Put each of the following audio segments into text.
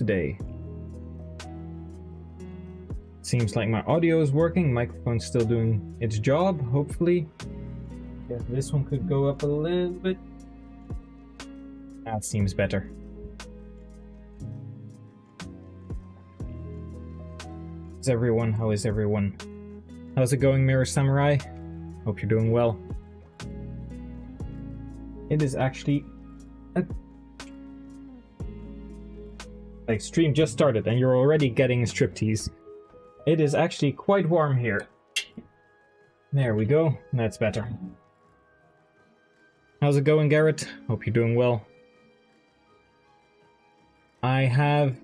today. Seems like my audio is working, microphone's still doing its job, hopefully. Yeah, this one could go up a little bit. That seems better. How's everyone? How is everyone? How's it going, Mirror Samurai? Hope you're doing well. It is actually like stream just started and you're already getting a striptease. It is actually quite warm here. There we go. That's better. How's it going, Garrett? Hope you're doing well. I have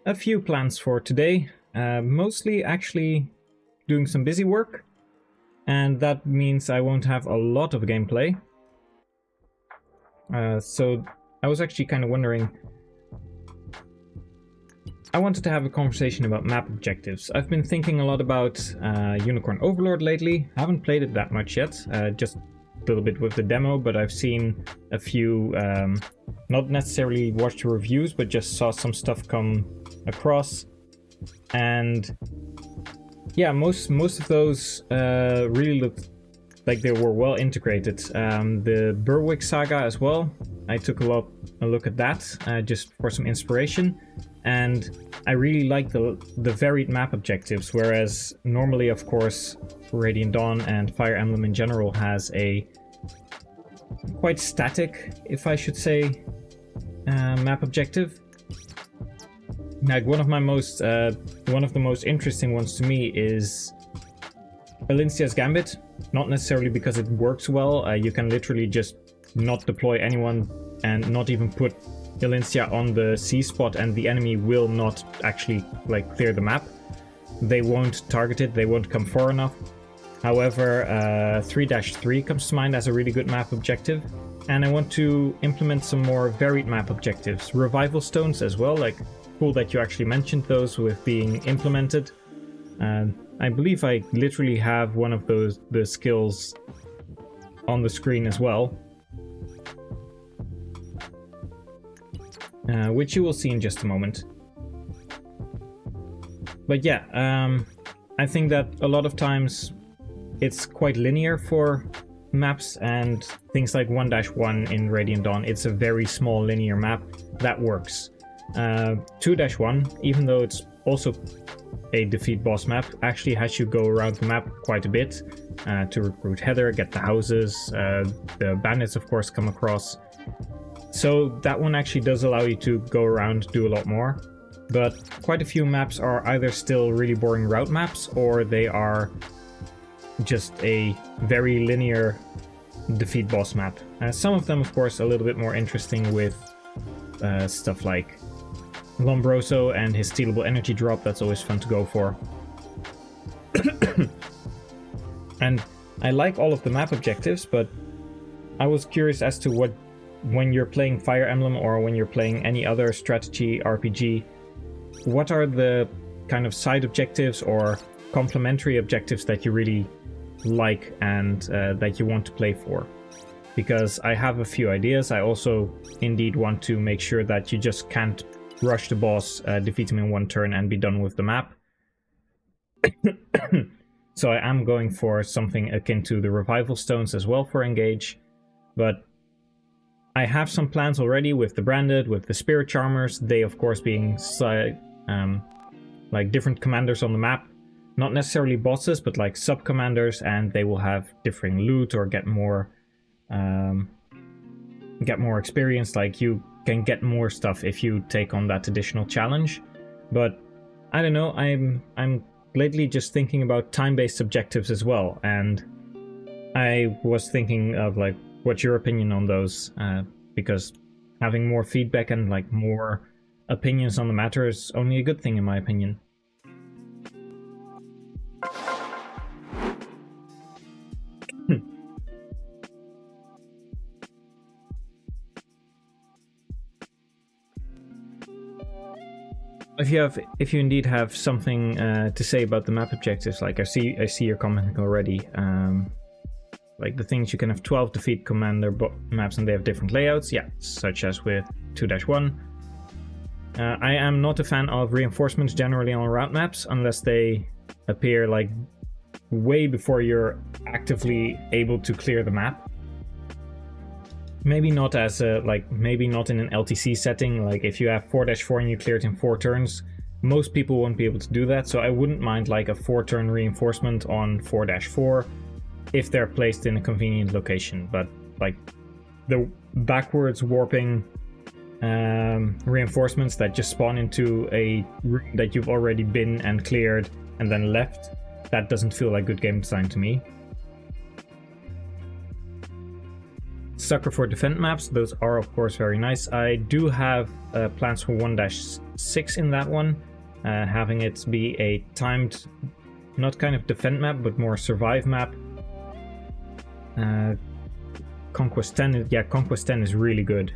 a few plans for today. Mostly actually doing some busy work. And that means I won't have a lot of gameplay. So I was actually kind of wondering... I wanted to have a conversation about map objectives. I've been thinking a lot about Unicorn Overlord lately. I haven't played it that much yet, just a little bit with the demo, but I've seen a few, not necessarily watched the reviews, but just saw some stuff come across. And yeah, most of those really looked like they were well integrated. The Berwick saga as well, I took a look at that just for some inspiration. And I really like the varied map objectives, whereas normally, of course, Radiant Dawn and Fire Emblem in general has a quite static, if I should say, map objective. Like one of the most interesting ones to me is Elincia's Gambit. Not necessarily because it works well. You can literally just not deploy anyone and not even put Elincia on the C spot, and the enemy will not actually like clear the map. They won't target it, they won't come far enough. However, 3-3 comes to mind as a really good map objective, and I want to implement some more varied map objectives. Revival stones as well, like cool that you actually mentioned those with being implemented. I believe I literally have one of the skills on the screen as well. Which you will see in just a moment. But yeah, I think that a lot of times it's quite linear for maps, and things like 1-1 in Radiant Dawn, it's a very small linear map that works. 2-1, even though it's also a defeat boss map, actually has you go around the map quite a bit to recruit Heather, get the houses, the bandits of course come across. So that one actually does allow you to go around, do a lot more. But quite a few maps are either still really boring route maps, or they are just a very linear defeat boss map. Some of them, of course, a little bit more interesting with stuff like Lombroso and his stealable energy drop. That's always fun to go for. And I like all of the map objectives, but I was curious as to what, when you're playing Fire Emblem or when you're playing any other strategy RPG, what are the kind of side objectives or complementary objectives that you really like and that you want to play for? Because I have a few ideas. I also indeed want to make sure that you just can't rush the boss, defeat him in one turn and be done with the map. So I am going for something akin to the Revival Stones as well for Engage, but I have some plans already with the Branded, with the Spirit Charmers, they of course being like different commanders on the map. Not necessarily bosses, but like sub-commanders, and they will have differing loot or get more experience. Like you can get more stuff if you take on that additional challenge. But I don't know, I'm lately just thinking about time-based objectives as well, and I was thinking of like, what's your opinion on those? Because having more feedback and like more opinions on the matter is only a good thing in my opinion. If you indeed have something to say about the map objectives, like I see you're commenting already. Like the things you can have 12 defeat commander maps and they have different layouts, yeah, such as with 2-1. I am not a fan of reinforcements generally on route maps unless they appear like way before you're actively able to clear the map. Maybe not as a, maybe not in an LTC setting, like if you have 4-4 and you clear it in 4 turns, most people won't be able to do that, so I wouldn't mind like a 4-turn reinforcement on 4-4 if they're placed in a convenient location, but like the backwards warping reinforcements that just spawn into a room that you've already been and cleared and then left, that doesn't feel like good game design to me. Sucker for defend maps, those are of course very nice. I do have plans for 1-6 in that one, having it be a timed, not kind of defend map, but more survive map. Conquest 10, yeah, Conquest 10 is really good.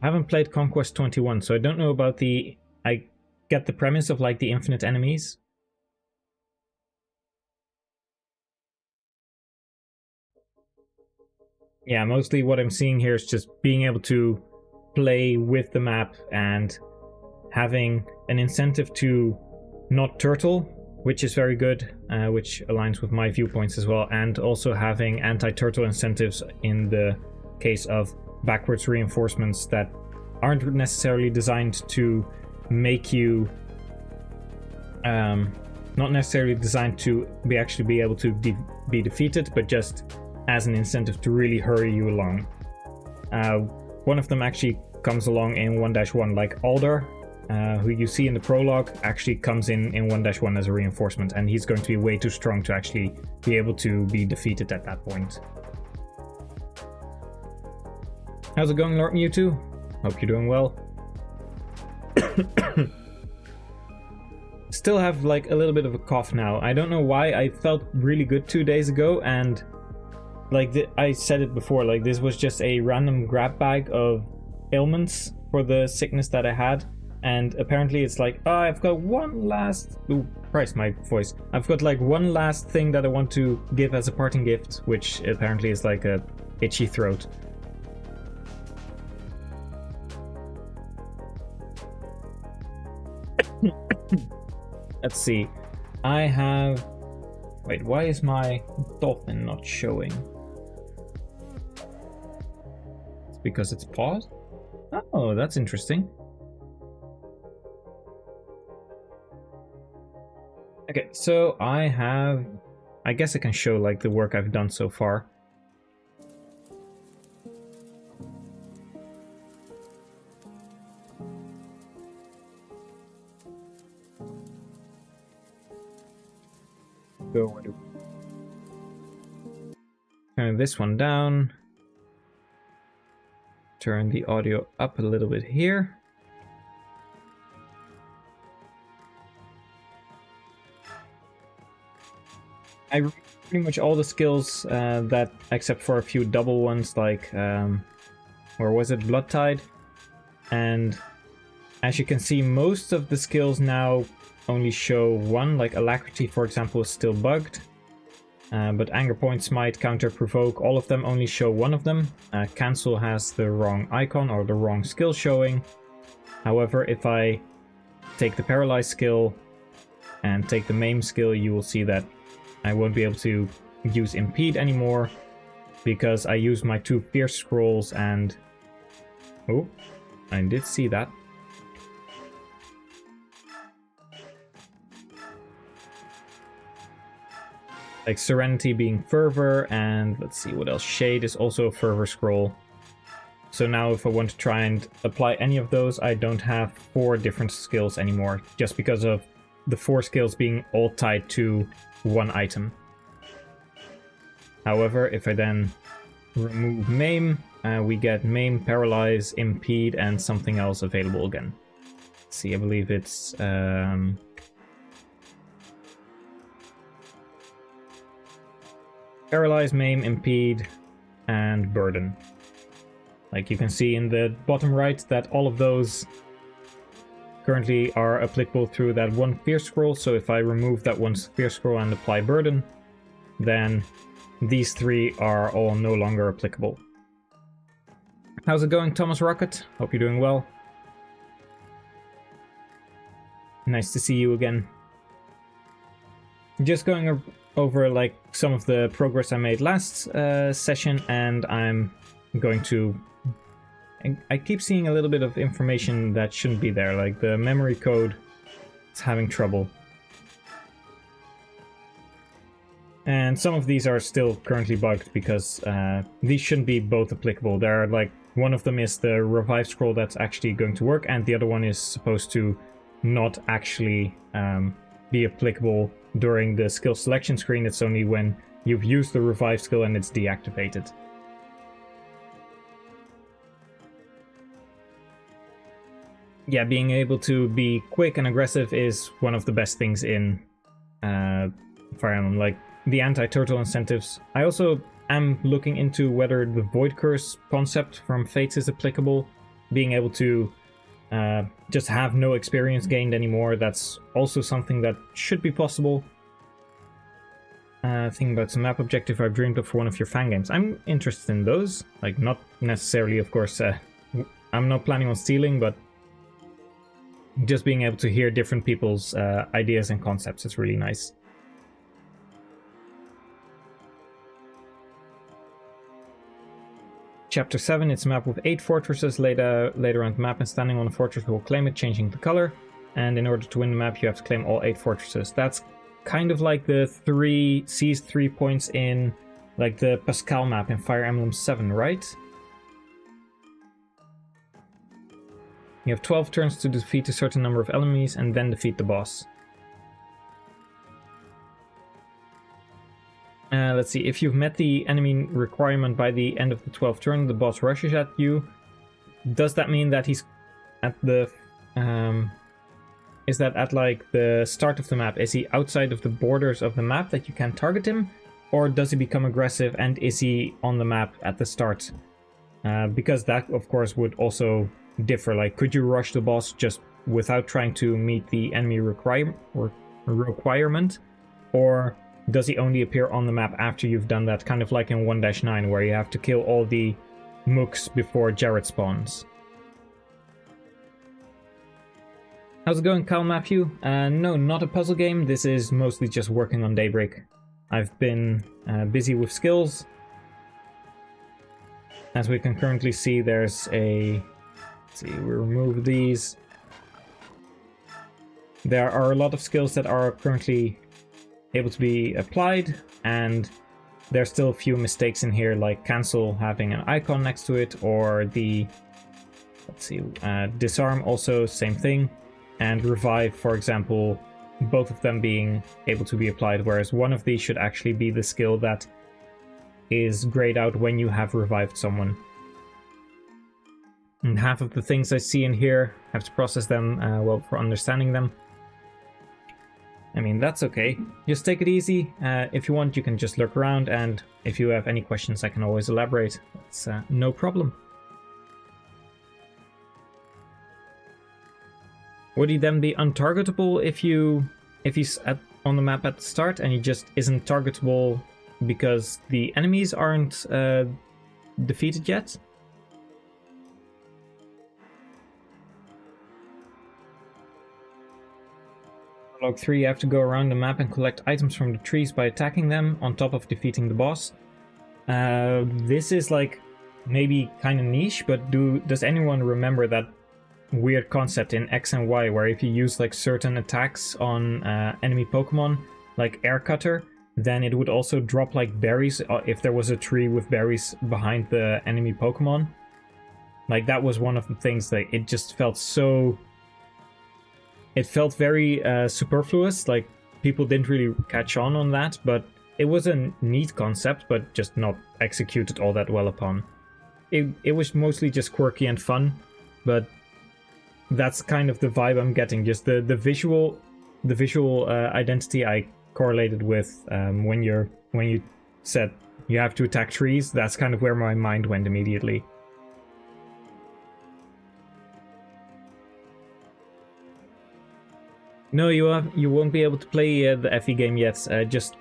I haven't played Conquest 21, so I don't know about the... I get the premise of like the infinite enemies. Yeah, mostly what I'm seeing here is just being able to play with the map and having an incentive to not turtle, which is very good, which aligns with my viewpoints as well, and also having anti-turtle incentives in the case of backwards reinforcements that aren't necessarily designed to make you not necessarily designed to actually be able to be defeated, but just as an incentive to really hurry you along. One of them actually comes along in 1-1, like Alder, who you see in the prologue, actually comes in 1-1 as a reinforcement, and he's going to be way too strong to actually be able to be defeated at that point. How's it going, Lord Mewtwo? Hope you're doing well. Still have like a little bit of a cough now. I don't know why. I felt really good 2 days ago, and like I said it before, like this was just a random grab bag of ailments for the sickness that I had, and apparently it's like, oh, I've got one last... Ooh, Christ, my voice. I've got like one last thing that I want to give as a parting gift, which apparently is like a itchy throat. Let's see. I have... Wait, why is my dolphin not showing? It's because it's paused? Oh, that's interesting. Okay, so I have... I guess I can show like the work I've done so far. Go turn this one down. Turn the audio up a little bit here. I removed pretty much all the skills that, except for a few double ones, like or was it Blood Tide? And as you can see, most of the skills now only show one, like Alacrity, for example, is still bugged. But Anger Point, Smite, Counter, Provoke, all of them only show one of them. Cancel has the wrong icon or the wrong skill showing. However, if I take the Paralyze skill and take the Maim skill, you will see that I won't be able to use Impede anymore because I used my 2 Fierce Scrolls and... Oh, I did see that. Like Serenity being Fervor, and let's see what else. Shade is also a Fervor scroll. So now if I want to try and apply any of those, I don't have 4 different skills anymore, just because of the 4 skills being all tied to one item. However, if I then remove Maim, we get Maim, Paralyze, Impede, and something else available again. Let's see, I believe it's... Paralyze, Maim, Impede, and Burden. Like you can see in the bottom right that all of those currently are applicable through that one Fierce Scroll, so if I remove that one Fierce Scroll and apply Burden, then these three are all no longer applicable. How's it going, Thomas Rocket? Hope you're doing well. Nice to see you again. Just going over like some of the progress I made last session, and I'm going to... I keep seeing a little bit of information that shouldn't be there, like the memory code is having trouble. And some of these are still currently bugged because these shouldn't be both applicable. There are like, one of them is the revive scroll that's actually going to work, and the other one is supposed to not actually be applicable during the skill selection screen. It's only when you've used the revive skill and it's deactivated. Yeah, being able to be quick and aggressive is one of the best things in Fire Emblem, like the anti-turtle incentives. I also am looking into whether the Void Curse concept from Fates is applicable. Being able to just have no experience gained anymore, that's also something that should be possible. Thinking about some map objective I've dreamed of for one of your fan games. I'm interested in those, like not necessarily, of course, I'm not planning on stealing, but just being able to hear different people's ideas and concepts is really nice. Chapter 7, it's a map with 8 fortresses laid around the map, and standing on a fortress will claim it, changing the color. And in order to win the map, you have to claim all 8 fortresses. That's kind of like the seized 3 points in like the Pascal map in Fire Emblem 7, right? You have 12 turns to defeat a certain number of enemies and then defeat the boss. Let's see, if you've met the enemy requirement by the end of the 12th turn, the boss rushes at you. Does that mean that he's at the... is that at like the start of the map? Is he outside of the borders of the map that you can target him? Or does he become aggressive and is he on the map at the start? Because that, of course, would also differ. Like, could you rush the boss just without trying to meet the enemy requirement? Or does he only appear on the map after you've done that, kind of like in 1-9, where you have to kill all the mooks before Jared spawns? How's it going, Kyle Matthew? No, not a puzzle game. This is mostly just working on Daybreak. I've been busy with skills. As we can currently see, there's a... Let's see, we remove these. There are a lot of skills that are currently able to be applied, and there's still a few mistakes in here, like cancel having an icon next to it, or the... Let's see, disarm also, same thing. And revive, for example, both of them being able to be applied, whereas one of these should actually be the skill that is grayed out when you have revived someone. And half of the things I see in here, I have to process them, well, for understanding them. I mean, that's okay. Just take it easy. If you want, you can just lurk around, and if you have any questions, I can always elaborate. That's no problem. Would he then be untargetable if he's on the map at the start and he just isn't targetable because the enemies aren't defeated yet? Log 3, you have to go around the map and collect items from the trees by attacking them on top of defeating the boss. This is like maybe kind of niche, but does anyone remember that weird concept in X and Y where if you use like certain attacks on enemy Pokemon, like Air Cutter, then it would also drop like berries if there was a tree with berries behind the enemy Pokemon? Like, that was one of the things that it just felt so... It felt very superfluous, like people didn't really catch on that, but it was a neat concept, but just not executed all that well upon. It was mostly just quirky and fun, but that's kind of the vibe I'm getting. Just the visual identity I correlated with when you said you have to attack trees. That's kind of where my mind went immediately. No, you won't be able to play the FE game yet. Just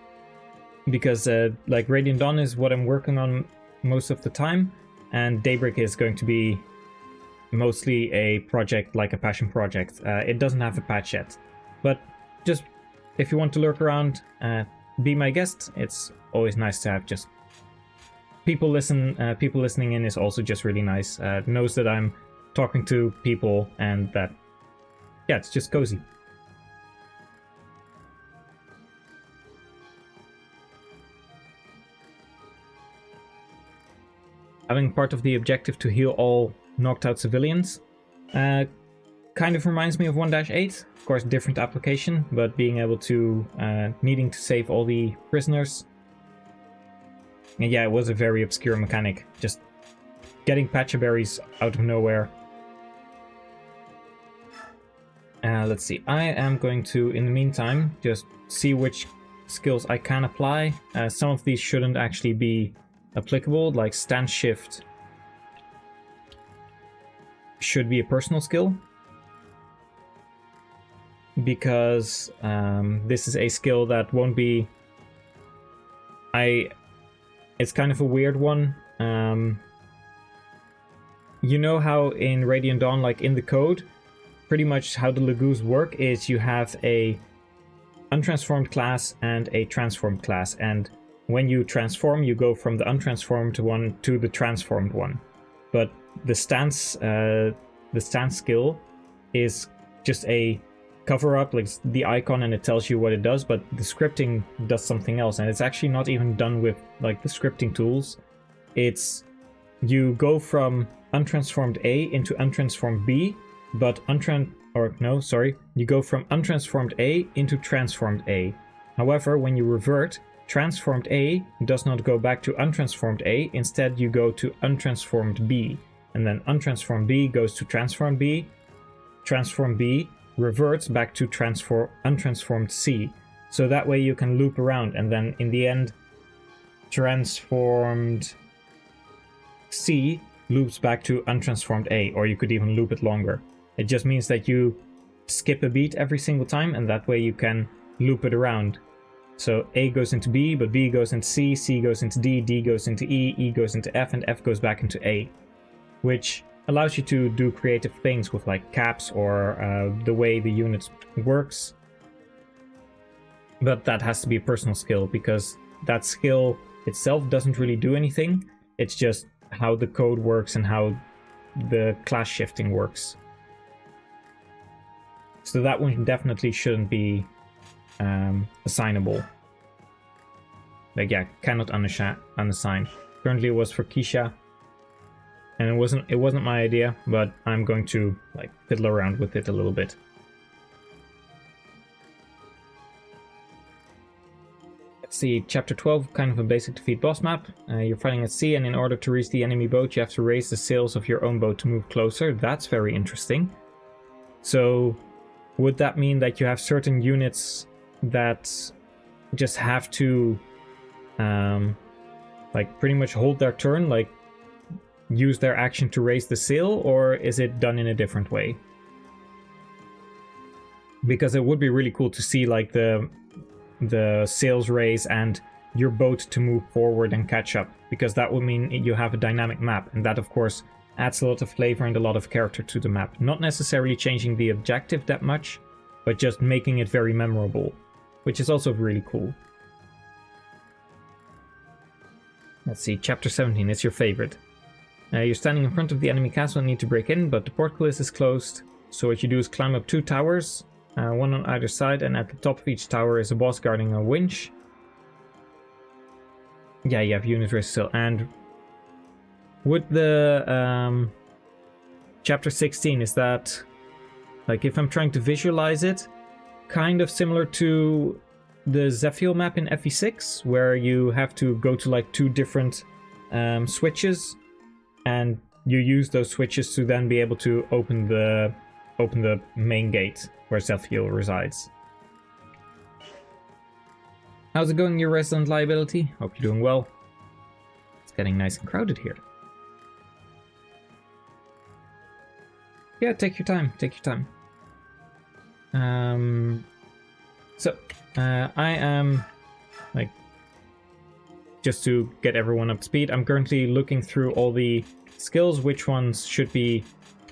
because like Radiant Dawn is what I'm working on most of the time, and Daybreak is going to be mostly a project, like a passion project. It doesn't have a patch yet, but just if you want to lurk around, be my guest. It's always nice to have just people listening in is also just really nice. Knows that I'm talking to people, and that, yeah, it's just cozy. Having part of the objective to heal all knocked out civilians kind of reminds me of 1-8. Of course, different application, but being able to needing to save all the prisoners. And yeah, it was a very obscure mechanic, just getting patchaberries out of nowhere. Let's see, I am going to, in the meantime, just see which skills I can apply. Some of these shouldn't actually be applicable, like stand shift should be a personal skill, because this is a skill that won't be... It's kind of a weird one. You know how in Radiant Dawn, like in the code, pretty much how the Lagoos work is you have a untransformed class and a transformed class, and when you transform, you go from the untransformed one to the transformed one. But the stance skill is just a cover-up, like the icon, and it tells you what it does, but the scripting does something else, and it's actually not even done with like the scripting tools. It's you go from untransformed A into untransformed B, but you go from untransformed A into transformed A. However, when you revert, transformed A does not go back to untransformed A, instead you go to untransformed B, and then untransformed B goes to transformed B, transformed B reverts back to untransformed C. So that way you can loop around, and then in the end, transformed C loops back to untransformed A, or you could even loop it longer. It just means that you skip a beat every single time, and that way you can loop it around. So A goes into B, but B goes into C, C goes into D, D goes into E, E goes into F, and F goes back into A. Which allows you to do creative things with like caps or the way the unit works. But that has to be a personal skill, because that skill itself doesn't really do anything. It's just how the code works and how the class shifting works. So that one definitely shouldn't be assignable. Like, yeah, cannot unassign. Currently it was for Keisha, and it wasn't my idea, but I'm going to like fiddle around with it a little bit. Let's see, chapter 12, kind of a basic defeat boss map. You're fighting at sea, and in order to reach the enemy boat, you have to raise the sails of your own boat to move closer. That's very interesting. So would that mean that you have certain units that just have to like pretty much hold their turn, like use their action to raise the sail, or is it done in a different way? Because it would be really cool to see like the sails raise and your boat to move forward and catch up, because that would mean you have a dynamic map, and that of course adds a lot of flavor and a lot of character to the map. Not necessarily changing the objective that much, but just making it very memorable, which is also really cool. Let's see, chapter 17, it's your favorite. You're standing in front of the enemy castle and need to break in, but the portcullis is closed. So what you do is climb up 2 towers, one on either side, and at the top of each tower is a boss guarding a winch. Yeah, you have unit race still. And with the chapter 16, is that, like, if I'm trying to visualize it, kind of similar to the Zephiel map in FE6, where you have to go to like 2 different switches, and you use those switches to then be able to open the main gate where Zephiel resides. How's it going, your resident liability? Hope you're doing well. It's getting nice and crowded here. Yeah, take your time, take your time. I am like just to get everyone up to speed, I'm currently looking through all the skills, which ones should be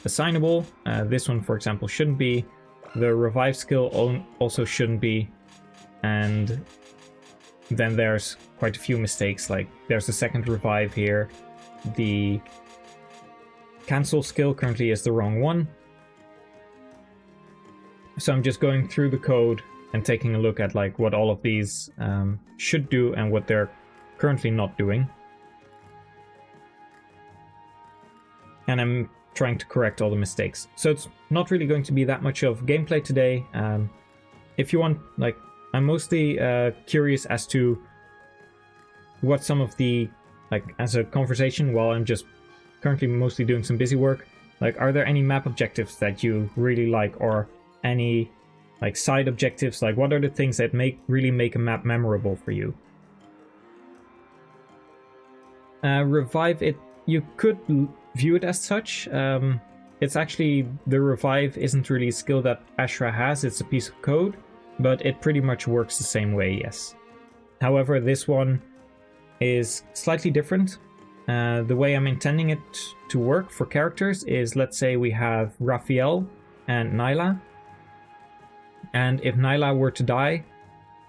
assignable. This one, for example, shouldn't be. The revive skill also shouldn't be. And then there's quite a few mistakes, like there's a second revive here. The cancel skill currently is the wrong one. So I'm just going through the code and taking a look at like what all of these should do and what they're currently not doing. And I'm trying to correct all the mistakes. So it's not really going to be that much of gameplay today. If you want, like, I'm mostly curious as to what some of the, like, as a conversation while I'm just currently mostly doing some busy work, like, are there any map objectives that you really like, or any, like, side objectives? Like, what are the things that really make a map memorable for you? Revive it, you could view it as such. It's actually, the revive isn't really a skill that Ashra has, it's a piece of code, but it pretty much works the same way, yes. However, this one is slightly different. The way I'm intending it to work for characters is, let's say we have Raphael and Nyla, and if Nyla were to die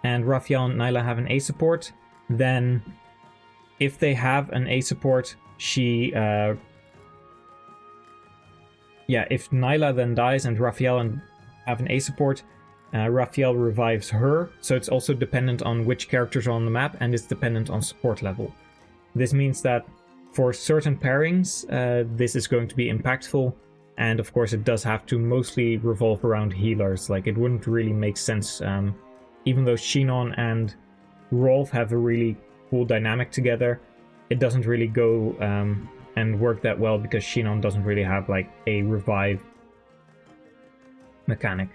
and Raphael and Nyla have an A support, then if they have an A support, if Nyla then dies and Raphael have an A support, Raphael revives her, so it's also dependent on which characters are on the map, and it's dependent on support level. This means that for certain pairings, this is going to be impactful, and of course it does have to mostly revolve around healers. Like, it wouldn't really make sense, even though Shinon and Rolf have a really cool dynamic together, it doesn't really go and work that well because Shinon doesn't really have like a revive mechanic.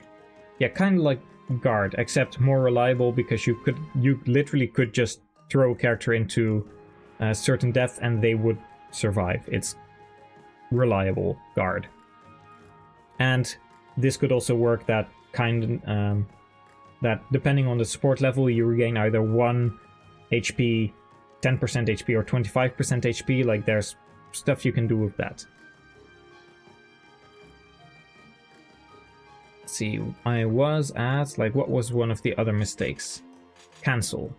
Yeah, kind of like Guard, except more reliable, because you literally could just throw a character into certain death and they would survive. It's reliable Guard. And this could also work that that depending on the support level, you regain either 1 HP, 10% HP, or 25% HP. Like, there's stuff you can do with that. Let's see, I was at, like, what was one of the other mistakes? Cancel.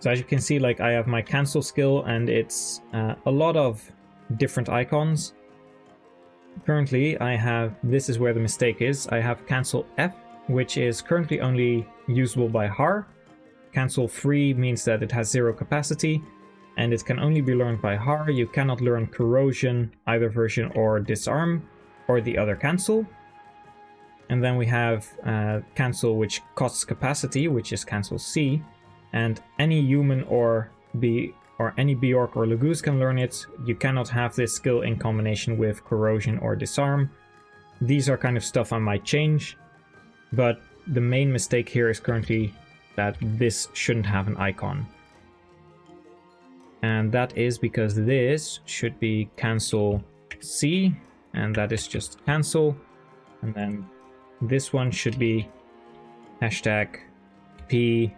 So as you can see, like, I have my cancel skill, and it's a lot of different icons. Currently, I have, this is where the mistake is, I have cancel F, which is currently only usable by Har. Cancel free means that it has 0 capacity, and it can only be learned by Har. You cannot learn corrosion, either version, or disarm, or the other cancel. And then we have cancel, which costs capacity, which is cancel C, and any human or any Bjork or Lagoose can learn it. You cannot have this skill in combination with corrosion or disarm. These are kind of stuff I might change, but the main mistake here is currently that this shouldn't have an icon. And that is because this should be cancel C, and that is just cancel. And then this one should be hashtag P3ED.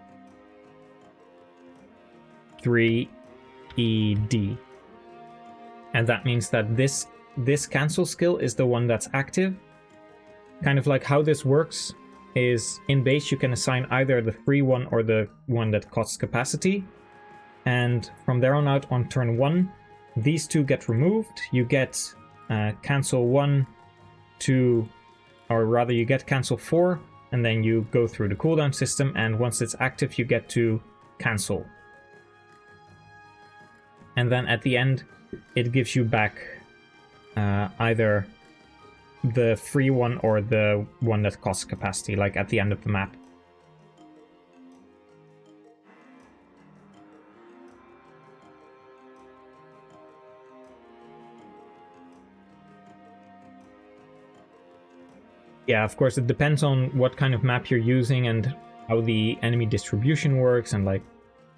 And that means that this cancel skill is the one that's active. Kind of like how this works is, in base you can assign either the free one or the one that costs capacity. And from there on out, on turn 1, these two get removed. You get cancel 1 to, or rather you get cancel 4, and then you go through the cooldown system, and once it's active you get to cancel. And then at the end it gives you back either the free one or the one that costs capacity, like at the end of the map. Yeah, of course, it depends on what kind of map you're using and how the enemy distribution works, and like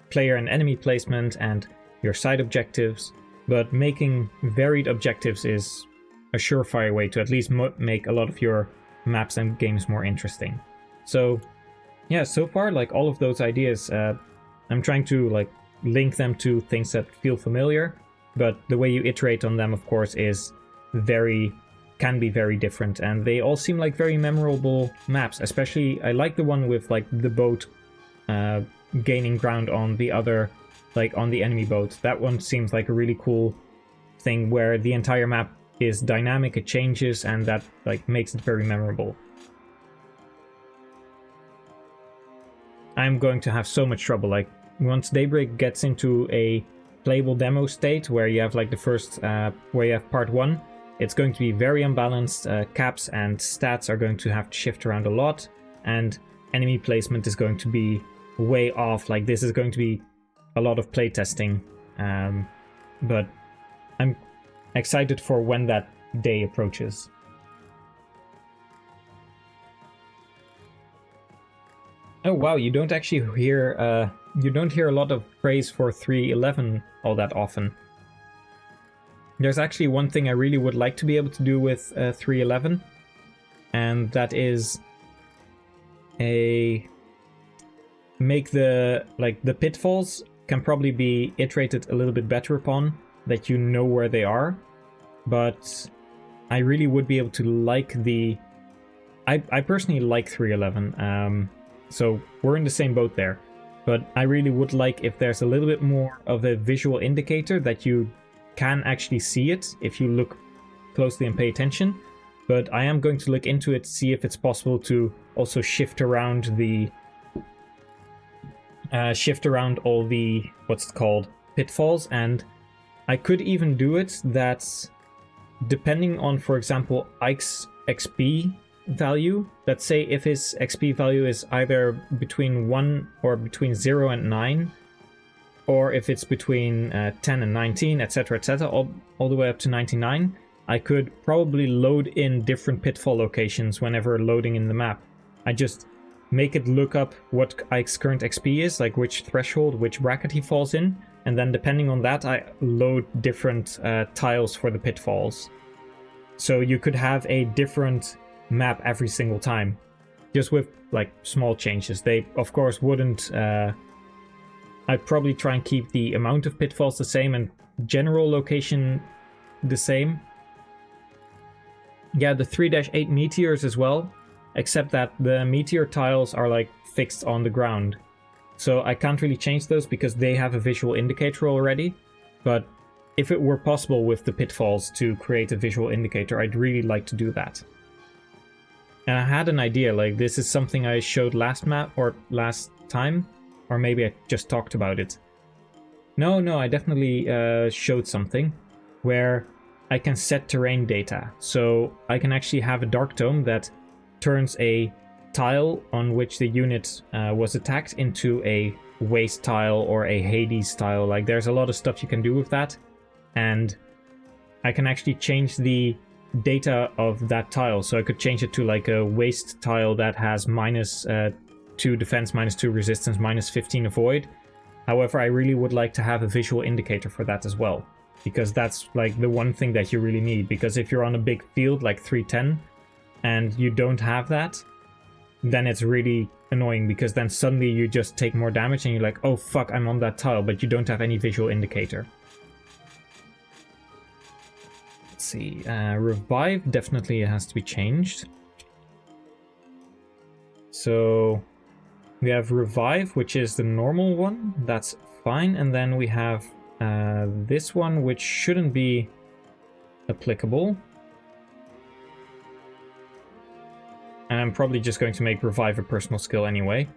player and enemy placement and your side objectives. But making varied objectives is a surefire way to at least make a lot of your maps and games more interesting. So yeah, so far, like, all of those ideas, I'm trying to, like, link them to things that feel familiar, but the way you iterate on them, of course, can be very different, and they all seem like very memorable maps. Especially, I like the one with, like, the boat gaining ground on the other, like, on the enemy boat. That one seems like a really cool thing where the entire map is dynamic, it changes, and that, like, makes it very memorable. I'm going to have so much trouble, like, once Daybreak gets into a playable demo state where you have, like, the first, where you have part 1, it's going to be very unbalanced. Caps and stats are going to have to shift around a lot, and enemy placement is going to be way off. Like, this is going to be a lot of playtesting, but I'm excited for when that day approaches. Oh wow, you don't actually hear a lot of praise for 3.11 all that often. There's actually one thing I really would like to be able to do with 3.11, and that is make the pitfalls can probably be iterated a little bit better upon, that you know where they are, but I really would be able to like I personally like 3.11, so we're in the same boat there, but I really would like if there's a little bit more of a visual indicator that you can actually see it if you look closely and pay attention. But I am going to look into it to see if it's possible to also shift around all the what's it called, pitfalls, and I could even do it that depending on, for example, Ike's XP value, let's say if his XP value is either between 1 or between 0 and 9, or if it's between 10 and 19, etc, all the way up to 99, I could probably load in different pitfall locations whenever loading in the map. I just make it look up what Ike's current XP is, like which threshold, which bracket he falls in, and then depending on that I load different tiles for the pitfalls. So you could have a different map every single time, just with like small changes. They of course wouldn't I'd probably try and keep the amount of pitfalls the same and general location the same. Yeah, the 3-8 meteors as well, except that the meteor tiles are like fixed on the ground. So I can't really change those because they have a visual indicator already. But if it were possible with the pitfalls to create a visual indicator, I'd really like to do that. And I had an idea, like this is something I showed last map or last time, or maybe I just talked about it. No, I definitely showed something where I can set terrain data. So I can actually have a dark tome that turns a tile on which the unit was attacked into a waste tile or a Hades tile. Like there's a lot of stuff you can do with that. And I can actually change the data of that tile. So I could change it to like a waste tile that has -2 defense, -2 resistance, -15 avoid. However, I really would like to have a visual indicator for that as well, because that's like the one thing that you really need. Because if you're on a big field like 310 and you don't have that, then it's really annoying, because then suddenly you just take more damage and you're like, oh fuck, I'm on that tile, but you don't have any visual indicator. Let's see, revive definitely has to be changed. So we have revive, which is the normal one, that's fine, and then we have this one, which shouldn't be applicable. And I'm probably just going to make revive a personal skill anyway,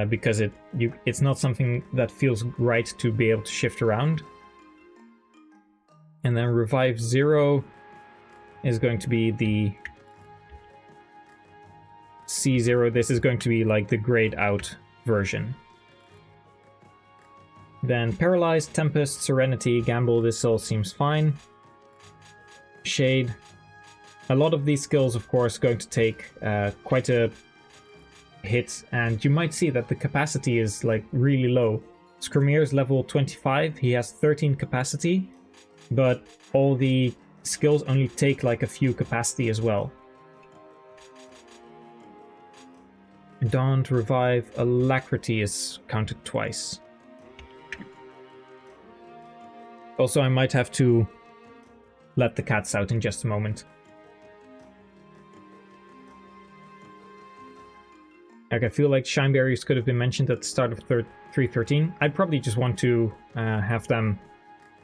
because it's not something that feels right to be able to shift around. And then revive 0 is going to be the C0. This is going to be like the grayed out version. Then Paralyzed, Tempest, Serenity, Gamble, this all seems fine. Shade. A lot of these skills, of course, going to take quite a hit, and you might see that the capacity is like really low. Skrymier's level 25, he has 13 capacity, but all the skills only take like a few capacity as well. Don't revive. Alacrity is counted twice. Also, I might have to let the cats out in just a moment. Like, I feel like shine berries could have been mentioned at the start of 3.13. I'd probably just want to have them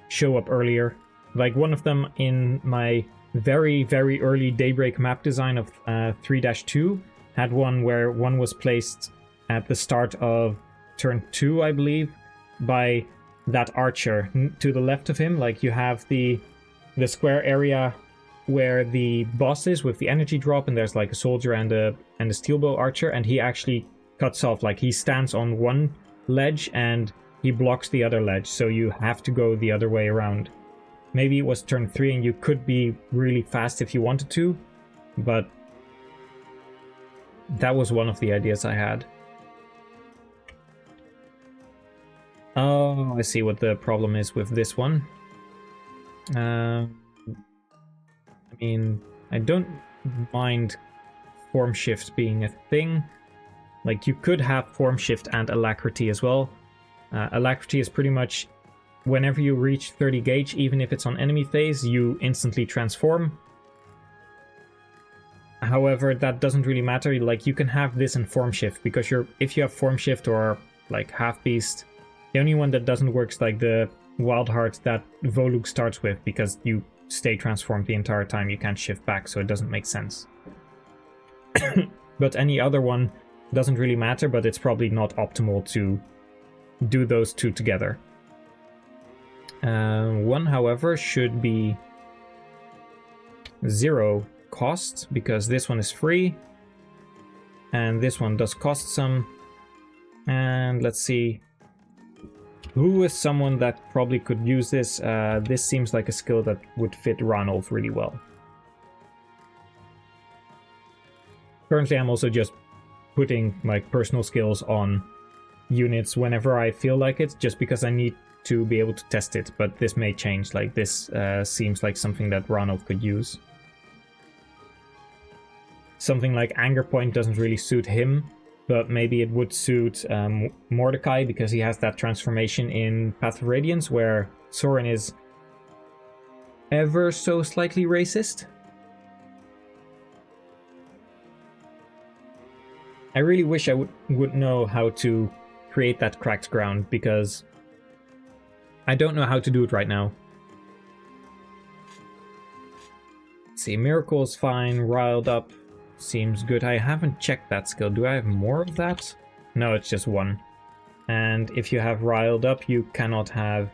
show up earlier. Like, one of them in my very, very early Daybreak map design of 3-2 had one where one was placed at the start of turn 2, I believe, by that archer to the left of him. Like, you have the square area where the boss is with the energy drop, and there's like a soldier and a steel bow archer, and he actually cuts off. Like, he stands on one ledge and he blocks the other ledge, so you have to go the other way around. Maybe it was turn 3 and you could be really fast if you wanted to, but that was one of the ideas I had. Oh, I see what the problem is with this one. I mean, I don't mind form shift being a thing. Like, you could have form shift and alacrity as well. Alacrity is pretty much whenever you reach 30 gauge, even if it's on enemy phase, you instantly transform. However, that doesn't really matter. Like, you can have this in form shift, because if you have form shift or like half beast, the only one that doesn't work is like the wild heart that Volug starts with, because you stay transformed the entire time. You can't shift back, so it doesn't make sense. But any other one doesn't really matter, but it's probably not optimal to do those two together. One, however, should be 0 cost, because this one is free, and this one does cost some. And let's see, who is someone that probably could use this? This seems like a skill that would fit Ranulf really well. Currently, I'm also just putting like personal skills on units whenever I feel like it, just because I need to be able to test it, but this may change. Like, this seems like something that Ranulf could use. Something like Anger Point doesn't really suit him, but maybe it would suit Mordecai, because he has that transformation in Path of Radiance where Soren is ever so slightly racist. I really wish I would know how to create that cracked ground, because I don't know how to do it right now. Let's see, Miracle is fine, Riled Up seems good. I haven't checked that skill. Do I have more of that? No, it's just one. And if you have Riled Up, you cannot have...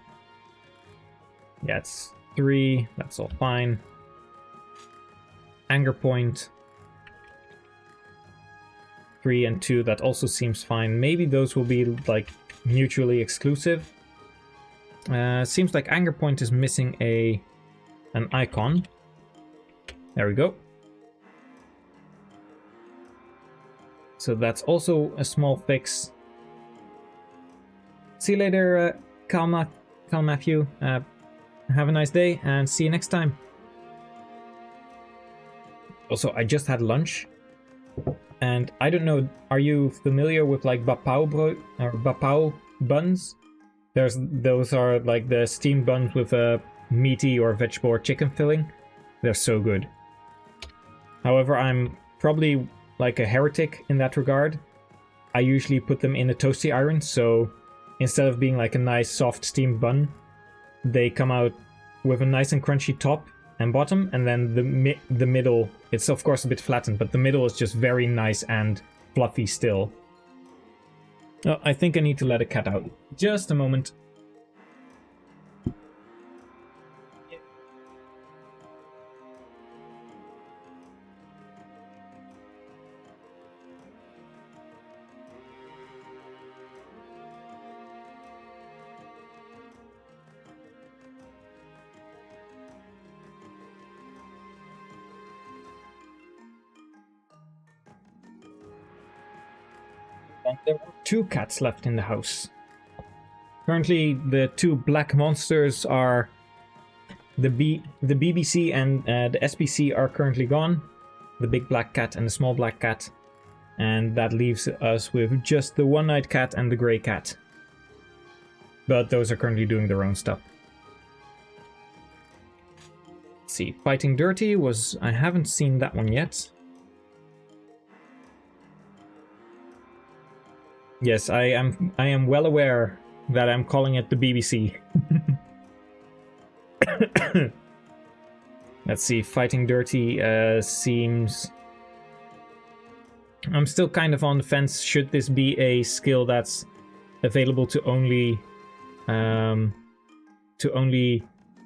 Yeah, it's 3. That's all fine. Anger Point. 3 and 2, that also seems fine. Maybe those will be, like, mutually exclusive. Seems like Anger Point is missing an icon. There we go. So that's also a small fix. See you later, Cal Matthew. Have a nice day, and see you next time. Also, I just had lunch, and I don't know, are you familiar with like bapao buns? Those are like the steamed buns with a meaty or vegetable or chicken filling. They're so good. However, I'm probably like a heretic in that regard. I usually put them in a toasty iron, so instead of being like a nice soft steamed bun, they come out with a nice and crunchy top and bottom, and then the middle, it's of course a bit flattened, but the middle is just very nice and fluffy still. Oh, I think I need to let a cat out. Just a moment. There were 2 cats left in the house. Currently, the 2 black monsters are the BBC and the SBC are currently gone. The big black cat and the small black cat. And that leaves us with just the one-eyed cat and the grey cat. But those are currently doing their own stuff. Let's see, Fighting Dirty was... I haven't seen that one yet. Yes, I am well aware that I'm calling it the BBC. Let's see, Fighting Dirty seems... I'm still kind of on the fence. Should this be a skill that's available to only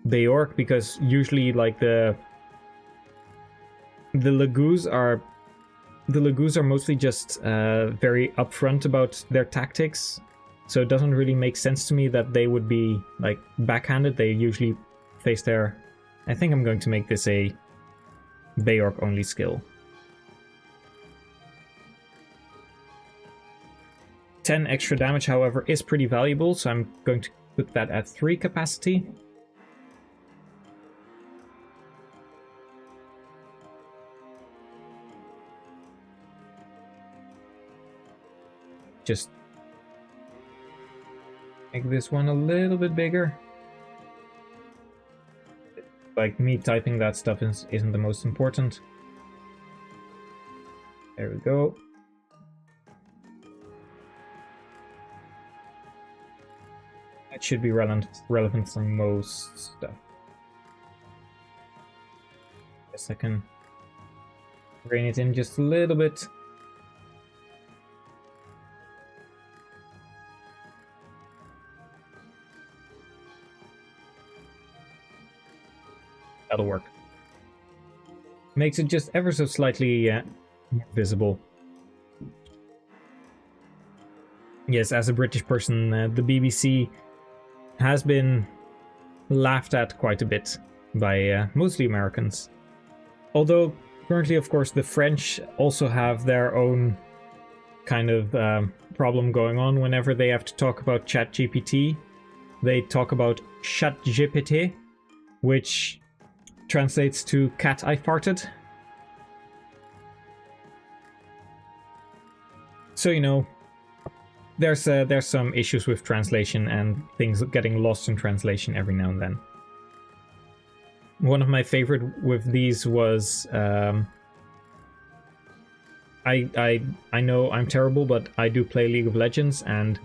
Beork? Because usually, like, the Lagoos are mostly just very upfront about their tactics, so it doesn't really make sense to me that they would be like backhanded. They usually face their... I think I'm going to make this a Beork only skill. 10 extra damage, however, is pretty valuable, so I'm going to put that at 3 capacity. Just make this one a little bit bigger. Like, me typing that stuff isn't the most important. There we go. That should be relevant for most stuff. Guess I can rein it in just a little bit. That'll work. Makes it just ever so slightly visible. Yes, as a British person, the BBC has been laughed at quite a bit by mostly Americans. Although, currently, of course, the French also have their own kind of problem going on whenever they have to talk about ChatGPT. They talk about ChatGPT, which translates to cat I farted. So, you know, there's some issues with translation and things getting lost in translation every now and then. One of my favorite with these was I know I'm terrible, but I do play League of Legends, and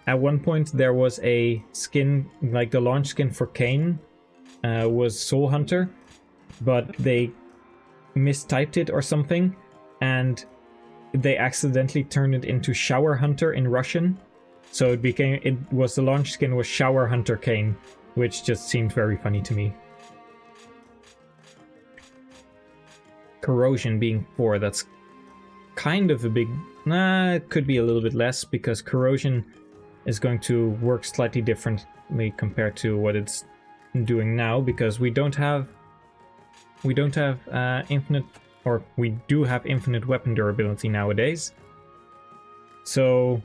at one point there was a skin, like the launch skin for Kayn was Soul Hunter, but they mistyped it or something, and they accidentally turned it into Shower Hunter in Russian. So it was the launch skin was Shower Hunter Kayn, which just seemed very funny to me. Corrosion being 4, that's kind of a big... Nah, it could be a little bit less, because corrosion is going to work slightly differently compared to what it's doing now, because we don't have infinite, or we do have infinite weapon durability nowadays. So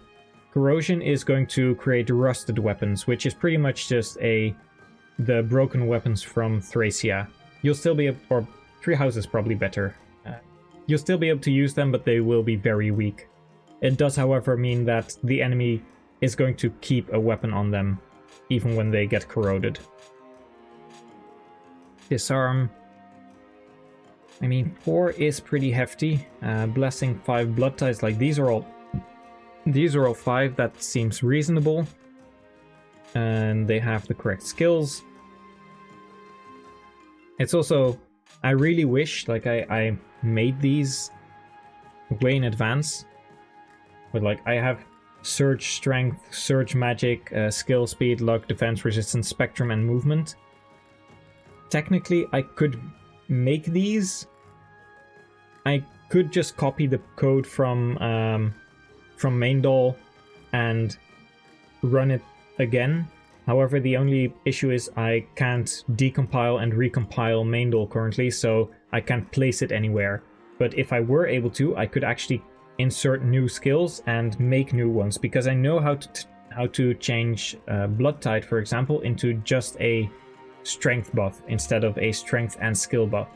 corrosion is going to create rusted weapons, which is pretty much just the broken weapons from Thracia. You'll still be able, or Treehouse is probably better. You'll still be able to use them, but they will be very weak. It does, however, mean that the enemy is going to keep a weapon on them, even when they get corroded. Disarm. I mean, 4 is pretty hefty. Blessing 5 blood ties, like these are all 5. That seems reasonable. And they have the correct skills. It's also, I really wish, like, I made these way in advance. But like, I have Surge Strength, Surge Magic, Skill, Speed, Luck, Defense, Resistance, Spectrum, and Movement. Technically, I could make these. I could just copy the code from Maindol and run it again. However, the only issue is I can't decompile and recompile Maindol currently, so I can't place it anywhere. But if I were able to, I could actually insert new skills and make new ones, because I know how to change Blood Tide, for example, into just a strength buff instead of a strength and skill buff.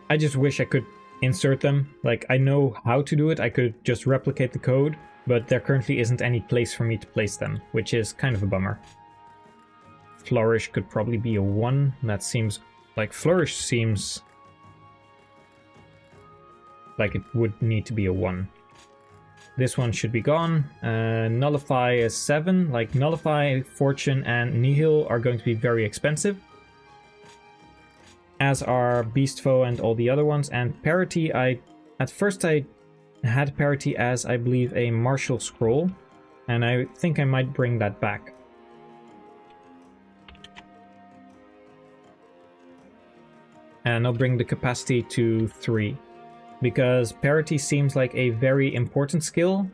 I just wish I could insert them. Like, I know how to do it, I could just replicate the code, but there currently isn't any place for me to place them, which is kind of a bummer. Flourish could probably be a 1. That seems like Flourish seems like it would need to be a 1. This one should be gone. Nullify is 7. Like, Nullify, Fortune, and Nihil are going to be very expensive, as are Beast Foe and all the other ones. And Parity, at first I had Parity as, I believe, a Martial Scroll, and I think I might bring that back. And I'll bring the capacity to 3. Because Parity seems like a very important skill.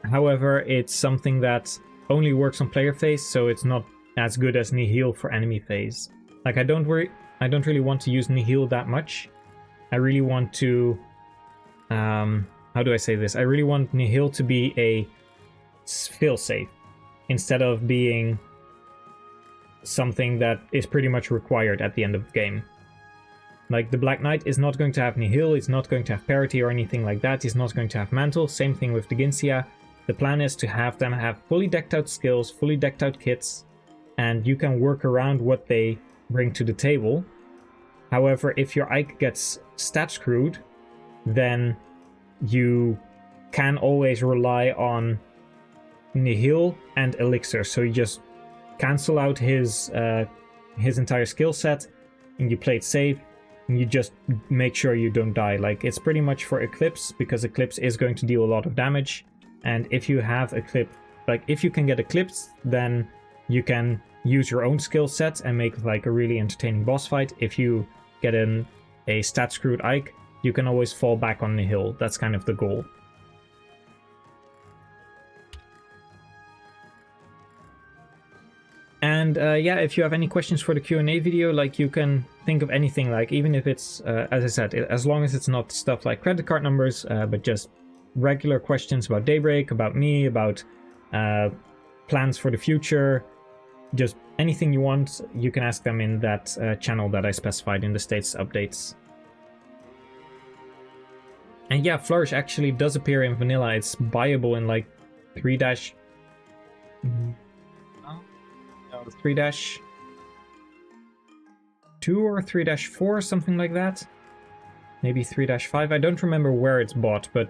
However, it's something that only works on player phase, so it's not as good as Nihil for enemy phase. Like, I don't really want to use Nihil that much. I really want to... how do I say this? I really want Nihil to be a failsafe, instead of being something that is pretty much required at the end of the game. Like, the Black Knight is not going to have Nihil, it's not going to have Parity or anything like that, he's not going to have Mantle, same thing with the Ginsia. The plan is to have them have fully decked out skills, fully decked out kits, and you can work around what they bring to the table. However, if your Ike gets stat screwed, then you can always rely on Nihil and Elixir, so you just cancel out his entire skill set, and you play it safe, and you just make sure you don't die. Like, it's pretty much for Eclipse, because Eclipse is going to deal a lot of damage, and if you have Eclipse, like, if you can get Eclipse, then you can use your own skill set and make, like, a really entertaining boss fight. If you get a stat screwed Ike, you can always fall back on Nihil. That's kind of the goal. And yeah, if you have any questions for the Q&A video, like, you can think of anything, like, even if it's, as I said, as long as it's not stuff like credit card numbers, but just regular questions about Daybreak, about me, about plans for the future, just anything you want, you can ask them in that channel that I specified in the status updates. And yeah, Flourish actually does appear in vanilla. It's buyable in like 3-2 or 3-4, something like that. Maybe 3-5. I don't remember where it's bought, but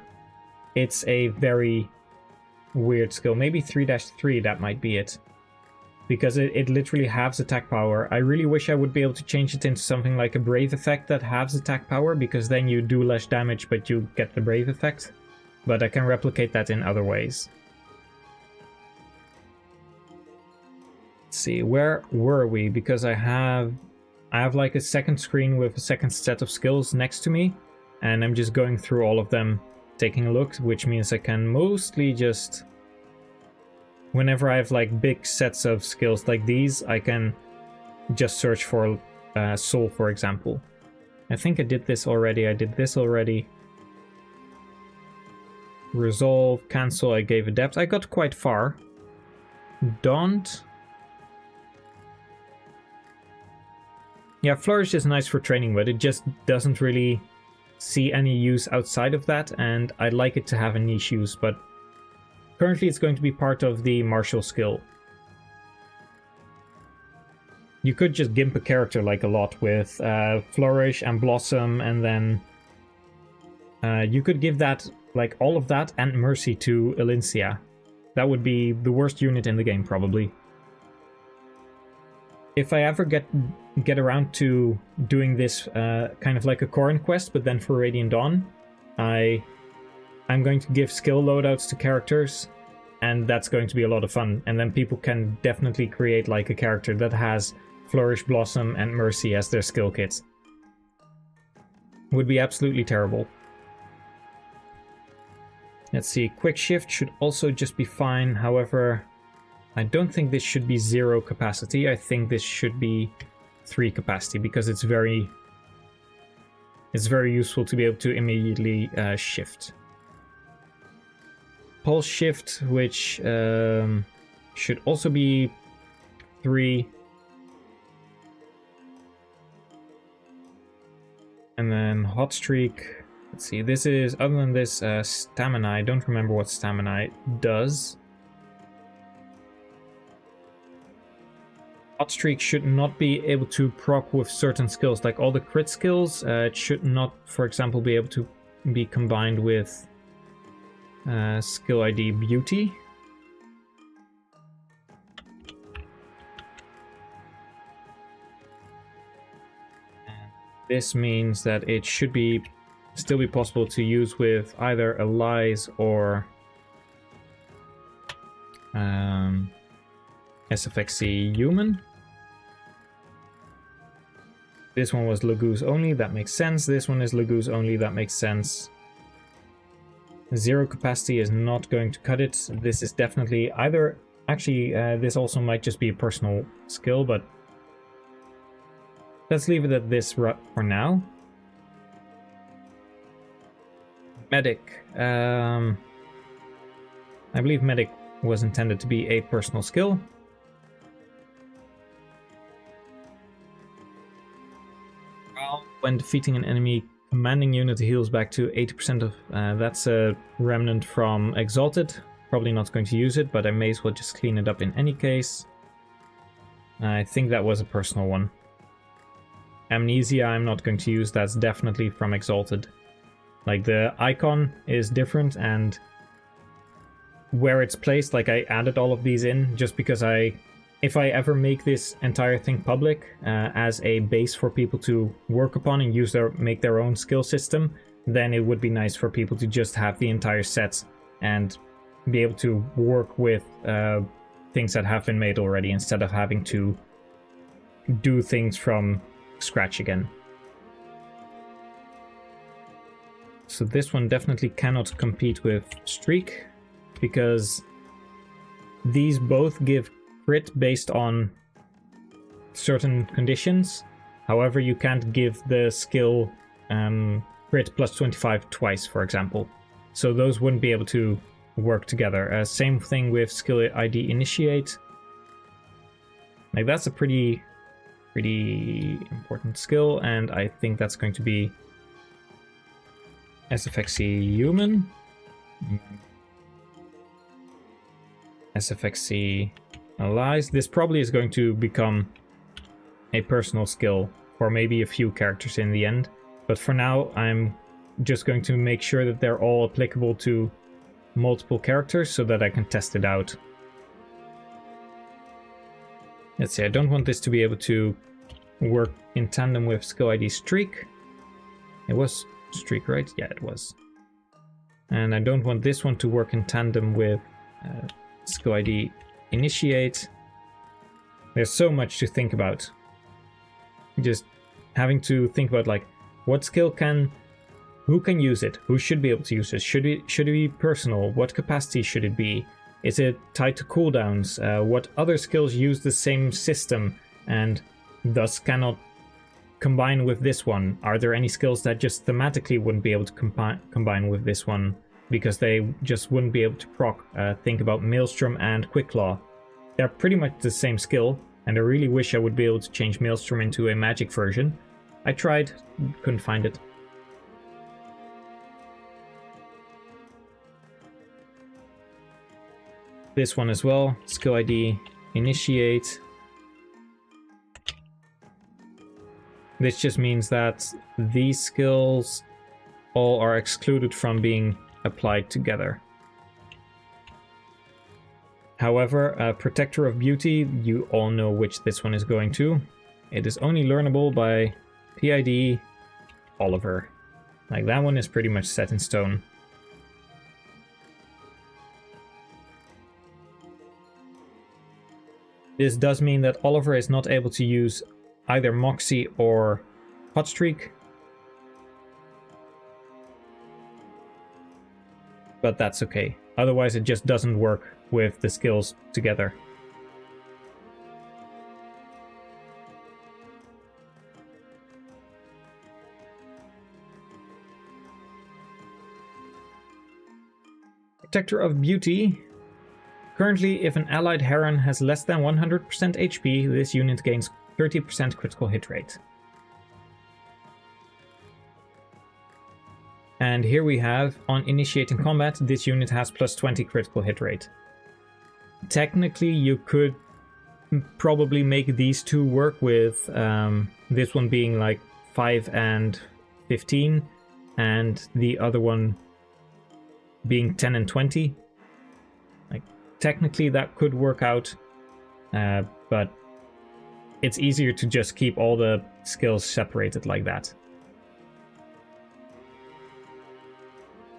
it's a very weird skill. Maybe 3-3, that might be it. Because it literally halves attack power. I really wish I would be able to change it into something like a Brave effect that halves attack power, because then you do less damage but you get the Brave effect. But I can replicate that in other ways. Let's see, where were we? Because I have like a second screen with a second set of skills next to me, and I'm just going through all of them, taking a look, which means I can mostly just... Whenever I have like big sets of skills like these, I can just search for Soul, for example. I think I did this already. I did this already. Resolve, cancel, I gave Adept. I got quite far. Daunt. Yeah, Flourish is nice for training, but it just doesn't really see any use outside of that, and I'd like it to have a niche use, but currently it's going to be part of the martial skill. You could just gimp a character like a lot with Flourish and Blossom, and then you could give that, like, all of that and Mercy to Elincia. That would be the worst unit in the game, probably. If I ever get around to doing this kind of like a Corrin quest, but then for Radiant Dawn, I'm going to give skill loadouts to characters, and that's going to be a lot of fun. And then people can definitely create like a character that has Flourish, Blossom, and Mercy as their skill kits. Would be absolutely terrible. Let's see, Quick Shift should also just be fine. However, I don't think this should be 0 capacity. I think this should be 3 capacity, because it's very useful to be able to immediately shift. Pulse Shift, which should also be 3. And then Hot Streak. Let's see, this is, other than this, Stamina. I don't remember what Stamina does. Hot Streak should not be able to proc with certain skills, like all the crit skills. It should not, for example, be able to be combined with skill ID Beauty. This means that it should still be possible to use with either a Lies or SFXC Human. This one was Lagoose only, that makes sense. This one is Lagoose only, that makes sense. Zero capacity is not going to cut it. This is definitely either... Actually, this also might just be a personal skill, but let's leave it at this for now. Medic. I believe Medic was intended to be a personal skill. When defeating an enemy, commanding unit heals back to 80% of... that's a remnant from Exalted. Probably not going to use it, but I may as well just clean it up in any case. I think that was a personal one. Amnesia I'm not going to use, that's definitely from Exalted. Like, the icon is different, and where it's placed, like, I added all of these in just because if I ever make this entire thing public as a base for people to work upon and make their own skill system, then it would be nice for people to just have the entire set and be able to work with things that have been made already instead of having to do things from scratch again. So this one definitely cannot compete with Streak, because these both give crit based on certain conditions. However, you can't give the skill crit plus 25 twice, for example. So those wouldn't be able to work together. Same thing with skill ID Initiate. Like, that's a pretty important skill, and I think that's going to be SFXC Human. SFXC Allies. This probably is going to become a personal skill for maybe a few characters in the end, but for now I'm just going to make sure that they're all applicable to multiple characters so that I can test it out. Let's see, I don't want this to be able to work in tandem with skill ID Streak. It was Streak, right? Yeah, it was. And I don't want this one to work in tandem with skill ID Initiate. There's so much to think about. Just having to think about, like, what skill who can use it? Who should be able to use it? Should it be personal? What capacity should it be? Is it tied to cooldowns? What other skills use the same system and thus cannot combine with this one? Are there any skills that just thematically wouldn't be able to combine with this one because they just wouldn't be able to proc? Think about Maelstrom and Quick-Claw. They're pretty much the same skill, and I really wish I would be able to change Maelstrom into a magic version. I tried, couldn't find it. This one as well, skill ID Initiate. This just means that these skills all are excluded from being applied together. However, Protector of Beauty, you all know which this one is going to. It is only learnable by PID Oliver. Like, that one is pretty much set in stone. This does mean that Oliver is not able to use either Moxie or Hot Streak. But that's okay. Otherwise it just doesn't work with the skills together. Protector of Beauty. Currently, if an allied Heron has less than 100% HP, this unit gains 30% critical hit rate. And here we have, on initiating combat, this unit has plus 20 critical hit rate. Technically, you could probably make these two work with this one being like 5 and 15, and the other one being 10 and 20. Like, technically that could work out, but it's easier to just keep all the skills separated like that.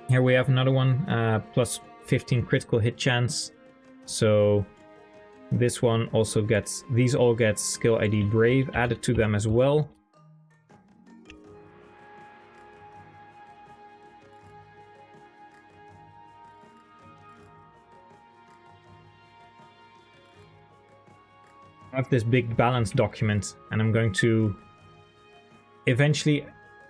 Here we have another one, plus 15 critical hit chance. So this one also gets, these all get skill ID Brave added to them as well. I have this big balance document, and I'm going to eventually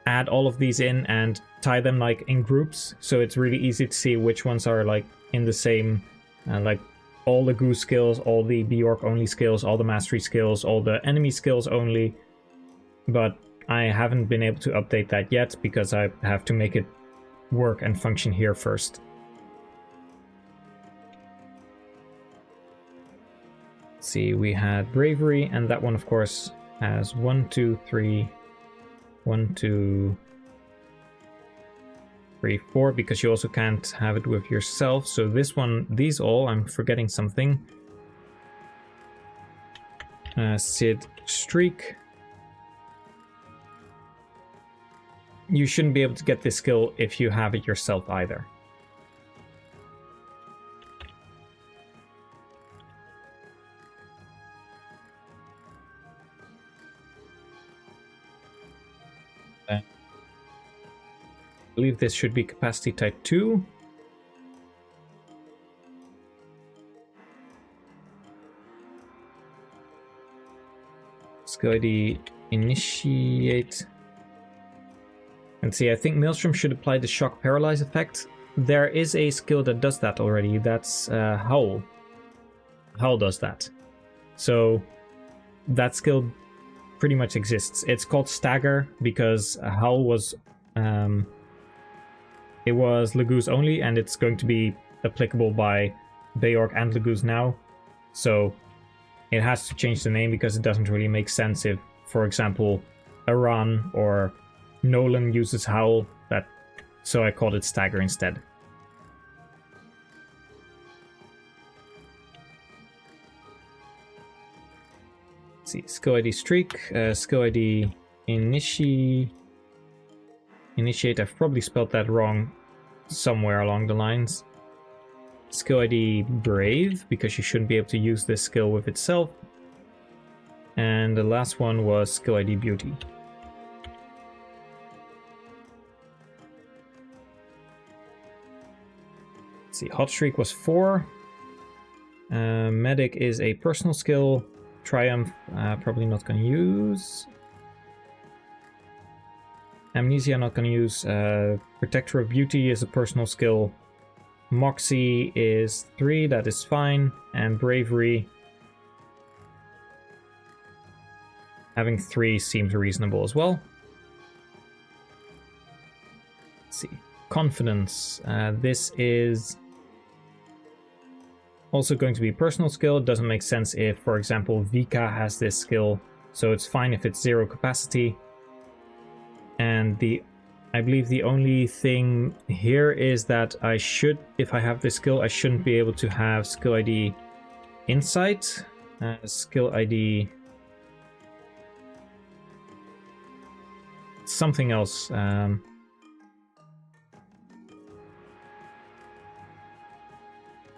add all of these in and tie them like in groups, so it's really easy to see which ones are like in the same, like all the Goose skills, all the Bjork only skills, all the mastery skills, all the enemy skills only. But I haven't been able to update that yet because I have to make it work and function here first. See, we had bravery, and that one of course has 1, 2, 3, 1, 2, 3, 4, because you also can't have it with yourself. So this one, these all, I'm forgetting something. Sid Streak. You shouldn't be able to get this skill if you have it yourself either. I believe this should be capacity type 2. Skill ID initiate. And see, I think Maelstrom should apply the shock paralyze effect. There is a skill that does that already. That's Howl. Howl does that. So that skill pretty much exists. It's called Stagger because Howl was it was Lagoose only, and it's going to be applicable by Bjork and Lagoose now. So it has to change the name because it doesn't really make sense if, for example, Aran or Nolan uses Howl. So I called it Stagger instead. Let's see, skill ID Streak, skill ID Initiate. I've probably spelled that wrong somewhere along the lines. Skill ID Brave, because you shouldn't be able to use this skill with itself. And the last one was skill ID Beauty. Let's see, Hot Streak was 4. Medic is a personal skill. Triumph, probably not going to use. Amnesia, not going to use. Protector of Beauty is a personal skill. Moxie is 3, that is fine. And Bravery, having 3 seems reasonable as well. Let's see. Confidence. This is also going to be a personal skill. It doesn't make sense if, for example, Vika has this skill, so it's fine if it's 0 capacity. And I believe the only thing here is that I should, if I have this skill, I shouldn't be able to have skill ID Insight, skill ID something else.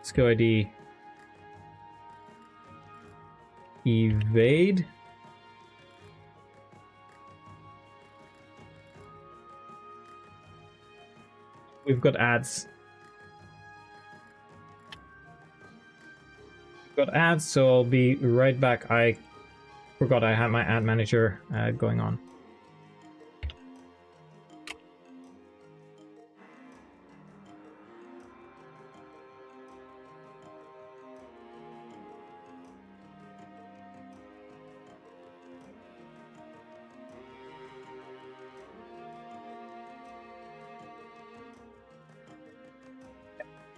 Skill ID Evade. We've got ads. We've got ads, so I'll be right back. I forgot I had my ad manager going on.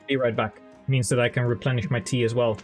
Be right back. Means that I can replenish my tea as well.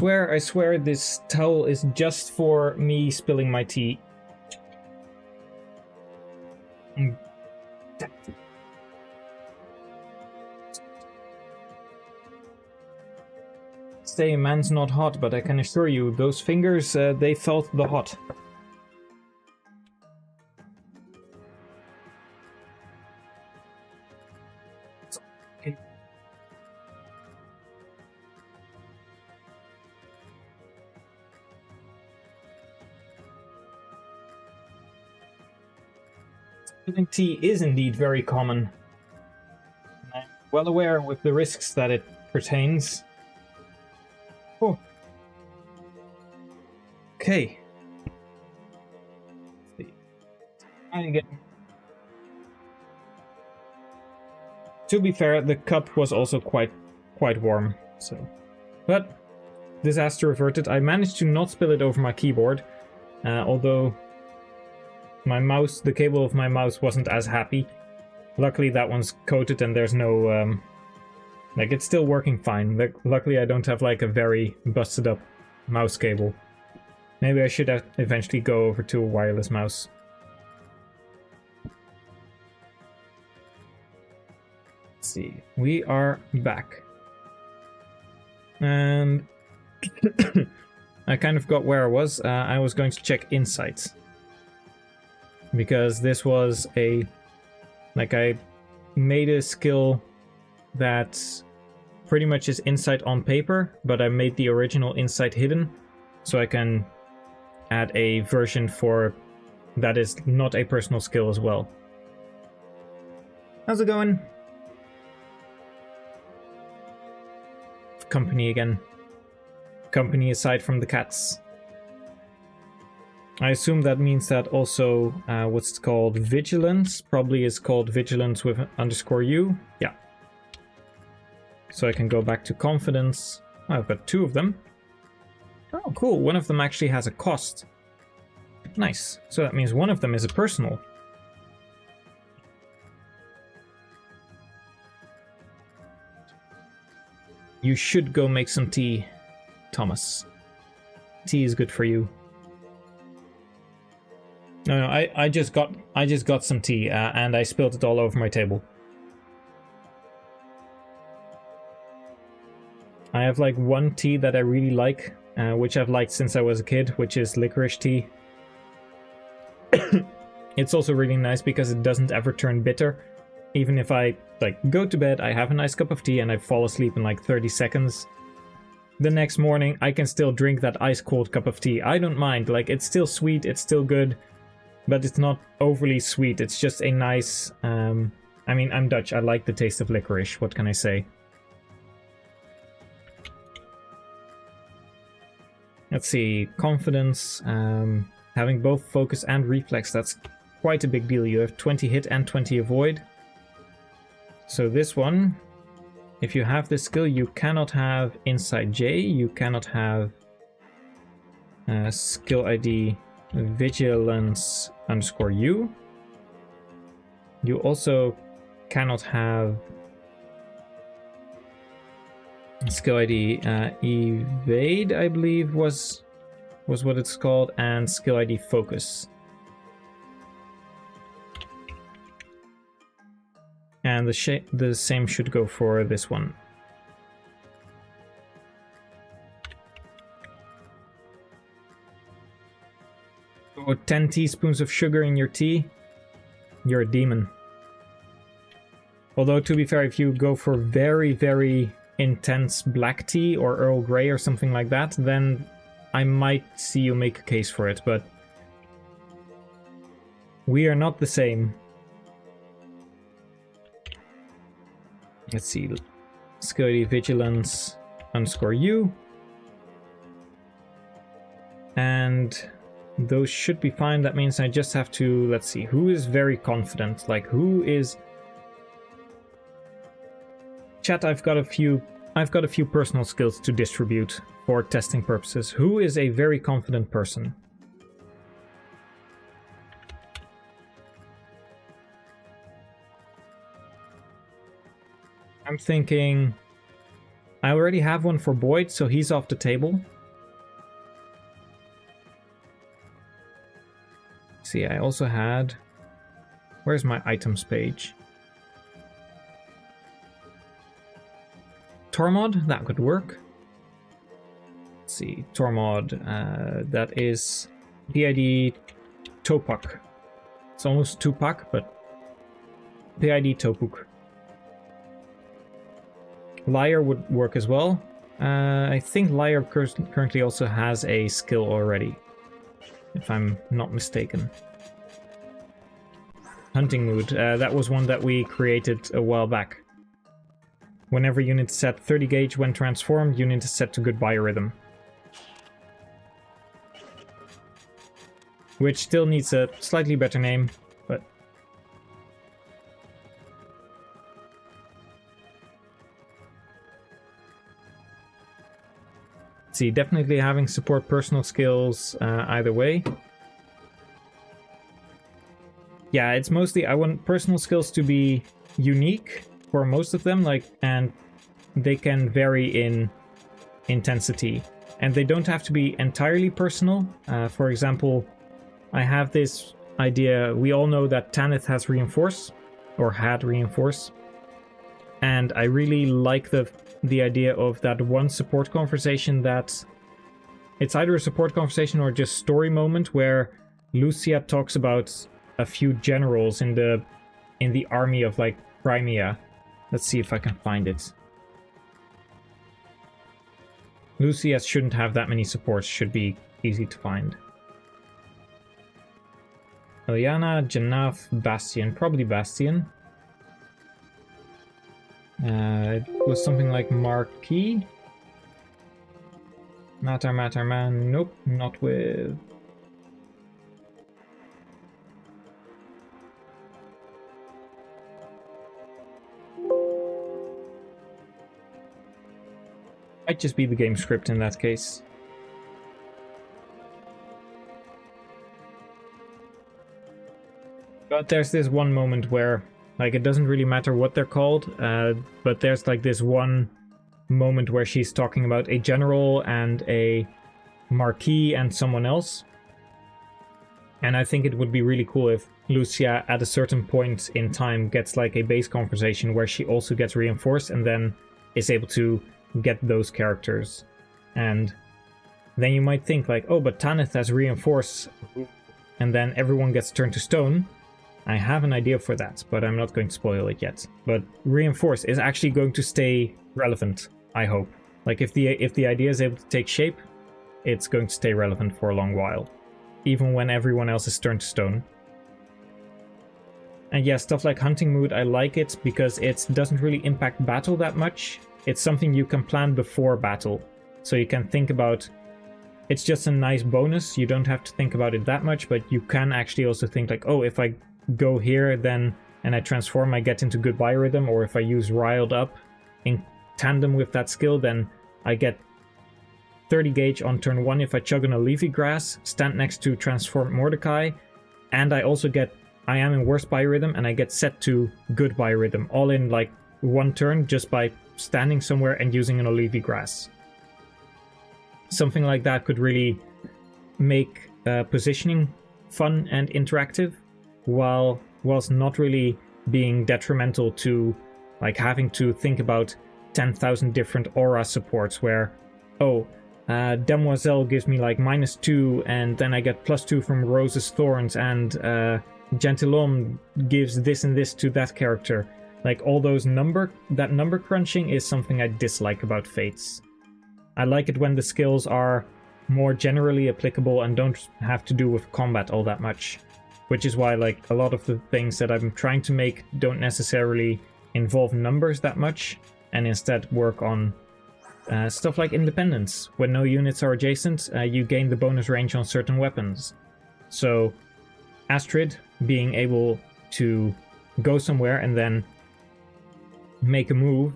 I swear this towel is just for me spilling my tea. Say man's not hot, but I can assure you, those fingers, they felt the hot. Okay. Spilling tea is indeed very common. I'm well aware with the risks that it pertains. Oh. Okay. Let's see. Again. To be fair, the cup was also quite warm, so. But disaster averted. I managed to not spill it over my keyboard, although my mouse, the cable of my mouse wasn't as happy. Luckily that one's coated and there's no, like it's still working fine. Luckily I don't have like a very busted up mouse cable. Maybe I should eventually go over to a wireless mouse. Let's see, we are back. And I kind of got where I was. I was going to check insights. Because this was a, like I made a skill that pretty much is insight on paper, but I made the original insight hidden, so I can add a version for that is not a personal skill as well. How's it going? Company again. Company aside from the cats. I assume that means that also what's called vigilance probably is called vigilance with _u. Yeah. So I can go back to confidence. Oh, I've got 2 of them. Oh, cool. One of them actually has a cost. Nice. So that means one of them is a personal. You should go make some tea, Thomas. Tea is good for you. No, I just got some tea and I spilled it all over my table. I have like one tea that I really like, which I've liked since I was a kid, which is licorice tea. It's also really nice because it doesn't ever turn bitter. Even if I like go to bed, I have a nice cup of tea and I fall asleep in like 30 seconds. The next morning I can still drink that ice cold cup of tea. I don't mind, like it's still sweet, it's still good, but it's not overly sweet. It's just a nice, I mean, I'm Dutch, I like the taste of licorice, what can I say? Let's see, confidence, having both focus and reflex, that's quite a big deal. You have 20 hit and 20 avoid. So this one, if you have this skill, you cannot have Insight J, you cannot have skill ID vigilance _u. You also cannot have skill ID evade, I believe was what it's called, and skill ID focus. And the same should go for this one. So 10 teaspoons of sugar in your tea, you're a demon. Although, to be fair, if you go for very, very intense black tea or Earl Grey or something like that, then I might see you make a case for it, but we are not the same. Let's see, skill ID vigilance _u. And those should be fine. That means I just have to, let's see, who is very confident? Like, who is... Chat, I've got a few personal skills to distribute for testing purposes. Who is a very confident person? I'm thinking... I already have one for Boyd, so he's off the table. See, I also had... Where's my items page? Tormod, that could work. Let's see, Tormod, that is PID Topak. It's almost Tupac, but PID Topuk. Liar would work as well. I think Liar currently also has a skill already, if I'm not mistaken. Hunting Mood, that was one that we created a while back. Whenever units set 30 gauge when transformed, unit is set to goodbye rhythm. Which still needs a slightly better name, but... See, definitely having support personal skills either way. Yeah, it's mostly, I want personal skills to be unique for most of them, like, and they can vary in intensity. And they don't have to be entirely personal. For example, I have this idea, we all know that Tanith has reinforce, or had reinforce. And I really like the idea of that one support conversation that... It's either a support conversation or just story moment where Lucia talks about a few generals in the army of, like, Crimea. Let's see if I can find it. Lucia shouldn't have that many supports, should be easy to find. Eliana, Janaf, Bastion, probably Bastion. It was something like Marquis. Matter Man, nope, not with... Might just be the game script in that case. But there's this one moment where, like, it doesn't really matter what they're called, but there's like this one moment where she's talking about a general and a marquis and someone else. And I think it would be really cool if Lucia at a certain point in time gets like a base conversation where she also gets reinforced and then is able to get those characters. And then you might think like, oh, but Tanith has reinforce and then everyone gets turned to stone. I have an idea for that, but I'm not going to spoil it yet. But reinforce is actually going to stay relevant, I hope. Like if the idea is able to take shape, it's going to stay relevant for a long while, even when everyone else is turned to stone. And yeah, stuff like Hunting Mood, I like it because it doesn't really impact battle that much. It's something you can plan before battle. So you can think about, it's just a nice bonus. You don't have to think about it that much, but you can actually also think like, oh, if I go here then and I transform, I get into Goodbye Rhythm, or if I use Riled Up in tandem with that skill, then I get 30 gauge on turn 1 if I chug on a Leafy Grass, stand next to Transformed Mordecai, and I also get, I am in Worst Bye Rhythm and I get set to Goodbye Rhythm, all in like one turn just by standing somewhere and using an Olivia Grass. Something like that could really make positioning fun and interactive, whilst not really being detrimental to like having to think about 10,000 different aura supports where, oh, Demoiselle gives me like -2 and then I get +2 from Rose's Thorns, and Gentilhomme gives this and this to that character. Like all those number crunching is something I dislike about Fates. I like it when the skills are more generally applicable and don't have to do with combat all that much. Which is why like a lot of the things that I'm trying to make don't necessarily involve numbers that much, and instead work on stuff like independence. When no units are adjacent, you gain the bonus range on certain weapons. So Astrid being able to go somewhere and then make a move,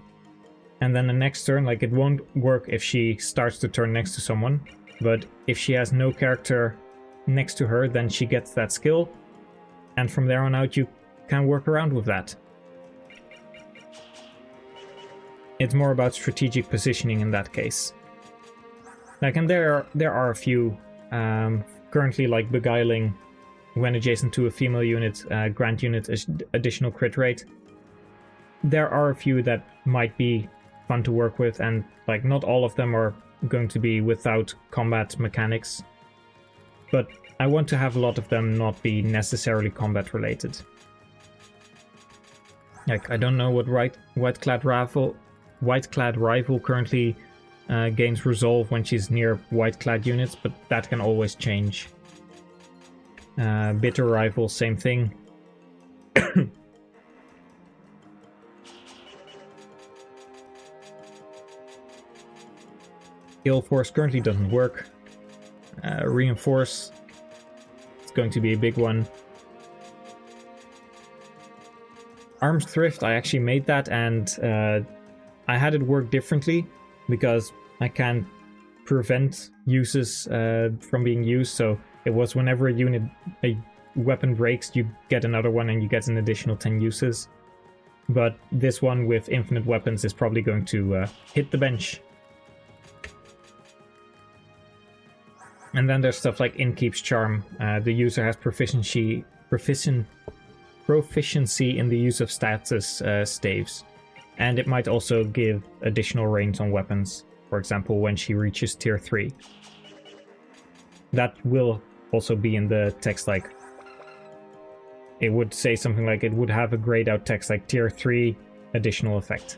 and then the next turn, like it won't work if she starts the turn next to someone, but if she has no character next to her, then she gets that skill, and from there on out you can work around with that. It's more about strategic positioning in that case. Like, and there are a few currently, like Beguiling, when adjacent to a female unit, grant unit additional crit rate. There are a few that might be fun to work with, and like not all of them are going to be without combat mechanics. But I want to have a lot of them not be necessarily combat related. Like, I don't know what White-Clad Rival currently gains resolve when she's near White-Clad units, but that can always change. Bitter Rival, same thing. Gale Force currently doesn't work. Reinforce, it's going to be a big one. Arms Thrift, I actually made that, and I had it work differently because I can't prevent uses from being used. So it was whenever a weapon breaks, you get another one and you get an additional 10 uses. But this one with infinite weapons is probably going to hit the bench. And then there's stuff like Innkeep's Charm. The user has proficiency in the use of status staves. And it might also give additional range on weapons, for example, when she reaches tier 3. That will also be in the text, like, it would say something like, it would have a grayed out text like tier 3 additional effect.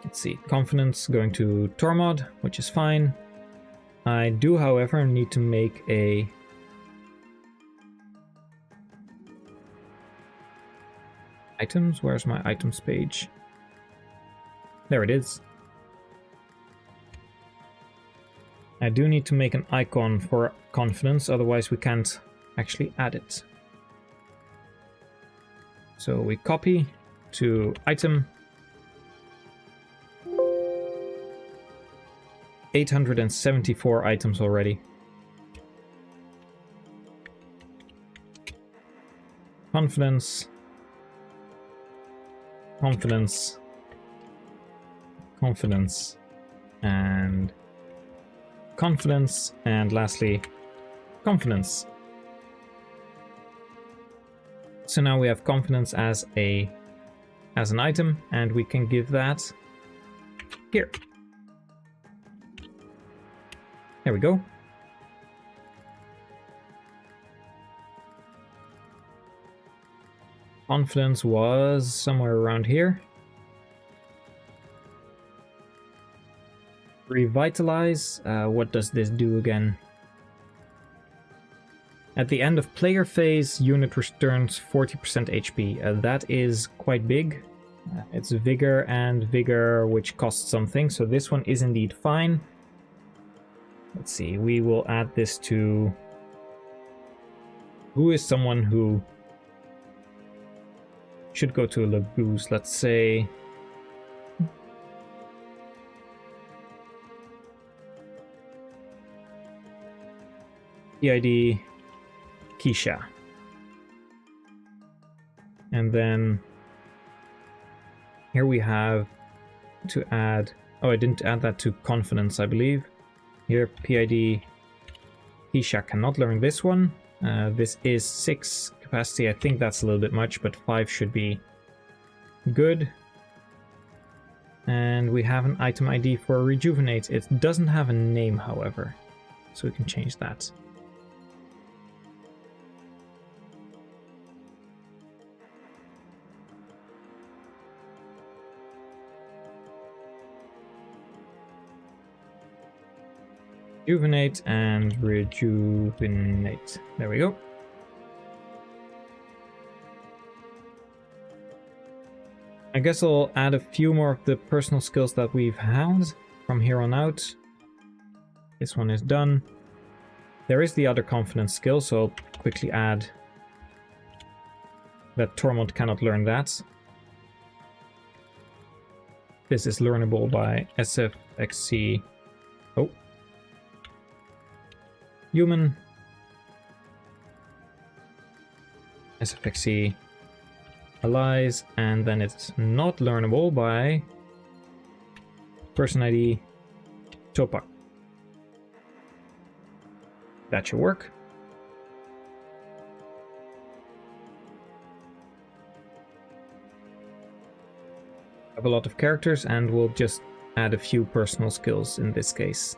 Let's see, confidence going to Tormod, which is fine. I do, however, need to make a items. Where's my items page? There it is. I do need to make an icon for confidence, otherwise we can't actually add it. So we copy to item. 874 items already. Confidence. Confidence. Confidence. And confidence. And lastly, confidence. So now we have confidence as an item, and we can give that here. There we go. Confidence was somewhere around here. Revitalize. What does this do again? At the end of player phase, unit returns 40% HP. That is quite big. It's vigor and vigor, which costs something. So this one is indeed fine. Let's see, we will add this to... Who is someone who should go to a Lagoose? Let's say... PID Keisha. And then here we have to add... Oh, I didn't add that to confidence, I believe. Here, PID Keisha cannot learn this one. This is 6 capacity. I think that's a little bit much, but 5 should be good. And we have an item ID for Rejuvenate. It doesn't have a name, however, so we can change that. Rejuvenate and rejuvenate. There we go. I guess I'll add a few more of the personal skills that we've had from here on out. This one is done. There is the other confidence skill, so I'll quickly add that Tormod cannot learn that. This is learnable by SFXC. Oh. Human. SFXC allies, and then it's not learnable by person ID Topak. That should work. I have a lot of characters, and we'll just add a few personal skills in this case.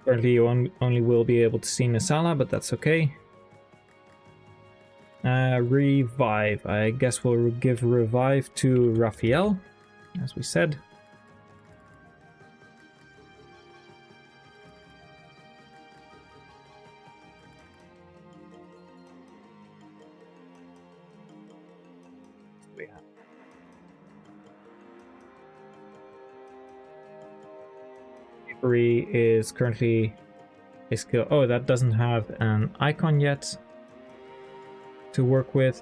Currently you only will be able to see Nisala, but that's okay. Revive. I guess we'll give Revive to Raphael, as we said. Is currently a skill. Oh, that doesn't have an icon yet to work with.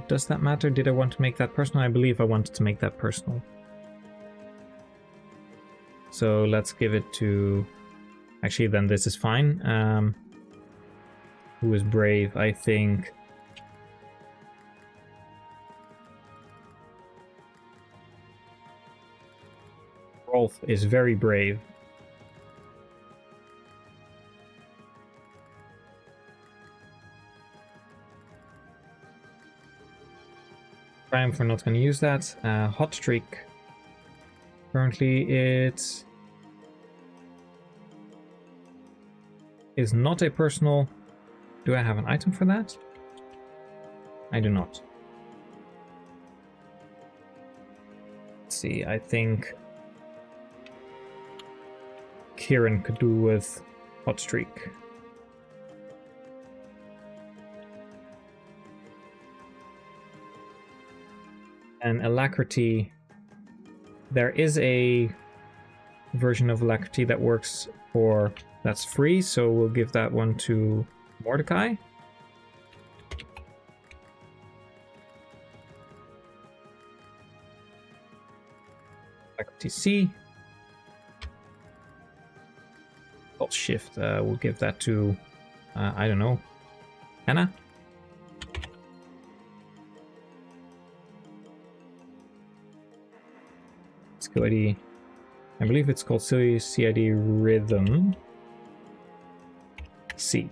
Does that matter? Did I want to make that personal? I believe I wanted to make that personal. So let's give it to... Actually, then this is fine. Who is brave? I think... Rolf is very brave. Triumph, we're not going to use that. Hot Streak. Currently it is not a personal. Do I have an item for that? I do not. Let's see, I think Kieran could do with Hot Streak. And Alacrity. There is a version of Alacrity that works for... that's free, so we'll give that one to Mordecai. Alacrity C. Alt Shift, we'll give that to, I don't know, Anna? CID, I believe it's called CID Rhythm C.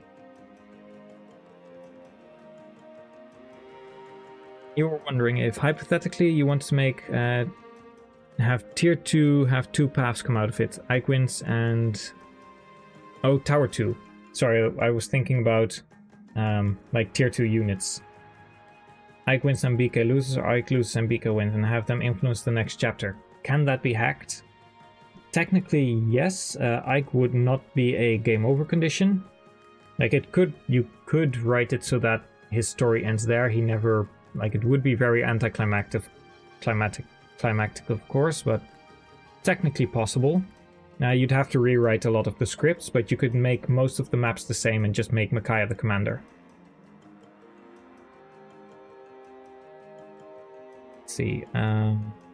You were wondering if hypothetically you want to make have tier 2 have 2 paths come out of it, Ike and oh, Tower 2. Sorry, I was thinking about like tier 2 units. Ike wins and BK loses, or Ike loses and BK wins, and have them influence the next chapter. Can that be hacked? Technically, yes. Ike would not be a game over condition. Like it could, you could write it so that his story ends there. He never, like it would be very anticlimactic, climactic of course, but technically possible. Now you'd have to rewrite a lot of the scripts, but you could make most of the maps the same and just make Micaiah the commander. Let's see,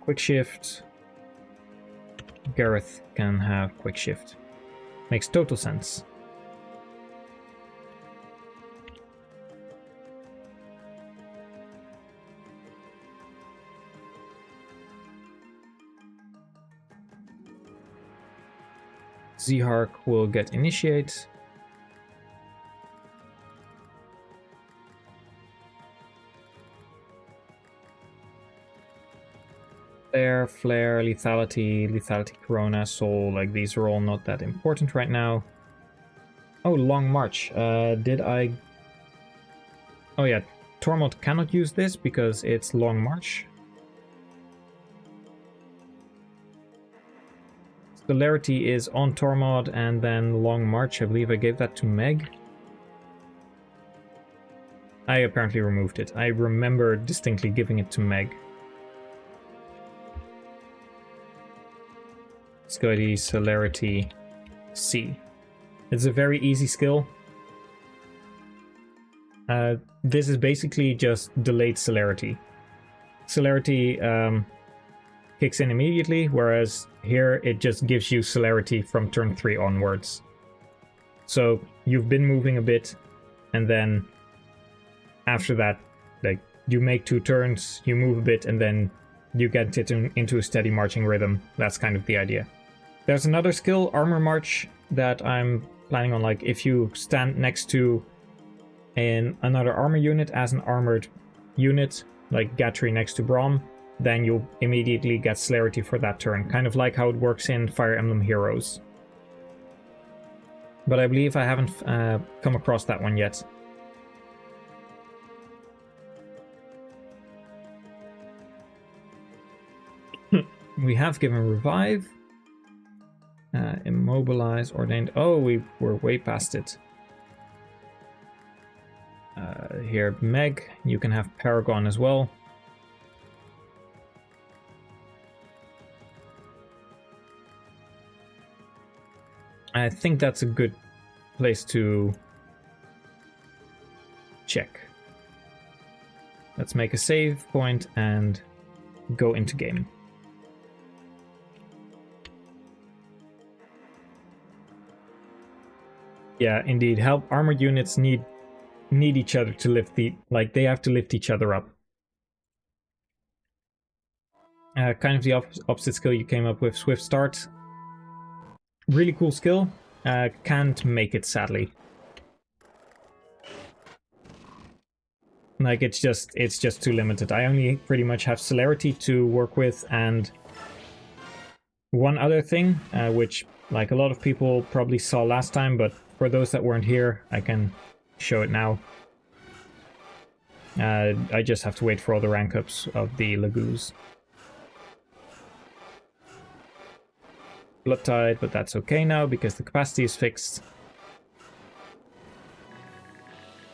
quick shift. Gareth can have quick shift. Makes total sense. Zhark will get initiate. Flare, lethality, corona, soul, like these are all not that important right now. Oh, long march. Did I... Oh yeah, Tormod cannot use this because it's long march. Celerity is on Tormod and then long march. I believe I gave that to Meg. I apparently removed it. I remember distinctly giving it to Meg. Scotty, Celerity, C. It's a very easy skill. This is basically just delayed Celerity. Celerity kicks in immediately, whereas here it just gives you Celerity from turn 3 onwards. So you've been moving a bit, and then after that, like you make 2 turns, you move a bit, and then you get it into a steady marching rhythm. That's kind of the idea. There's another skill, Armor March, that I'm planning on, like, if you stand next to another armor unit as an armored unit, like Gatry next to Braum, then you'll immediately get Celerity for that turn, kind of like how it works in Fire Emblem Heroes. But I believe I haven't come across that one yet. We have given Revive. Immobilize, Ordained. Oh, we were way past it. Here, Meg, you can have Paragon as well. I think that's a good place to check. Let's make a save point and go into game. Yeah, indeed. Help armored units need each other to lift the... like, they have to lift each other up. Kind of the opposite skill you came up with, Swift Start. Really cool skill. Can't make it, sadly. Like, it's just too limited. I only pretty much have celerity to work with, and one other thing, which like a lot of people probably saw last time, but for those that weren't here, I can show it now. I just have to wait for all the rank ups of the Lagoos. Blood Tide, but that's okay now because the capacity is fixed.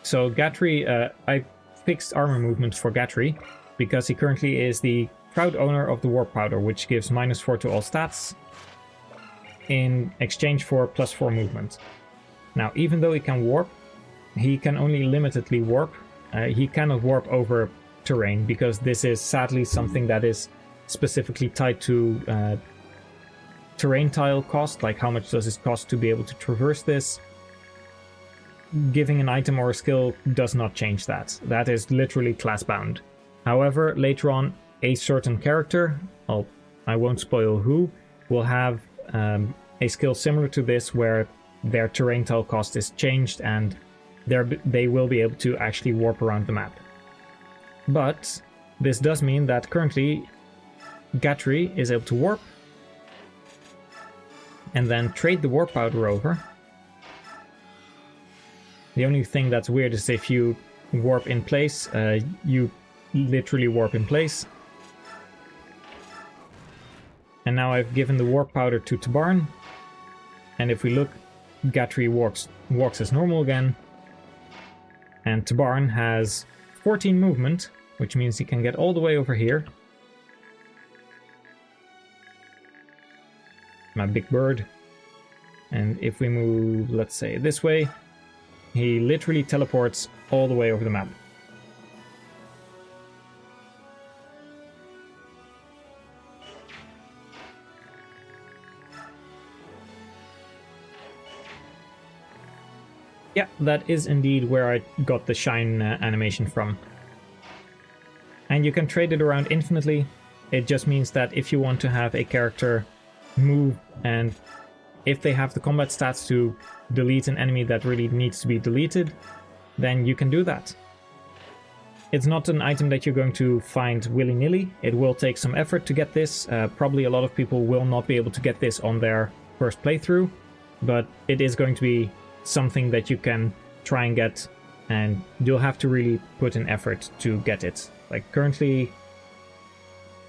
So Gatry, I fixed armor movement for Gatry because he currently is the proud owner of the Warp Powder, which gives -4 to all stats in exchange for +4 movement. Now, even though he can warp, he can only limitedly warp. He cannot warp over terrain because this is sadly something that is specifically tied to terrain tile cost, like how much does it cost to be able to traverse this. Giving an item or a skill does not change that. That is literally class bound. However, later on, a certain character, I won't spoil who, will have a skill similar to this where their terrain tile cost is changed and they will be able to actually warp around the map. But this does mean that currently Gatry is able to warp and then trade the Warp Powder over. The only thing that's weird is if you warp in place, you literally warp in place. And now I've given the Warp Powder to Tabarn, and if we look, Gatry walks as normal again, and Tabarn has 14 movement, which means he can get all the way over here. My big bird. And if we move, let's say, this way, he literally teleports all the way over the map. Yeah, that is indeed where I got the shine animation from. And you can trade it around infinitely. It just means that if you want to have a character move, and if they have the combat stats to delete an enemy that really needs to be deleted, then you can do that. It's not an item that you're going to find willy-nilly. It will take some effort to get this. Probably a lot of people will not be able to get this on their first playthrough, but it is going to be something that you can try and get, and you'll have to really put in effort to get it. Like currently,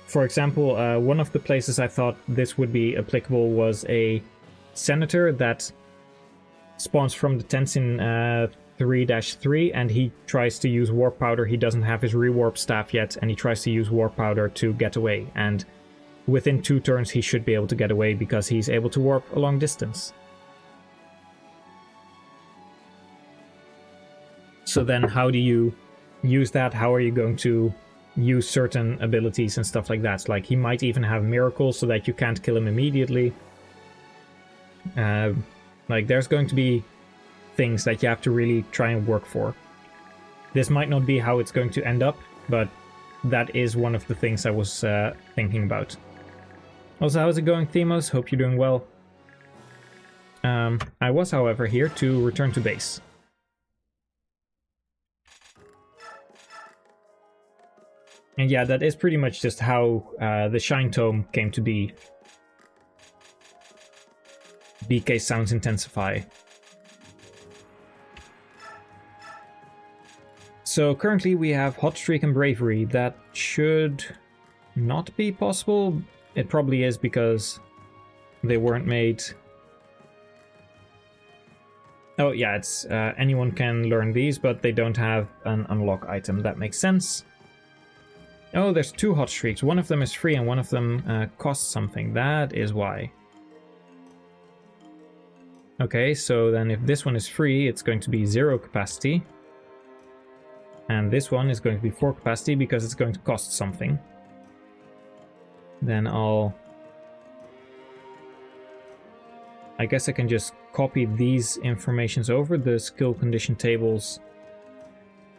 for example, one of the places I thought this would be applicable was a Senator that spawns from the tents in 3-3, and he tries to use Warp Powder. He doesn't have his rewarp staff yet, and he tries to use Warp Powder to get away, and within 2 turns he should be able to get away because he's able to warp a long distance. So then how do you use that? How are you going to use certain abilities and stuff like that? Like, he might even have miracles so that you can't kill him immediately. Like, there's going to be things that you have to really try and work for. This might not be how it's going to end up, but that is one of the things I was thinking about. Also, how's it going, Themos? Hope you're doing well. I was, however, here to return to base. And yeah, that is pretty much just how the Shine Tome came to be. BK Sounds Intensify. So currently we have Hot Streak and Bravery. That should not be possible. It probably is because they weren't made. Oh yeah, it's anyone can learn these, but they don't have an unlock item. That makes sense. Oh, there's 2 Hot Streaks. One of them is free and one of them costs something. That is why. Okay, so then if this one is free, it's going to be 0 capacity. And this one is going to be 4 capacity because it's going to cost something. Then I guess I can just copy these informations over, the skill condition tables,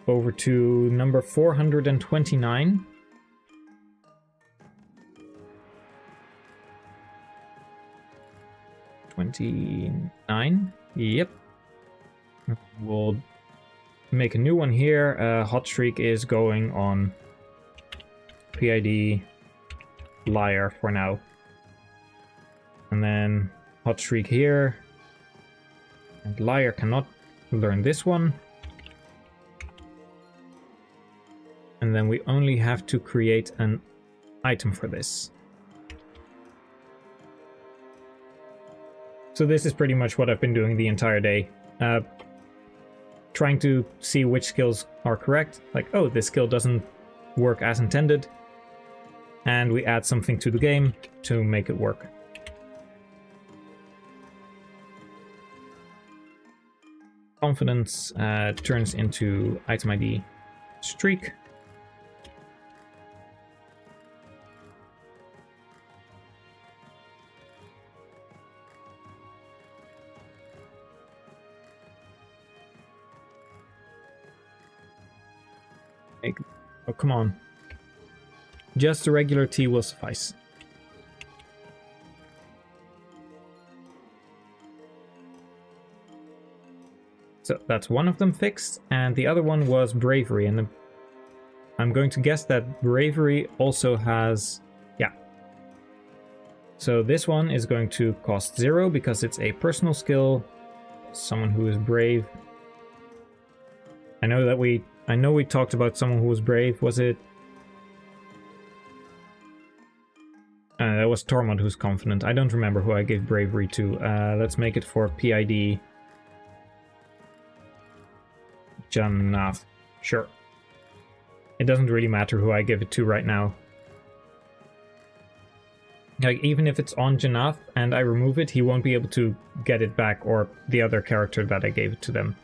over to number 429. Yep. We'll make a new one here. Hot streak is going on PID liar for now. And then hot streak here. And liar cannot learn this one. And then we only have to create an item for this. So this is pretty much what I've been doing the entire day. Trying to see which skills are correct. Like, oh, this skill doesn't work as intended. And we add something to the game to make it work. Confidence turns into item ID streak. Oh, come on. Just a regular T will suffice. So that's one of them fixed, and the other one was bravery, and I'm going to guess that bravery also has... yeah. So this one is going to cost 0 because it's a personal skill. Someone who is brave. I know we talked about someone who was brave. Was it? That was Tormod who's confident. I don't remember who I gave bravery to. Let's make it for PID. Janaf. Sure. It doesn't really matter who I give it to right now. Like, even if it's on Janaf and I remove it, he won't be able to get it back, or the other character that I gave it to them.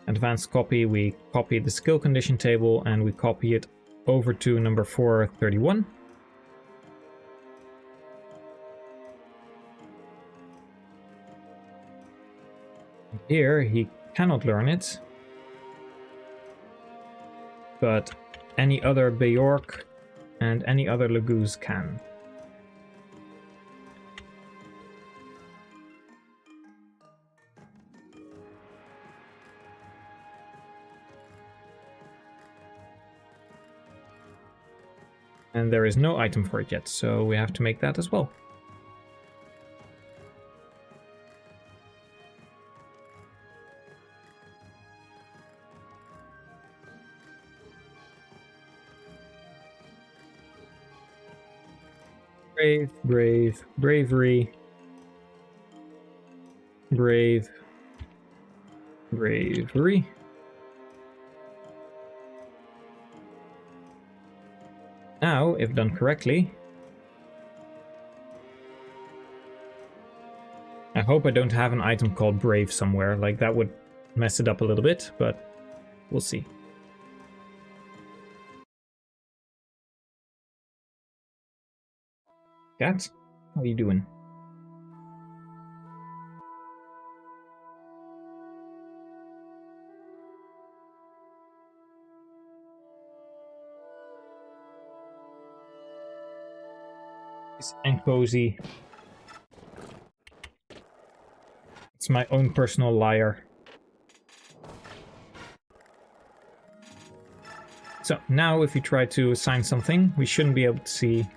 Advanced copy, we copy the skill condition table and we copy it over to number 431. Here he cannot learn it, but any other Beork and any other Laguz can. And there is no item for it yet, so we have to make that as well. Brave, brave, bravery. Brave, bravery. Now, if done correctly, I hope I don't have an item called Brave somewhere, like that would mess it up a little bit, but we'll see. Cat, how are you doing? And cozy. It's my own personal liar. So now if you try to assign something, we shouldn't be able to see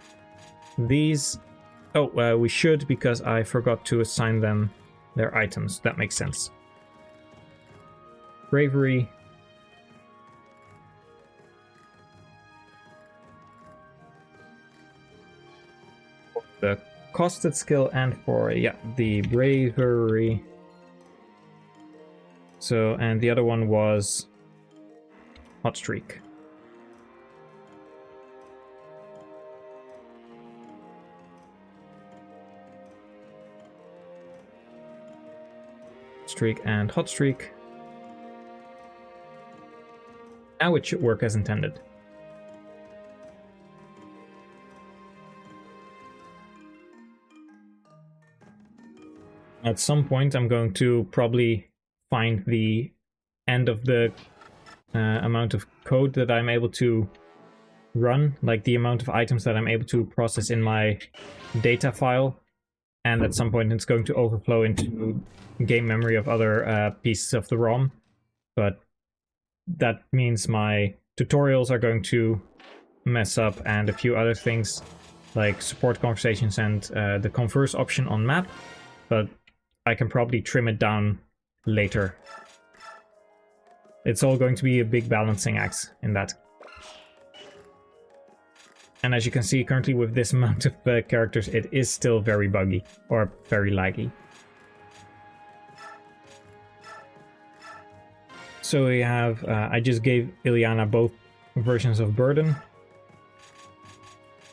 these. Oh, we should, because I forgot to assign them their items. That makes sense. Bravery. The costed skill and for, yeah, the bravery. So, and the other one was hot streak. Streak and hot streak. Now it should work as intended. At some point I'm going to probably find the end of the amount of code that I'm able to run, like the amount of items that I'm able to process in my data file. and at some point it's going to overflow into game memory of other pieces of the ROM. But that means my tutorials are going to mess up, and a few other things like support conversations and the converse option on map, but I can probably trim it down later. It's all going to be a big balancing act in that. And as you can see, currently with this amount of characters, it is still very buggy, or very laggy. So we have, I just gave Ilyana both versions of Burden.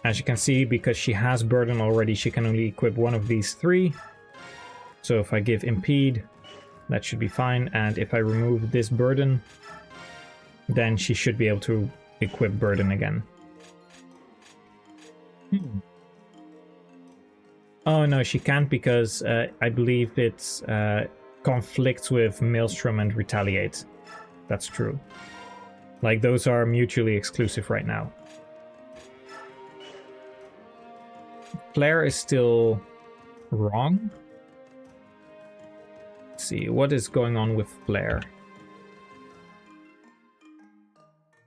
As you can see, because she has Burden already, she can only equip one of these three. So if I give Impede, that should be fine. And if I remove this Burden, then she should be able to equip Burden again. Oh no, she can't, because I believe it conflicts with Maelstrom and Retaliate. That's true. Like, those are mutually exclusive right now. Flare is still wrong. Let's see, what is going on with Flare?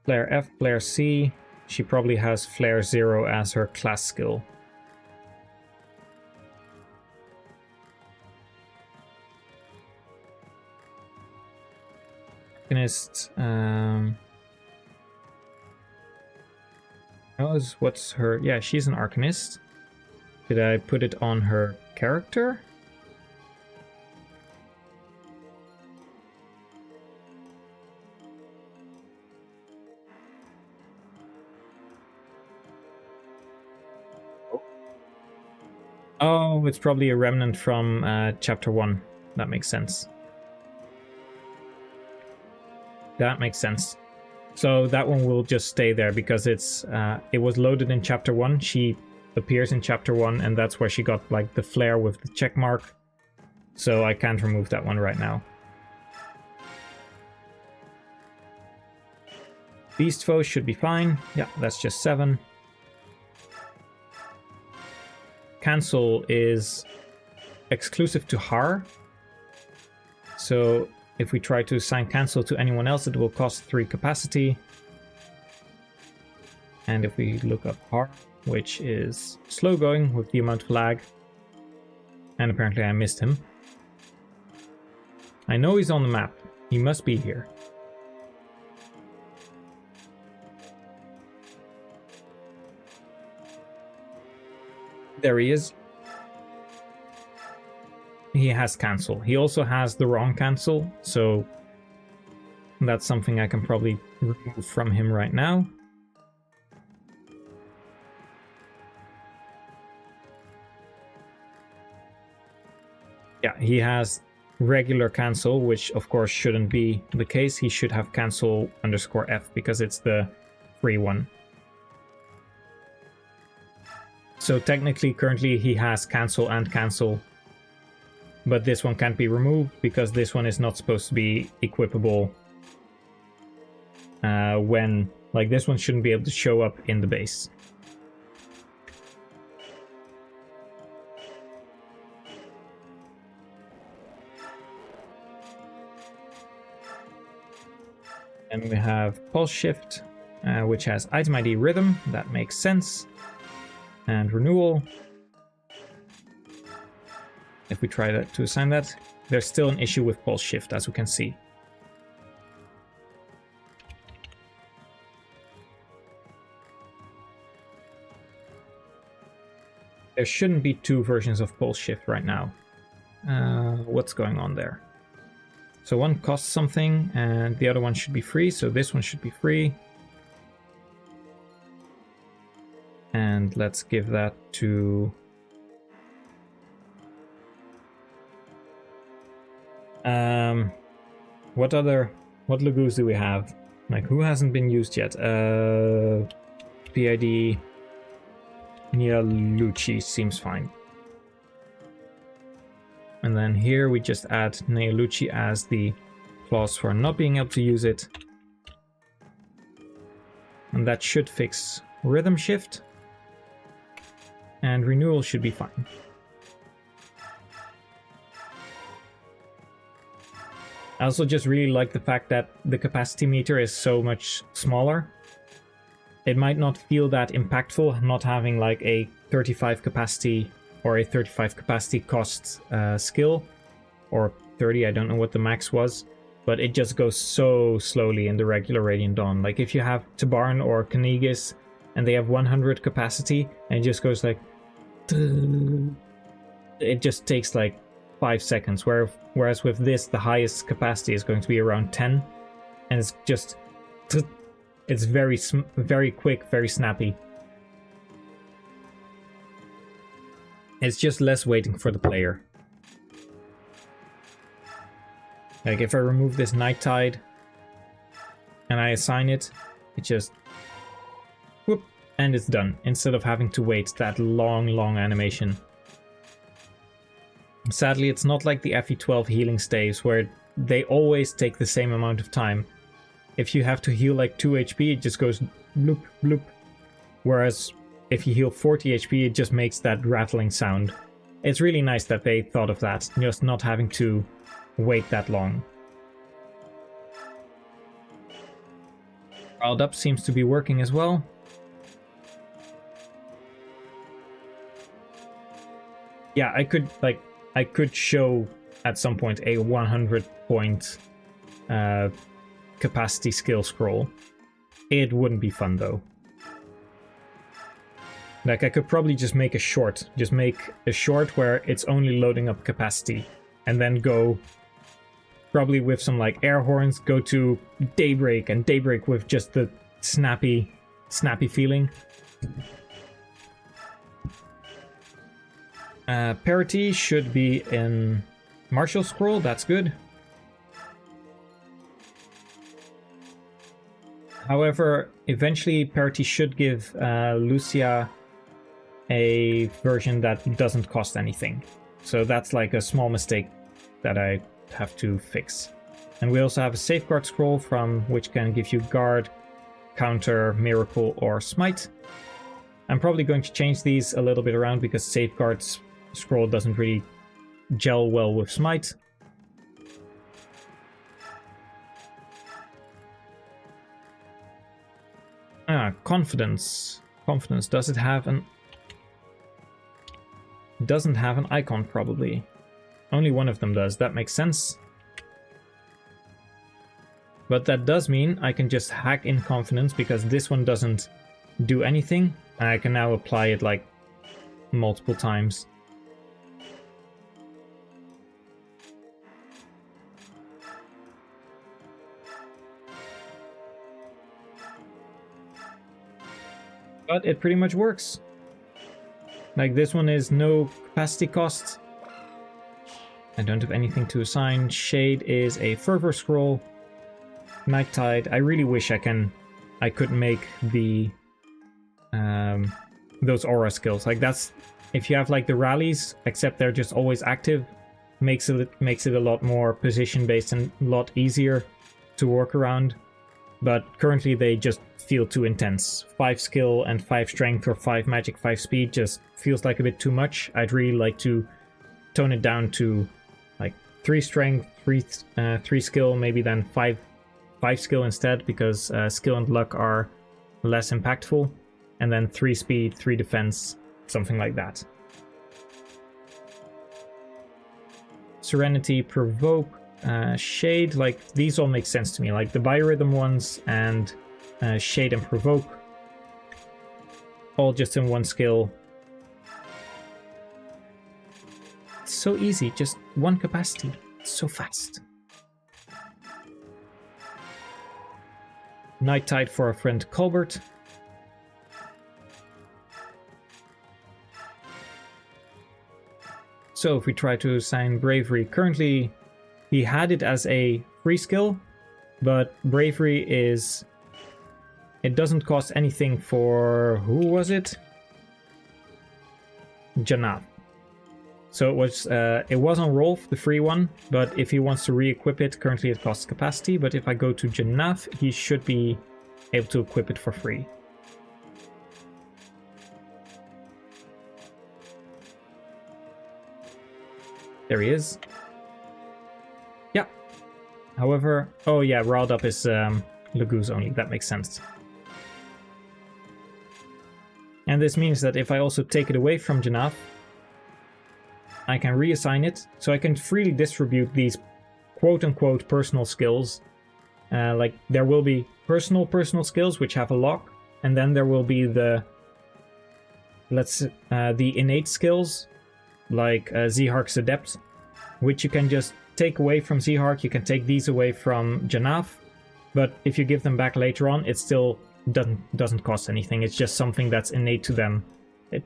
Flare F, Flare C. She probably has Flare 0 as her class skill. Arcanist. What's her? Yeah, she's an Arcanist. Did I put it on her character? Oh, it's probably a remnant from chapter 1. That makes sense. That makes sense. So that one will just stay there because it's it was loaded in chapter 1. She appears in chapter 1, and that's where she got like the flare with the check mark. So I can't remove that one right now. Beast foes should be fine. Yeah, that's just 7. Cancel is exclusive to Har. So if we try to assign cancel to anyone else, it will cost 3 capacity. And if we look up Har, which is slow going with the amount of lag, and apparently I missed him. I know he's on the map. He must be here. There he is. He has cancel. He also has the wrong cancel, so that's something I can probably remove from him right now. Yeah, he has regular cancel, which of course shouldn't be the case. He should have cancel _F because it's the free one. So technically, currently he has cancel and cancel, but this one can't be removed because this one is not supposed to be equipable when, like, this one shouldn't be able to show up in the base. And we have Pulse Shift, which has Item ID Rhythm. That makes sense. And Renewal. If we try to assign that, there's still an issue with Pulse Shift, as we can see. There shouldn't be 2 versions of Pulse Shift right now. What's going on there? So one costs something and the other one should be free, so this one should be free. And let's give that to... what Lagoos do we have? Like, who hasn't been used yet? PID Neolucci seems fine. And then here we just add Neolucci as the clause for not being able to use it. And that should fix Rhythm Shift. And Renewal should be fine. I also just really like the fact that the capacity meter is so much smaller. It might not feel that impactful not having like a 35 capacity or a 35 capacity cost skill, or 30, I don't know what the max was, but it just goes so slowly in the regular Radiant Dawn. Like if you have Tabarn or Kanigis and they have 100 capacity and it just goes like, it just takes like 5 seconds, whereas with this the highest capacity is going to be around 10, and it's just, it's very quick, very snappy. It's just less waiting for the player. Like if I remove this Night Tide and I assign it, it just whoop, and it's done, instead of having to wait that long animation. Sadly, it's not like the FE12 healing staves where they always take the same amount of time. If you have to heal like 2 HP, it just goes bloop bloop. Whereas if you heal 40 HP, it just makes that rattling sound. It's really nice that they thought of that, just not having to wait that long. Riled Up seems to be working as well. Yeah, I could show at some point a 100 point capacity skill scroll. It wouldn't be fun though. Like I could probably just make a short where it's only loading up capacity, and then go, probably with some like air horns, go to Daybreak, and Daybreak with just the snappy feeling. Parity should be in Martial Scroll, that's good. However, eventually parity should give Lucia a version that doesn't cost anything. So that's like a small mistake that I have to fix. And we also have a Safeguard Scroll from which can give you Guard, Counter, Miracle, or Smite. I'm probably going to change these a little bit around because Safeguard's Scroll doesn't really gel well with Smite. Confidence. Confidence. Does it have an... Doesn't have an icon, probably. Only one of them does. That makes sense. But that does mean I can just hack in confidence because this one doesn't do anything. And I can now apply it like multiple times. But it pretty much works. Like this one is no capacity cost. I don't have anything to assign. Shade is a Fervor Scroll. Night Tide. I really wish I could make the those aura skills. Like that's, if you have like the rallies, except they're just always active, makes it a lot more position based and a lot easier to work around. But currently they just feel too intense. 5 skill and 5 strength or 5 magic, 5 speed just feels like a bit too much. I'd really like to tone it down to like 3 strength, 3 skill, maybe then 5 skill instead, because skill and luck are less impactful. And then 3 speed, 3 defense, something like that. Serenity, Provoke, Shade, like these all make sense to me. Like the Biorhythm ones and Shade and Provoke, all just in 1 skill. It's so easy, just 1 capacity. It's so fast. Night Tide for our friend Colbert. So if we try to assign Bravery, currently he had it as a free skill, but Bravery is... It doesn't cost anything for... Who was it? Jannath. So it was on Rolf, the free one, but if he wants to re-equip it, currently it costs capacity, but if I go to Jannath, he should be able to equip it for free. There he is. Yeah. However, oh yeah, Riled Up is Lagoose only, that makes sense. And this means that if I also take it away from Janaf, I can reassign it, so I can freely distribute these quote-unquote personal skills. Like, there will be personal skills which have a lock, and then there will be the innate skills, like Zihark's Adept, which you can just take away from Zihark. You can take these away from Janaf, but if you give them back later on, it still doesn't cost anything. It's just something that's innate to them.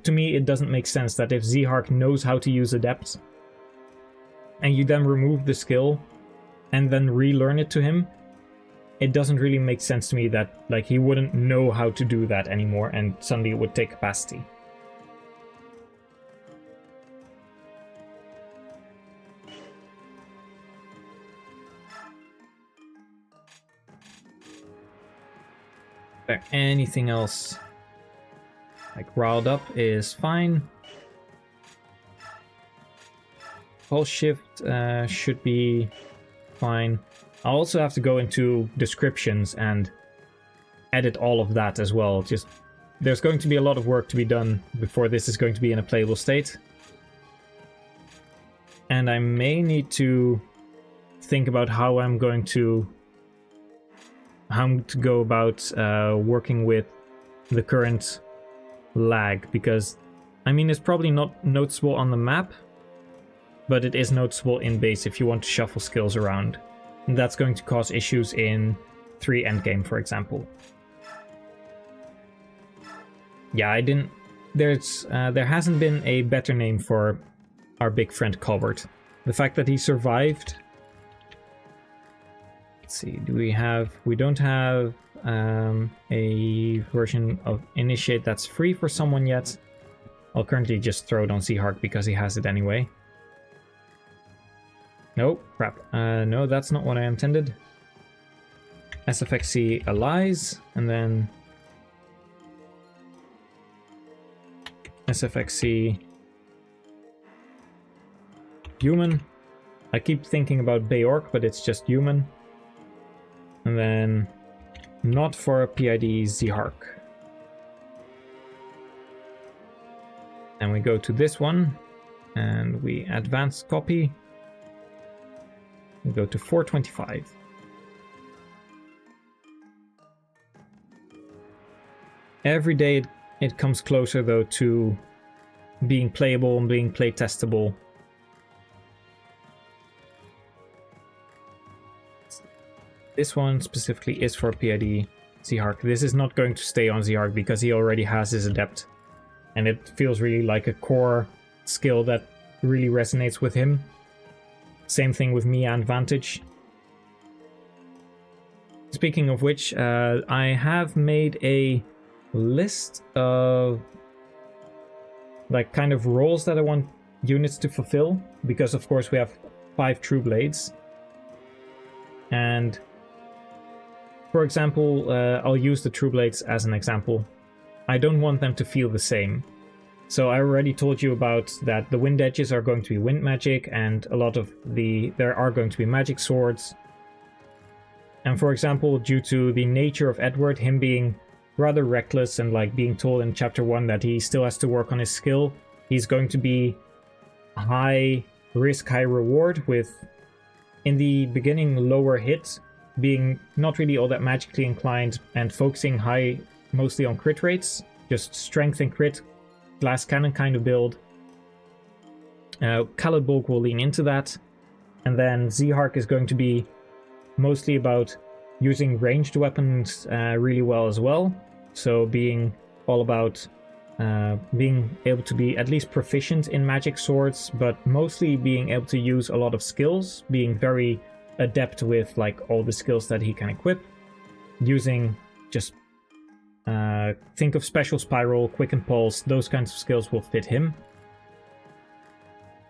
To me, it doesn't make sense that if Zihark knows how to use Adept, and you then remove the skill, and then relearn it to him, it doesn't really make sense to me that like he wouldn't know how to do that anymore, and suddenly it would take capacity. Anything else? Like Riled Up is fine. Pulse Shift should be fine. I'll also have to go into descriptions and edit all of that as well. Just there's going to be a lot of work to be done before this is going to be in a playable state. And I may need to think about how I'm going to go about working with the current lag, because I mean it's probably not noticeable on the map, but it is noticeable in base if you want to shuffle skills around. And that's going to cause issues in 3 endgame, for example. Yeah, there hasn't been a better name for our big friend Colbert. The fact that he survived. Let's see, we don't have a version of Initiate that's free for someone yet. I'll currently just throw it on Zihark because he has it anyway. No, crap. No, that's not what I intended. SFXC Allies, and then SFXC Human. I keep thinking about Bayork, but it's just Human. And then not for PID Zihark. And we go to this one, and we advance copy. We go to 425. Every day it comes closer though to being playable and being play testable. This one specifically is for PID Zihark. This is not going to stay on Zihark because he already has his Adept. And it feels really like a core skill that really resonates with him. Same thing with Mia and Vantage. Speaking of which, I have made a list of like kind of roles that I want units to fulfill, because of course we have 5 True Blades. And for example, I'll use the True Blades as an example. I don't want them to feel the same. So I already told you about that the wind edges are going to be wind magic, and a lot of there are going to be magic swords. And for example, due to the nature of Edward, him being rather reckless and like being told in chapter 1 that he still has to work on his skill, he's going to be high risk, high reward, with in the beginning lower hit, being not really all that magically inclined and focusing high mostly on crit rates, just strength and crit, glass cannon kind of build. Khaled Bulk will lean into that, and then Zihark is going to be mostly about using ranged weapons really well as well, so being all about being able to be at least proficient in magic swords, but mostly being able to use a lot of skills, being very adept with like all the skills that he can equip, using just think of Special Spiral, Quicken Pulse, those kinds of skills will fit him.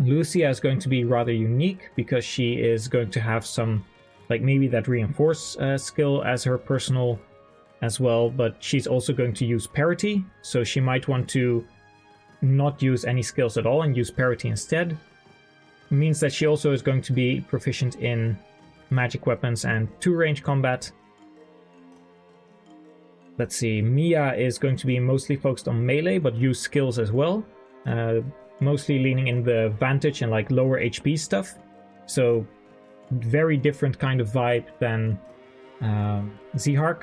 Lucia is going to be rather unique because she is going to have some, like maybe that Reinforce skill as her personal as well, but she's also going to use Parity, so she might want to not use any skills at all and use Parity instead. It means that she also is going to be proficient in magic weapons and 2 range combat. Let's see, Mia is going to be mostly focused on melee, but use skills as well. Mostly leaning in the vantage and like lower HP stuff. So very different kind of vibe than Zihark.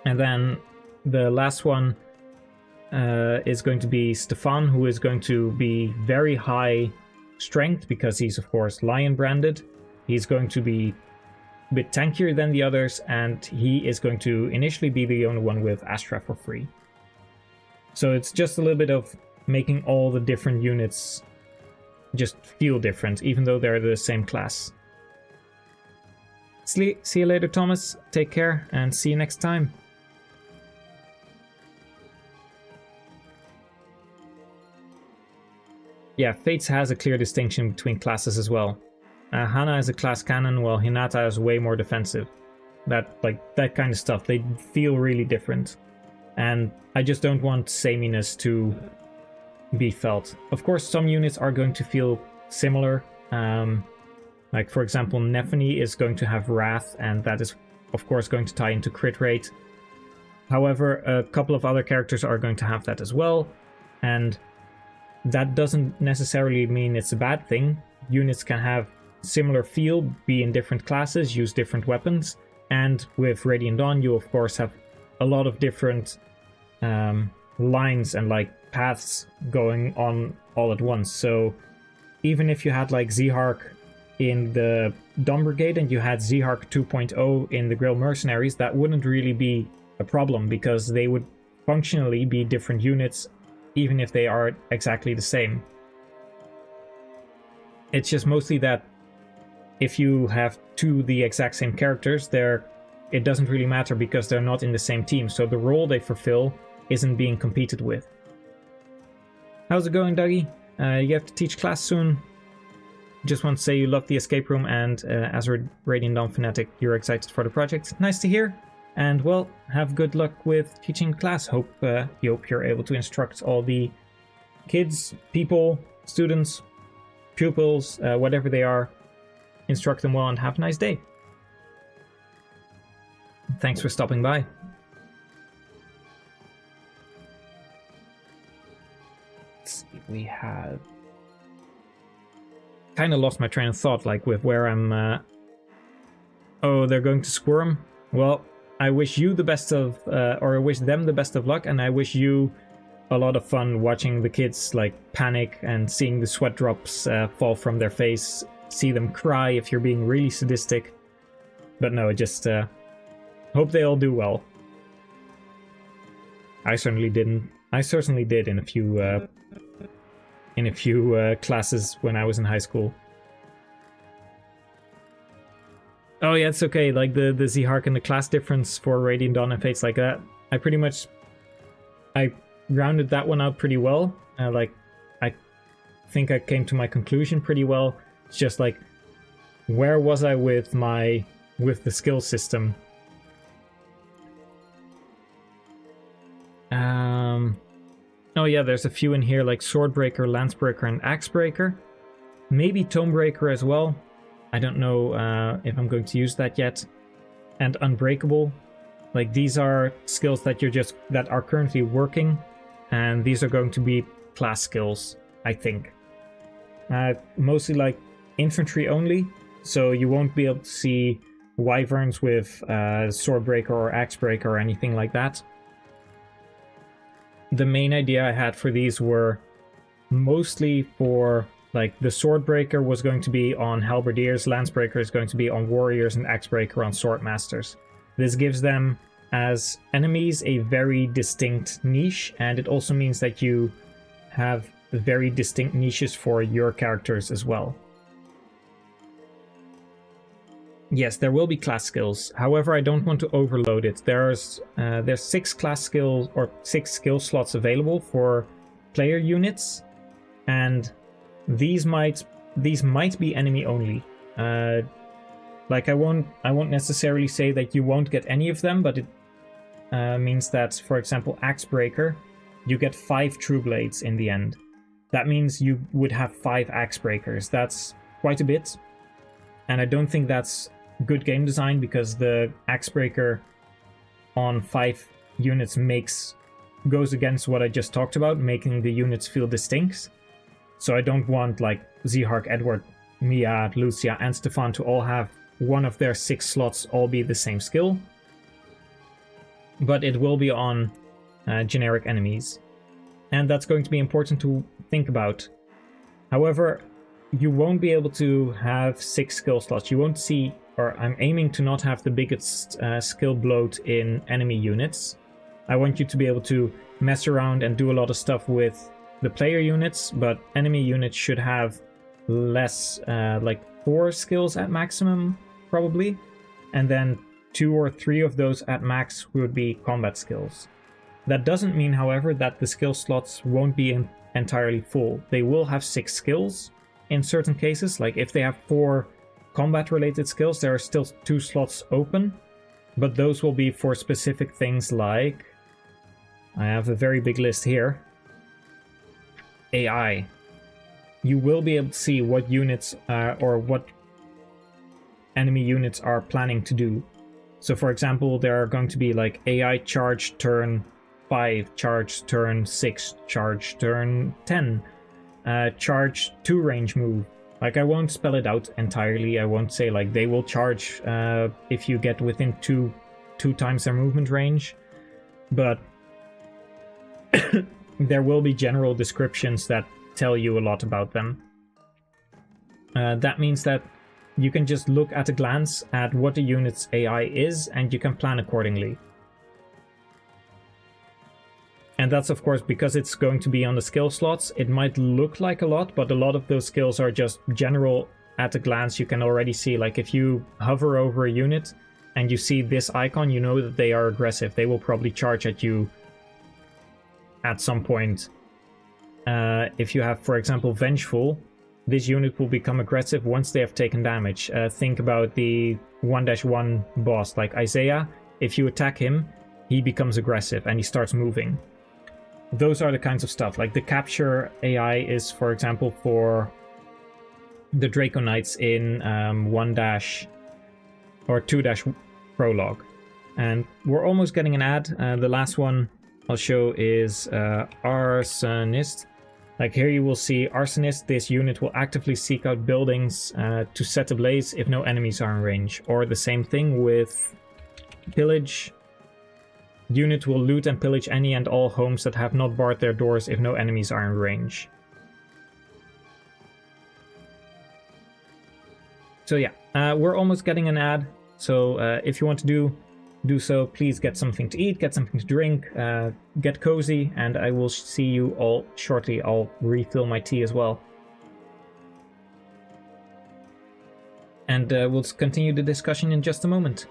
And then the last one is going to be Stefan, who is going to be very high strength because he's of course lion branded. He's going to be a bit tankier than the others, and he is going to initially be the only one with Astra for free. So it's just a little bit of making all the different units just feel different, even though they're the same class. See you later, Thomas. Take care, and see you next time. Yeah, Fates has a clear distinction between classes as well. Hana is a class cannon, while Hinata is way more defensive. That kind of stuff, they feel really different. And I just don't want sameness to be felt. Of course, some units are going to feel similar. Like, for example, Nephany is going to have Wrath, and that is, of course, going to tie into crit rate. However, a couple of other characters are going to have that as well, and that doesn't necessarily mean it's a bad thing. Units can have similar feel, be in different classes, use different weapons, and with Radiant Dawn you of course have a lot of different lines and like paths going on all at once. So even if you had like Zihark in the Dawn Brigade and you had Zihark 2.0 in the Grail Mercenaries, that wouldn't really be a problem because they would functionally be different units even if they are exactly the same. It's just mostly that if you have the exact same characters, it doesn't really matter because they're not in the same team, so the role they fulfill isn't being competed with. How's it going, Dougie? You have to teach class soon. Just want to say you love the escape room, and as a Radiant Dawn fanatic, you're excited for the project. Nice to hear. And well, have good luck with teaching class. Hope you're able to instruct all the kids, people, students, pupils, whatever they are. Instruct them well and have a nice day. Thanks for stopping by. Let's see, we have... Kind of lost my train of thought, like with where I'm... Oh, they're going to Squirm? Well, I wish you the best of... or I wish them the best of luck, and I wish you a lot of fun watching the kids like panic and seeing the sweat drops fall from their face. See them cry if you're being really sadistic. But no, just hope they all do well. I certainly didn't. I certainly did in a few classes when I was in high school. Oh yeah, it's okay. Like the Zihark and the class difference for Radiant Dawn and Fates like that. I rounded that one out pretty well. I think I came to my conclusion pretty well. It's just like, where was I with the skill system? Oh yeah, there's a few in here like Swordbreaker, Lancebreaker, and Axebreaker. Maybe Tomebreaker as well. I don't know if I'm going to use that yet. And Unbreakable. Like, these are skills that are currently working, and these are going to be class skills, I think. Mostly like infantry only, so you won't be able to see wyverns with Swordbreaker or Axebreaker or anything like that. The main idea I had for these were mostly for, like, the Swordbreaker was going to be on Halberdiers, Lancebreaker is going to be on Warriors, and Axebreaker on Swordmasters. This gives them, as enemies, a very distinct niche, and it also means that you have very distinct niches for your characters as well. Yes, there will be class skills. However, I don't want to overload it. There's 6 class skills or 6 skill slots available for player units, and these might be enemy only. Like I won't necessarily say that you won't get any of them, but it means that, for example, Axebreaker, you get 5 True Blades in the end. That means you would have 5 Axebreakers. That's quite a bit. And I don't think that's good game design, because the axe breaker on 5 units goes against what I just talked about, making the units feel distinct. So I don't want like Zehark, Edward, Mia, Lucia, and Stefan to all have one of their 6 slots all be the same skill. But it will be on generic enemies. And that's going to be important to think about. However, you won't be able to have 6 skill slots. You won't see, or I'm aiming to not have the biggest skill bloat in enemy units. I want you to be able to mess around and do a lot of stuff with the player units, but enemy units should have less, like 4 skills at maximum, probably. And then 2 or 3 of those at max would be combat skills. That doesn't mean, however, that the skill slots won't be entirely full. They will have 6 skills in certain cases. Like if they have 4 combat-related skills, there are still 2 slots open, but those will be for specific things like... I have a very big list here. AI. You will be able to see what units or what enemy units are planning to do. So for example, there are going to be like AI charge turn 5, charge turn 6, charge turn 10, charge 2 range move. Like I won't spell it out entirely. I won't say like they will charge if you get within two times their movement range, but there will be general descriptions that tell you a lot about them. That means that you can just look at a glance at what the unit's AI is, and you can plan accordingly. And that's of course because it's going to be on the skill slots. It might look like a lot, but a lot of those skills are just general at a glance. You can already see, like if you hover over a unit and you see this icon, you know that they are aggressive. They will probably charge at you at some point. If you have, for example, Vengeful, this unit will become aggressive once they have taken damage. Think about the 1-1 boss, like Isaiah. If you attack him, he becomes aggressive and he starts moving. Those are the kinds of stuff. Like the capture AI is, for example, for the Draco Knights in 1- or 2- prologue. And we're almost getting an ad. The last one I'll show is Arsonist. Like here you will see Arsonist. This unit will actively seek out buildings to set ablaze if no enemies are in range. Or the same thing with Pillage. Unit will loot and pillage any and all homes that have not barred their doors if no enemies are in range. So yeah, we're almost getting an ad. So if you want to do so, please get something to eat, get something to drink, get cozy, and I will see you all shortly. I'll refill my tea as well. And we'll continue the discussion in just a moment.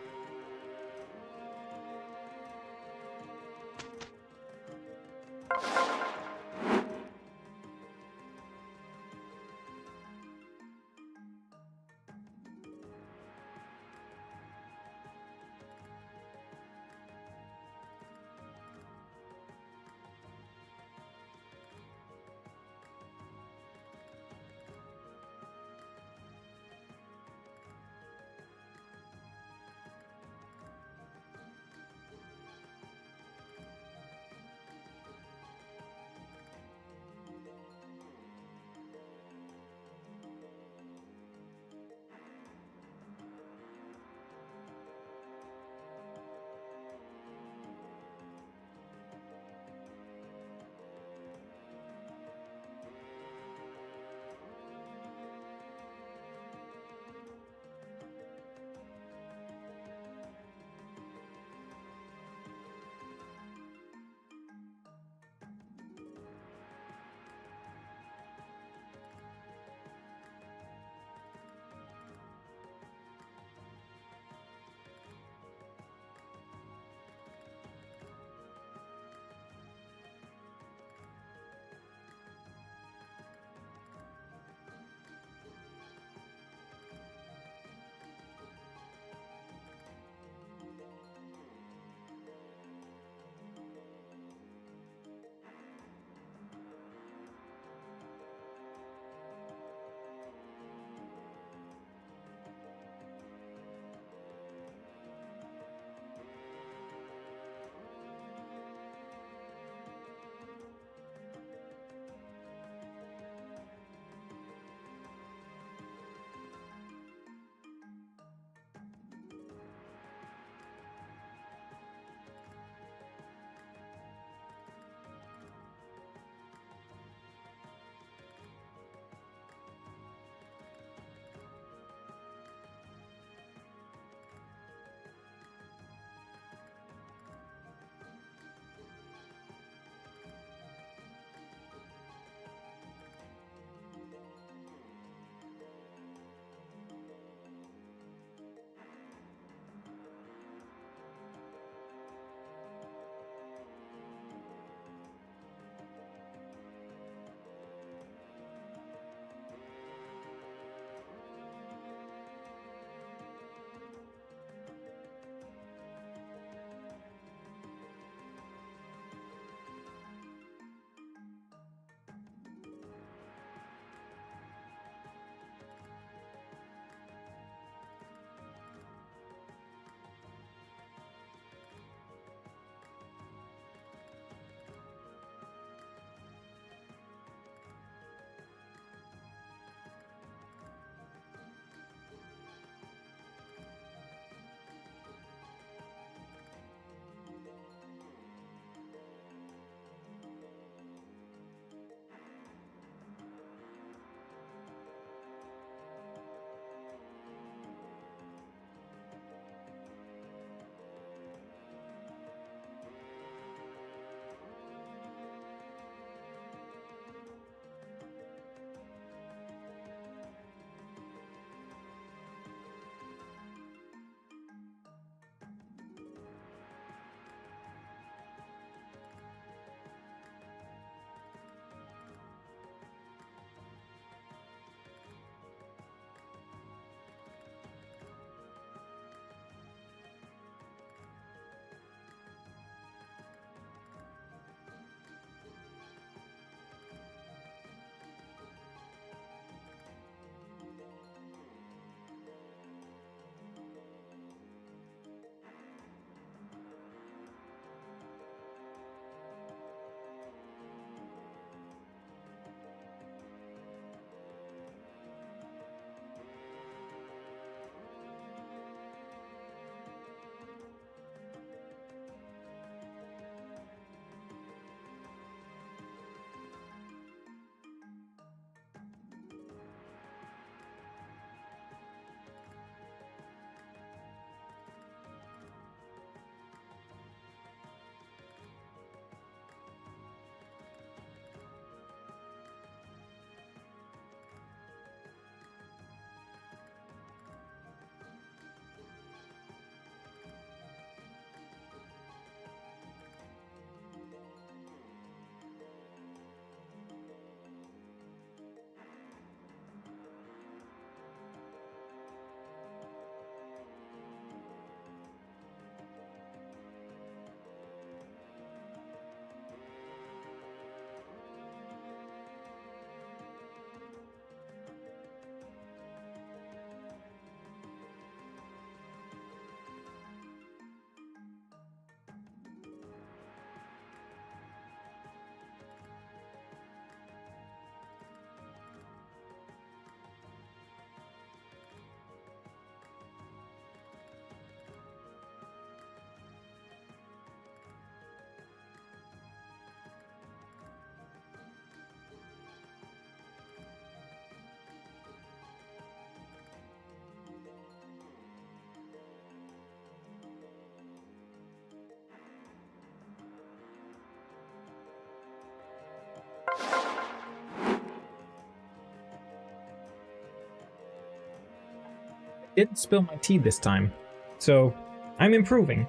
Didn't spill my tea this time, so I'm improving.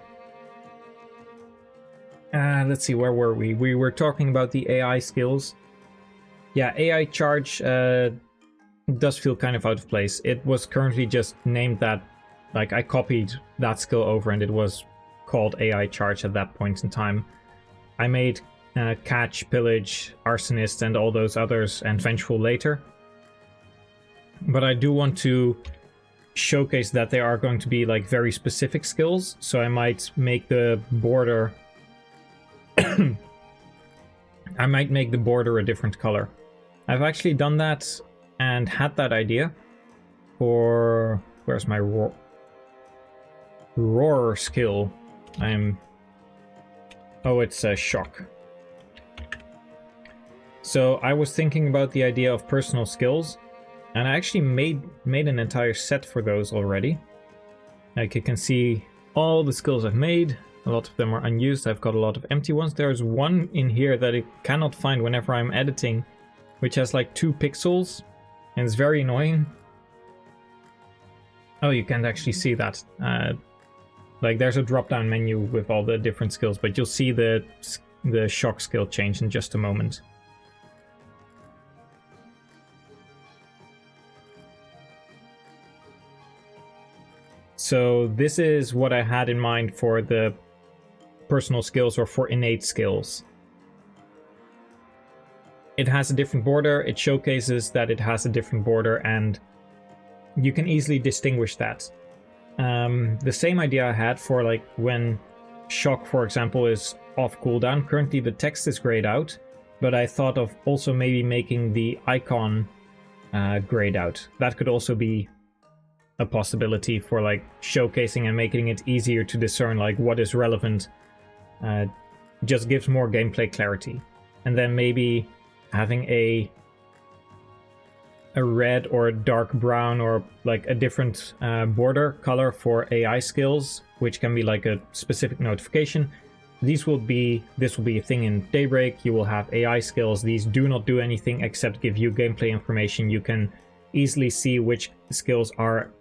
Let's see, where were we? We were talking about the AI skills. Yeah, AI charge does feel kind of out of place. It was currently just named that, like I copied that skill over and it was called AI charge at that point in time. I made catch, pillage, arsonist and all those others and vengeful later. But I do want to showcase that they are going to be like very specific skills, so I might make the border I might make the border a different color. I've actually done that and had that idea for... Where's my roar skill? Oh, it's a shock. So I was thinking about the idea of personal skills, and I actually made an entire set for those already. Like you can see all the skills I've made. A lot of them are unused. I've got a lot of empty ones. There's one in here that I cannot find whenever I'm editing, which has like 2 pixels, and it's very annoying. Oh, you can't actually see that. Like there's a drop-down menu with all the different skills, but you'll see the shock skill change in just a moment. So this is what I had in mind for the personal skills or for innate skills. It has a different border, it showcases that it has a different border, and you can easily distinguish that. The same idea I had for like when shock, for example, is off cooldown. Currently the text is grayed out, but I thought of also maybe making the icon grayed out. That could also be a possibility for like showcasing and making it easier to discern like what is relevant. Just gives more gameplay clarity. And then maybe having a red or a dark brown or like a different border color for AI skills, which can be like a specific notification. This will be a thing in Daybreak. You will have AI skills. These do not do anything except give you gameplay information. You can easily see which skills are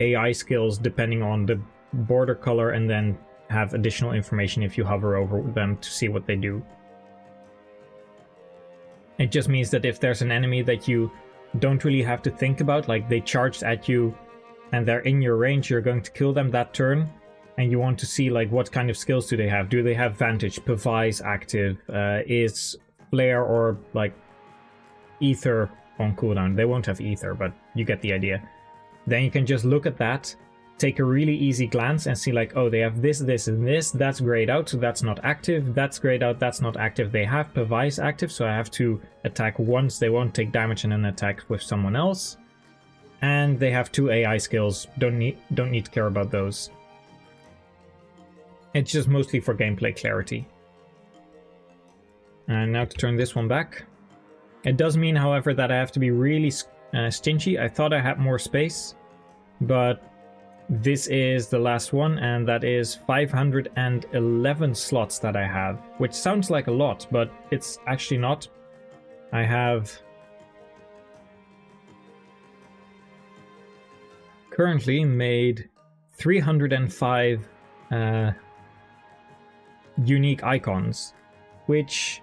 AI skills depending on the border color, and then have additional information if you hover over them to see what they do. It just means that if there's an enemy that you don't really have to think about, like they charged at you and they're in your range, you're going to kill them that turn, and you want to see like what kind of skills do they have. Do they have Vantage, Pavise active, is Flare or like Ether on cooldown? They won't have Ether, but you get the idea. Then you can just look at that, take a really easy glance and see like, oh, they have this, this, and this. That's grayed out, so that's not active. That's grayed out, that's not active. They have Pavise active, so I have to attack once. They won't take damage and then attack with someone else. And they have 2 AI skills. Don't need to care about those. It's just mostly for gameplay clarity. And now to turn this one back. It does mean, however, that I have to be really stingy. I thought I had more space, but this is the last one, and that is 511 slots that I have, which sounds like a lot, but it's actually not. I have currently made 305 unique icons, which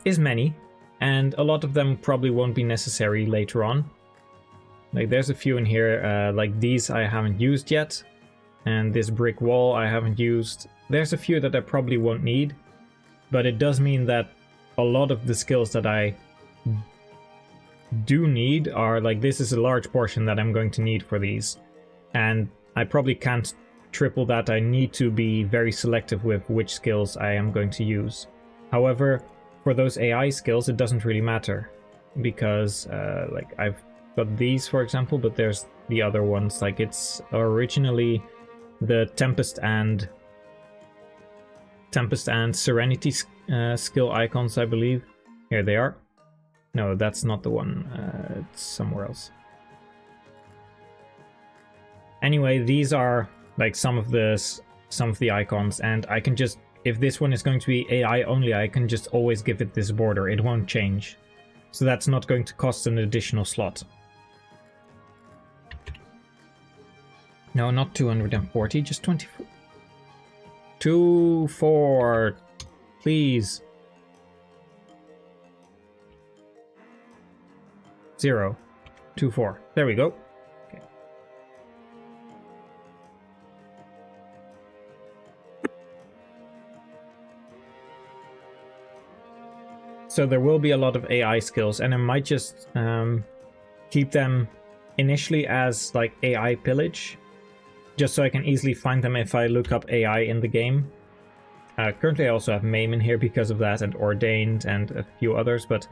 is many, and a lot of them probably won't be necessary later on. Like there's a few in here, like these I haven't used yet, and this brick wall I haven't used. There's a few that I probably won't need, but it does mean that a lot of the skills that I do need are like, this is a large portion that I'm going to need for these, and I probably can't triple that. I need to be very selective with which skills I am going to use. However, for those AI skills it doesn't really matter, because like I've got these, for example, but there's the other ones. Like it's originally the Tempest and Serenity skill icons, I believe. Here they are. No, that's not the one. It's somewhere else. Anyway, these are like some of the icons, and I can just if this one is going to be AI only, I can just always give it this border. It won't change. So that's not going to cost an additional slot. No, not 240, just 24. 24, please. 0, 24. There we go. Okay. So there will be a lot of AI skills, and I might just keep them initially as like AI pillage, just so I can easily find them if I look up AI in the game. Currently I also have Maim in here because of that, and Ordained, and a few others, but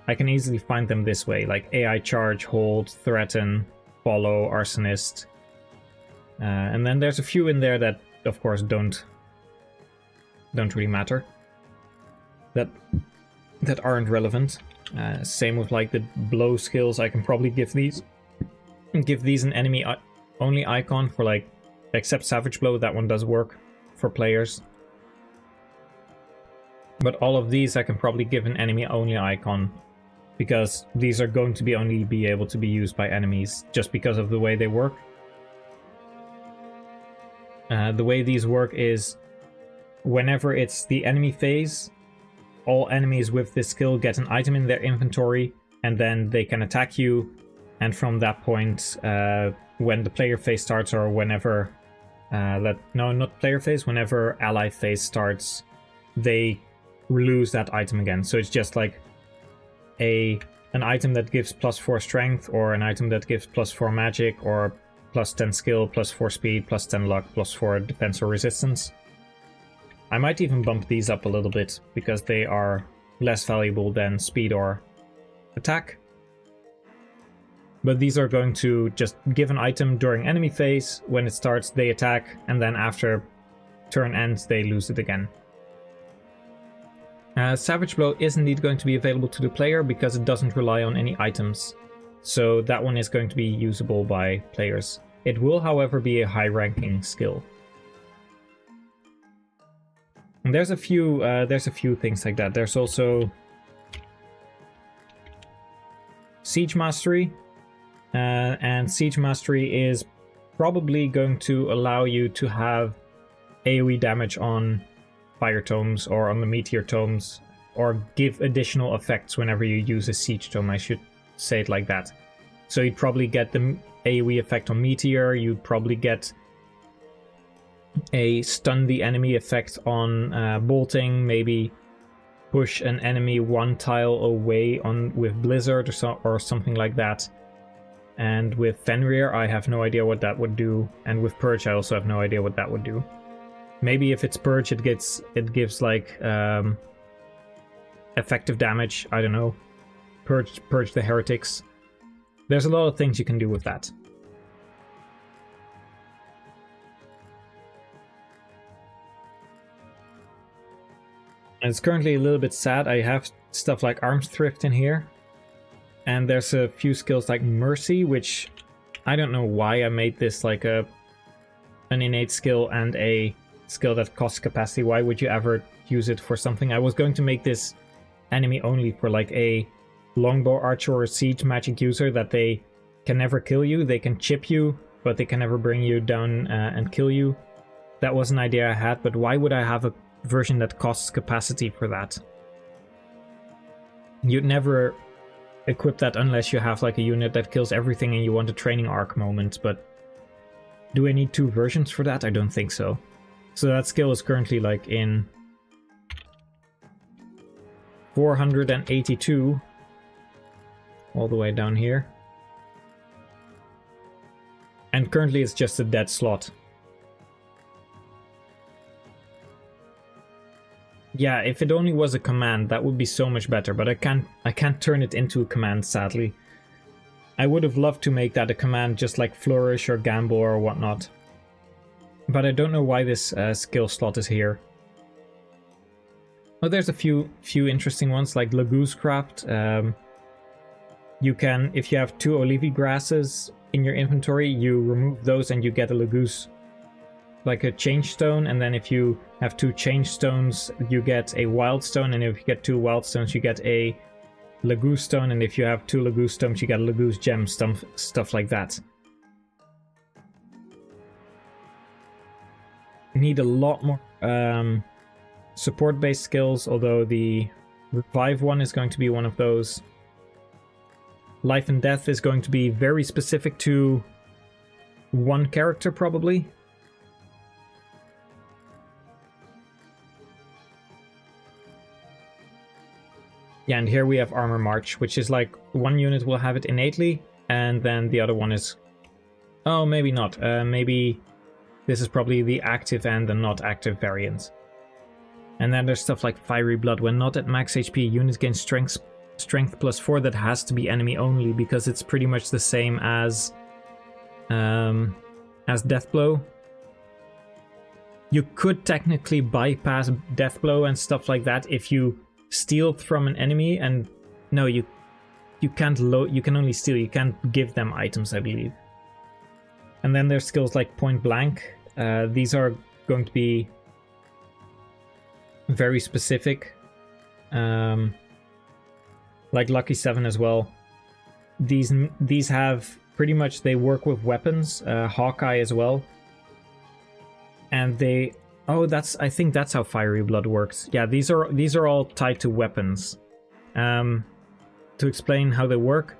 I can easily find them this way, like AI Charge, Hold, Threaten, Follow, Arsonist. And then there's a few in there that, of course, don't really matter. That aren't relevant. Same with like the blow skills. I can probably give these an enemy only icon for like, except Savage Blow. That one does work for players. But all of these I can probably give an enemy only icon, because these are going to be only be able to be used by enemies just because of the way they work. The way these work is, whenever it's the enemy phase, all enemies with this skill get an item in their inventory, and then they can attack you. And from that point, when the player phase starts, or whenever... no, not player phase, whenever ally phase starts, they lose that item again. So it's just like an item that gives +4 strength, or an item that gives +4 magic, or +10 skill, +4 speed, +10 luck, +4 defense or resistance. I might even bump these up a little bit, because they are less valuable than speed or attack. But these are going to just give an item during enemy phase. When it starts, they attack, and then after turn ends, they lose it again. Savage Blow is indeed going to be available to the player because it doesn't rely on any items. So that one is going to be usable by players. It will, however, be a high-ranking skill. And there's a few things like that. There's also Siege Mastery. And Siege Mastery is probably going to allow you to have AoE damage on Fire Tomes or on the Meteor Tomes, or give additional effects whenever you use a Siege Tome, I should say it like that. So you'd probably get the AoE effect on Meteor, you'd probably get a stun the enemy effect on Bolting, maybe push an enemy one tile away with Blizzard or something like that. And with Fenrir, I have no idea what that would do, and with Purge I also have no idea what that would do. Maybe if it's Purge, it gives like effective damage. I don't know. Purge the heretics. There's a lot of things you can do with that. And it's currently a little bit sad. I have stuff like Arms Thrift in here, and there's a few skills like Mercy, which I don't know why I made this like an innate skill and a skill that costs capacity. Why would you ever use it for something? I was going to make this enemy only for like a longbow archer or siege magic user, that they can never kill you. They can chip you, but they can never bring you down and kill you. That was an idea I had, but why would I have a version that costs capacity for that? You'd never equip that unless you have like a unit that kills everything and you want a training arc moment, but do I need 2 versions for that? I don't think so. So that skill is currently like in 482, all the way down here. And currently it's just a dead slot. Yeah, if it only was a command, that would be so much better, but I can't turn it into a command, sadly. I would have loved to make that a command, just like Flourish or Gamble or whatnot. But I don't know why this skill slot is here. Oh, there's a few interesting ones, like Lagoose Craft. You can, if you have 2 Olivi grasses in your inventory, you remove those and you get a Lagoose like a change stone, and then if you have 2 change stones, you get a wild stone, and if you get 2 wild stones, you get a Laguz stone, and if you have 2 Laguz stones, you get a Laguz gem, stuff like that. You need a lot more support-based skills, although the revive one is going to be one of those. Life and death is going to be very specific to one character, probably. Yeah, and here we have Armor March, which is like one unit will have it innately, and then the other one is... Oh, maybe not. Maybe this is probably the active and the not active variant. And then there's stuff like Fiery Blood. When not at max HP, units gain strength +4. That has to be enemy only, because it's pretty much the same as Death Blow. You could technically bypass Death Blow and stuff like that if you steal from an enemy, and no, you can't you can only steal, you can't give them items, I believe. And then there's skills like Point Blank. These are going to be very specific, like Lucky 7 as well. These have pretty much, they work with weapons, Hawkeye as well, and they... Oh, I think that's how Fiery Blood works. Yeah, these are all tied to weapons. To explain how they work,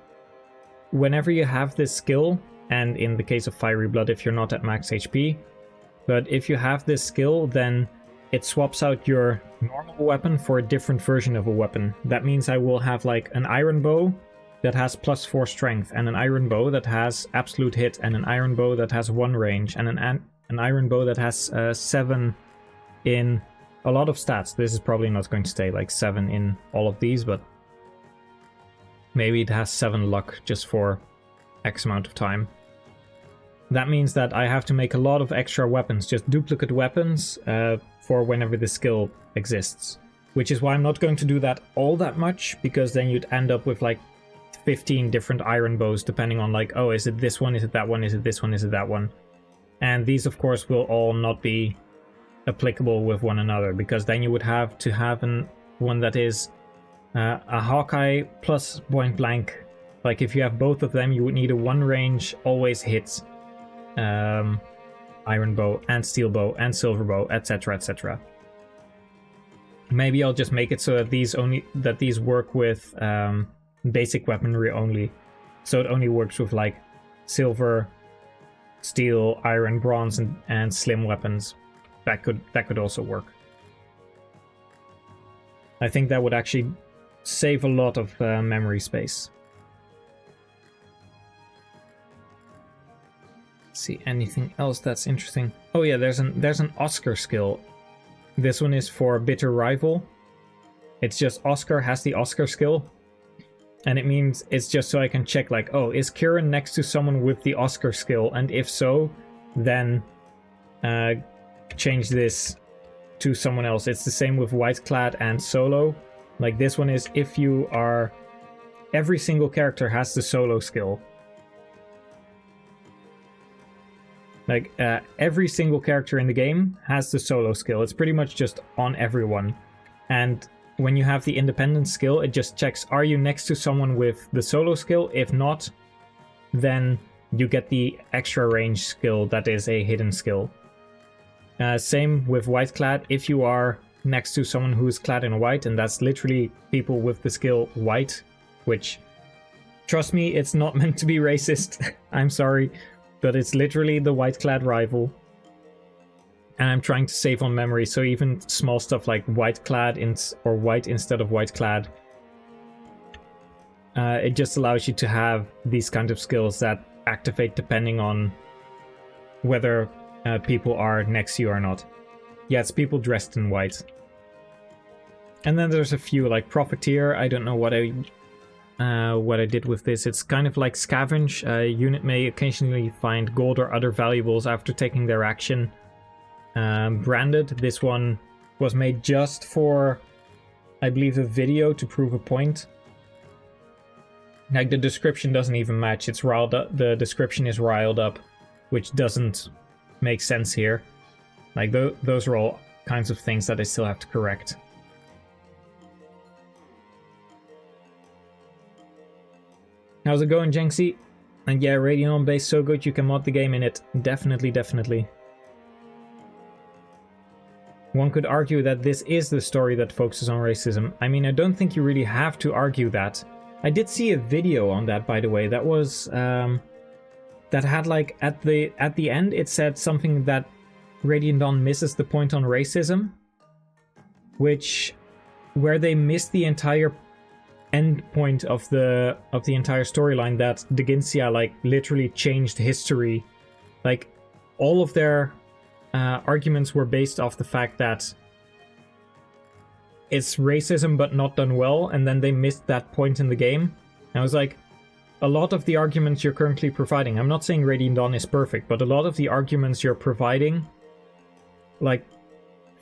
whenever you have this skill, and in the case of Fiery Blood, if you're not at max HP, but if you have this skill, then it swaps out your normal weapon for a different version of a weapon. That means I will have like an iron bow that has +4 strength, and an iron bow that has absolute hit, and an iron bow that has 1 range, and an iron bow that has 7 in a lot of stats. This is probably not going to stay like 7 in all of these, but maybe it has 7 luck just for X amount of time. That means that I have to make a lot of extra weapons, just duplicate weapons, for whenever the skill exists. Which is why I'm not going to do that all that much, because then you'd end up with like 15 different iron bows, depending on like, oh, is it this one, is it that one, is it this one, is it that one? And these, of course, will all not be applicable with one another, because then you would have to have one that is a Hawkeye plus Point Blank. Like, if you have both of them, you would need a 1 range, always hit iron bow and steel bow and silver bow, etc., etc. Maybe I'll just make it so that these work with basic weaponry only, so it only works with like silver, steel, iron, bronze, and slim weapons. That could also work. I think that would actually save a lot of memory space. Let's see, anything else that's interesting? Oh yeah, there's an Oscar skill. This one is for Bitter Rival. It's just Oscar has the Oscar skill. And it means it's just so I can check like, oh, is Kieran next to someone with the Oscar skill? And if so, then change this to someone else. It's the same with Whiteclad and Solo. Like, this one is if you are... Every single character has the Solo skill. Like, every single character in the game has the Solo skill. It's pretty much just on everyone. And when you have the independent skill, it just checks, are you next to someone with the Solo skill? If not, then you get the extra range skill that is a hidden skill. Same with Whiteclad. If you are next to someone who is clad in white, and that's literally people with the skill white, which, trust me, it's not meant to be racist. I'm sorry, but it's literally the Whiteclad rival. And I'm trying to save on memory, so even small stuff like Whiteclad or white instead of Whiteclad, it just allows you to have these kind of skills that activate depending on whether people are next to you or not. Yeah, it's people dressed in white. And then there's a few, like Profiteer. I don't know what I did with this. It's kind of like Scavenge. A unit may occasionally find gold or other valuables after taking their action. Branded. This one was made just for, I believe, a video to prove a point. Like, the description doesn't even match. It's riled up. The description is riled up, which doesn't make sense here. Like, those are all kinds of things that I still have to correct. How's it going, Jenksy? And yeah, Radeon base so good you can mod the game in it. Definitely, definitely. One could argue that this is the story that focuses on racism. I mean, I don't think you really have to argue that. I did see a video on that, by the way, that was that had, like, at the end it said something that Radiant Dawn misses the point on racism, where they missed the entire end point of the entire storyline, that Deginsia, like, literally changed history. Like, all of their arguments were based off the fact that it's racism but not done well, and then they missed that point in the game. And I was like, a lot of the arguments you're currently providing, I'm not saying Radiant Dawn is perfect, but a lot of the arguments you're providing, like,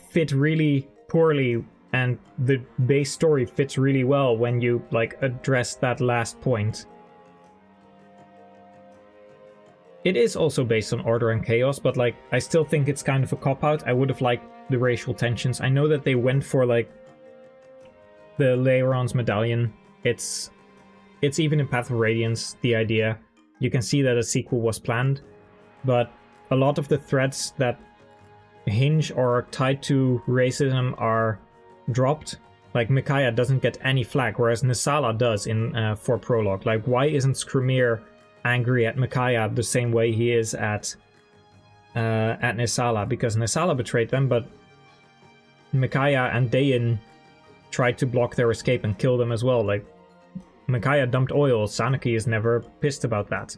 fit really poorly, and the base story fits really well when you, like, address that last point. It is also based on order and chaos, but, like, I still think it's kind of a cop-out. I would have liked the racial tensions. I know that they went for, like, the Leiron's medallion. It's even in Path of Radiance, the idea. You can see that a sequel was planned, but a lot of the threads that hinge or are tied to racism are dropped. Like, Micaiah doesn't get any flack, whereas Nisala does in for Prologue. Like, why isn't Skrymir angry at Micaiah the same way he is at Nisala? Because Nisala betrayed them, but Micaiah and Dayan tried to block their escape and kill them as well. Like, Micaiah dumped oil, Sanaki is never pissed about that.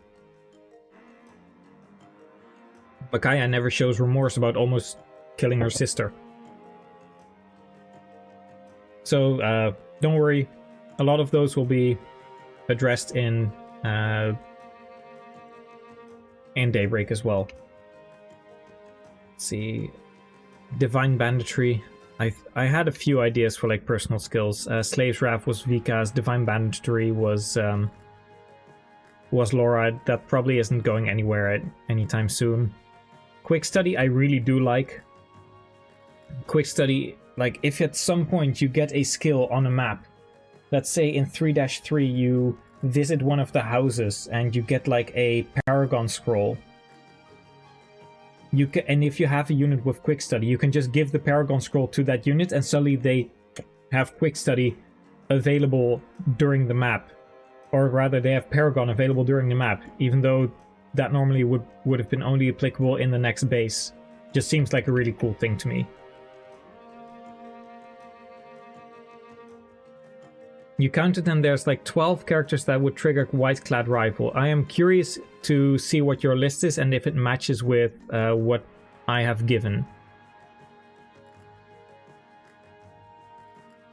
Micaiah never shows remorse about almost killing her sister. So, don't worry, a lot of those will be addressed in Daybreak as well. Let's see, Divine Banditry. I had a few ideas for, like, personal skills. Slave's Wrath was Vika's, Divine Banditry was Laura. That probably isn't going anywhere anytime soon. Quick Study I really do like. Quick Study, like, if at some point you get a skill on a map, let's say in 3-3 you visit one of the houses and you get, like, a Paragon Scroll. And if you have a unit with Quick Study, you can just give the Paragon Scroll to that unit and suddenly they have Quick Study available during the map. Or rather, they have Paragon available during the map, even though that normally would have been only applicable in the next base. Just seems like a really cool thing to me. You counted and there's like 12 characters that would trigger White-Clad Rival. I am curious to see what your list is and if it matches with what I have given.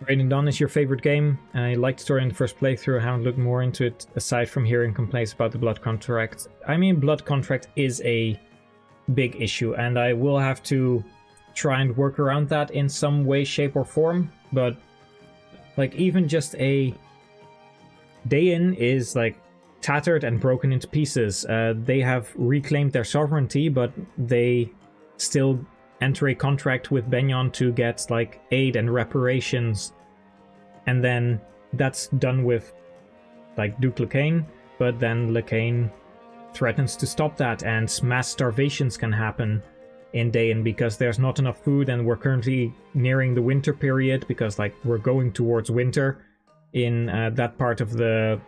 Radiant Dawn is your favorite game. I liked the story in the first playthrough. I haven't looked more into it aside from hearing complaints about the Blood Contract. I mean, Blood Contract is a big issue and I will have to try and work around that in some way, shape or form, but like, even just a Dayan is, like, tattered and broken into pieces. They have reclaimed their sovereignty, but they still enter a contract with Benyon to get, like, aid and reparations. And then that's done with, like, Duke Lacane, but then Lacane threatens to stop that, and mass starvations can happen in Dayan because there's not enough food, and we're currently nearing the winter period because, like, we're going towards winter in that part of the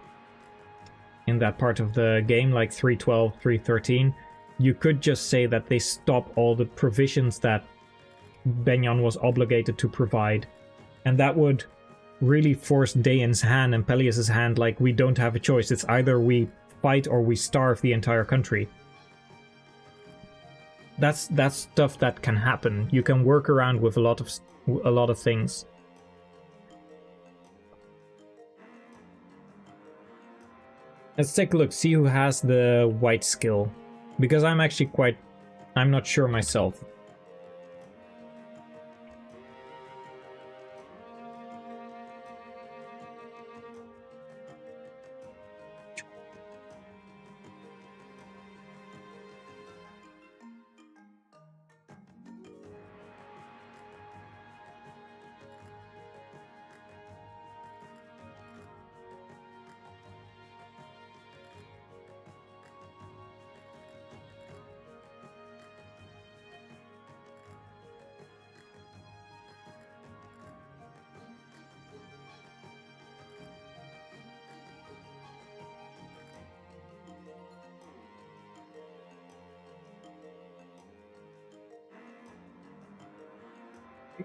game, like 3.12, 3.13. You could just say that they stop all the provisions that Benyon was obligated to provide, and that would really force Dayan's hand and Peleus's hand. Like, we don't have a choice. It's either we fight or we starve the entire country. That's stuff that can happen. You can work around with a lot of things. Let's take a look, see who has the white skill. Because I'm not sure myself.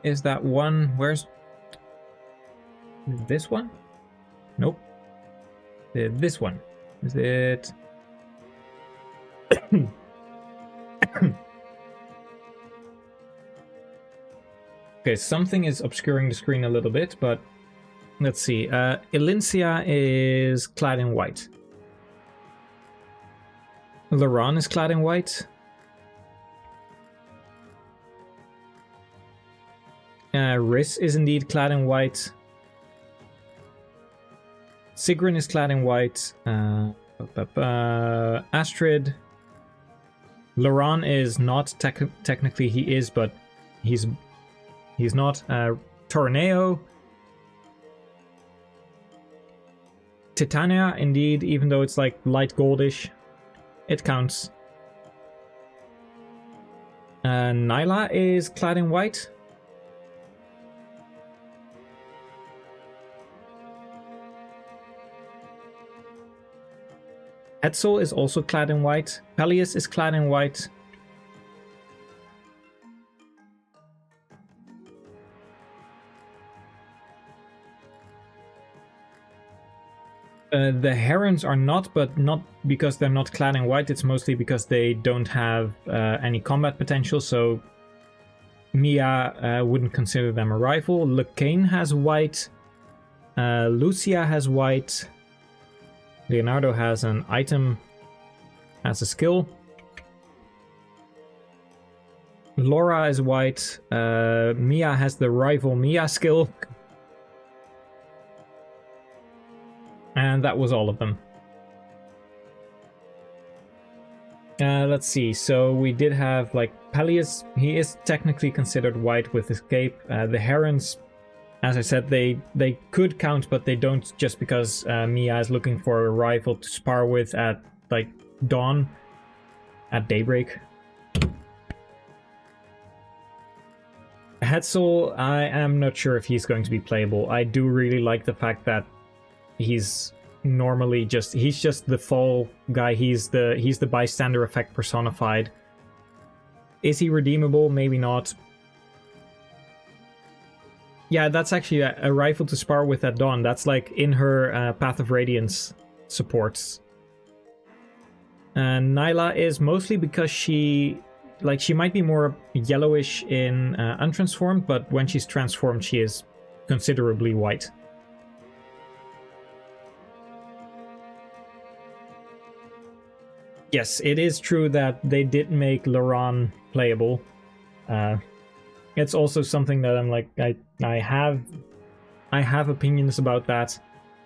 is that one? Where's this one? Nope. This one. Is it? Okay, something is obscuring the screen a little bit, but let's see. Elincia is clad in white. Laron is clad in white. Riss is indeed clad in white. Sigrun is clad in white. Astrid. Laron is not. Technically he is, but he's not. Torneo. Titania, indeed, even though it's like light goldish. It counts. Nyla is clad in white. Etzel is also clad in white. Peleus is clad in white. The Herons are not, but not because they're not clad in white. It's mostly because they don't have any combat potential, so Mia wouldn't consider them a rival. Lekain has white. Lucia has white. Leonardo has an item as a skill. Laura is white. Mia has the rival Mia skill. And that was all of them. Let's see. So we did have like Peleus. He is technically considered white with escape. The Herons, as I said, they could count, but they don't, just because Mia is looking for a rival to spar with at like dawn, at daybreak. Hetzel, I am not sure if he's going to be playable. I do really like the fact that he's normally he's just the fall guy. He's the bystander effect personified. Is he redeemable? Maybe not. Yeah, that's actually a rifle to spar with at dawn. That's like in her Path of Radiance supports. And Nyla is mostly because she might be more yellowish in untransformed, but when she's transformed, she is considerably white. Yes, it is true that they did make Laron playable. It's also something that I'm like, I have opinions about that.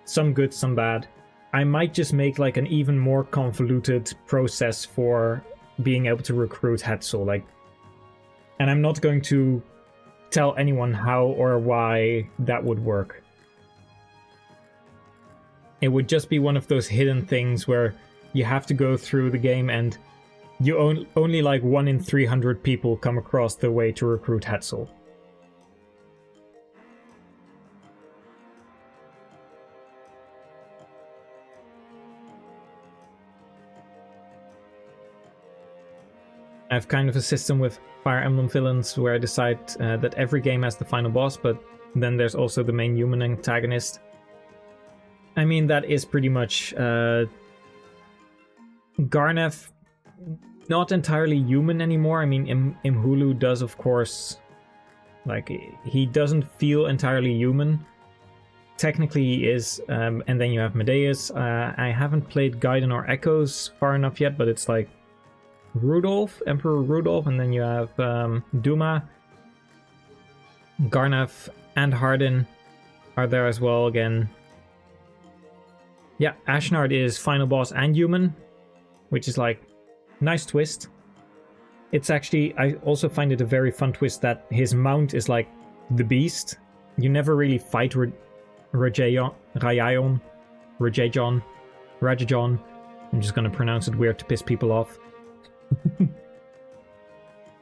Some good, some bad. I might just make like an even more convoluted process for being able to recruit Hetzel, and I'm not going to tell anyone how or why that would work. It would just be one of those hidden things where you have to go through the game and you only like 1 in 300 people come across the way to recruit Hetzel. I have kind of a system with Fire Emblem villains where I decide that every game has the final boss, but then there's also the main human antagonist. I mean, that is pretty much Garneth, not entirely human anymore. I mean, Imhulu does, of course, like, he doesn't feel entirely human. Technically he is, and then you have Medeus. I haven't played Gaiden or Echoes far enough yet, but it's like Rudolph, Emperor Rudolph, and then you have Duma. Garneth and Hardin are there as well again. Yeah, Ashnard is final boss and human, which is like, nice twist. It's actually, I also find it a very fun twist that his mount is like the beast. You never really fight Rajajon. I'm just gonna pronounce it weird to piss people off.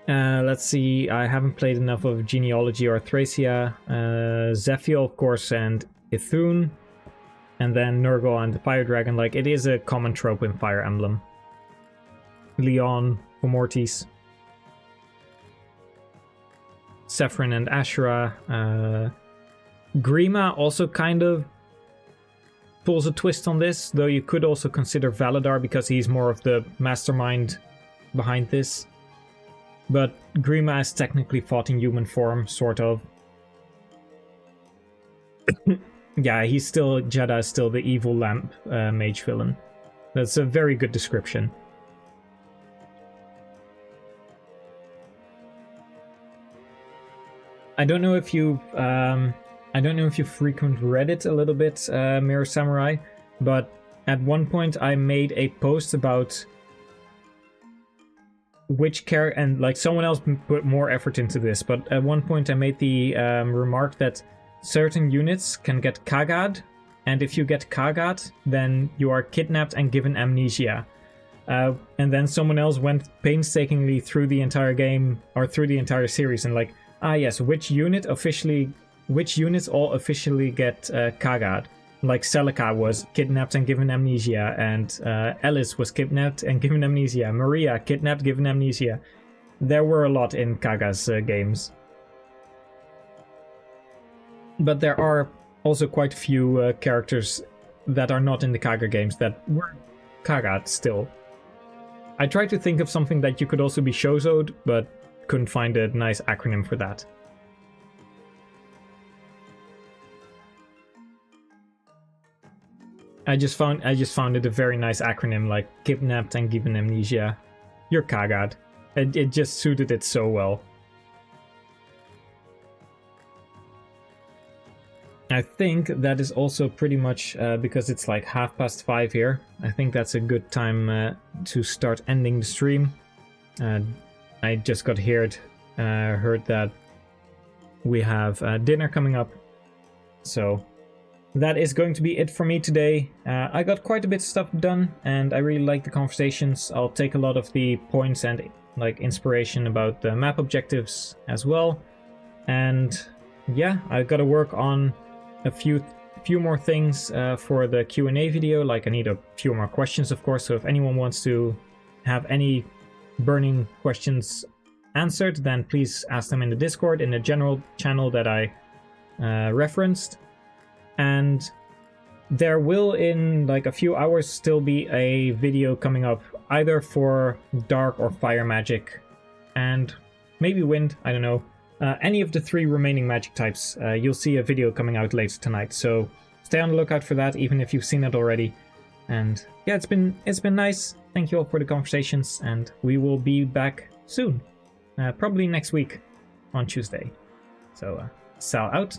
Let's see, I haven't played enough of Genealogy or Thracia. Zephiel, of course, and Ithun. And then Nurgle and the Fire Dragon. Like, it is a common trope in Fire Emblem. Leon, Mortis. Zephyrin and Ashura. Grima also kind of pulls a twist on this, though you could also consider Valadar because he's more of the mastermind behind this. But Grima is technically fought in human form, sort of. Yeah, he's still, Jedha is still the evil lamp mage villain. That's a very good description. I don't know if you frequent Reddit a little bit, Mirror Samurai, but at one point I made a post about which character, and like someone else put more effort into this, but at one point I made the remark that certain units can get Kagad, and if you get Kagad, then you are kidnapped and given amnesia. And then someone else went painstakingly through the entire game, or through the entire series, and like, yes, which units all officially get Kagad? Like Celica was kidnapped and given amnesia, and Alice was kidnapped and given amnesia. Maria kidnapped, given amnesia. There were a lot in Kaga's games. But there are also quite a few characters that are not in the Kaga games that were Kagad still. I tried to think of something that you could also be Shozoed, but couldn't find a nice acronym for that. I just found it a very nice acronym, like kidnapped and given amnesia. You're Kagad. It just suited it so well. I think that is also pretty much, because it's like 5:30 here, I think that's a good time to start ending the stream. I just got heard that we have dinner coming up, so that is going to be it for me today. I got quite a bit of stuff done, and I really like the conversations. I'll take a lot of the points and like inspiration about the map objectives as well. And yeah, I've got to work on a few more things for the Q&A video. Like I need a few more questions, of course. So if anyone wants to have any burning questions answered, then please ask them in the Discord in the general channel that I referenced. And there will, in like a few hours, still be a video coming up either for dark or fire magic, and maybe wind, I don't know. Any of the 3 remaining magic types, you'll see a video coming out later tonight, so stay on the lookout for that, even if you've seen it already. And yeah, it's been nice. Thank you all for the conversations, and we will be back soon, probably next week on Tuesday. So Sal out.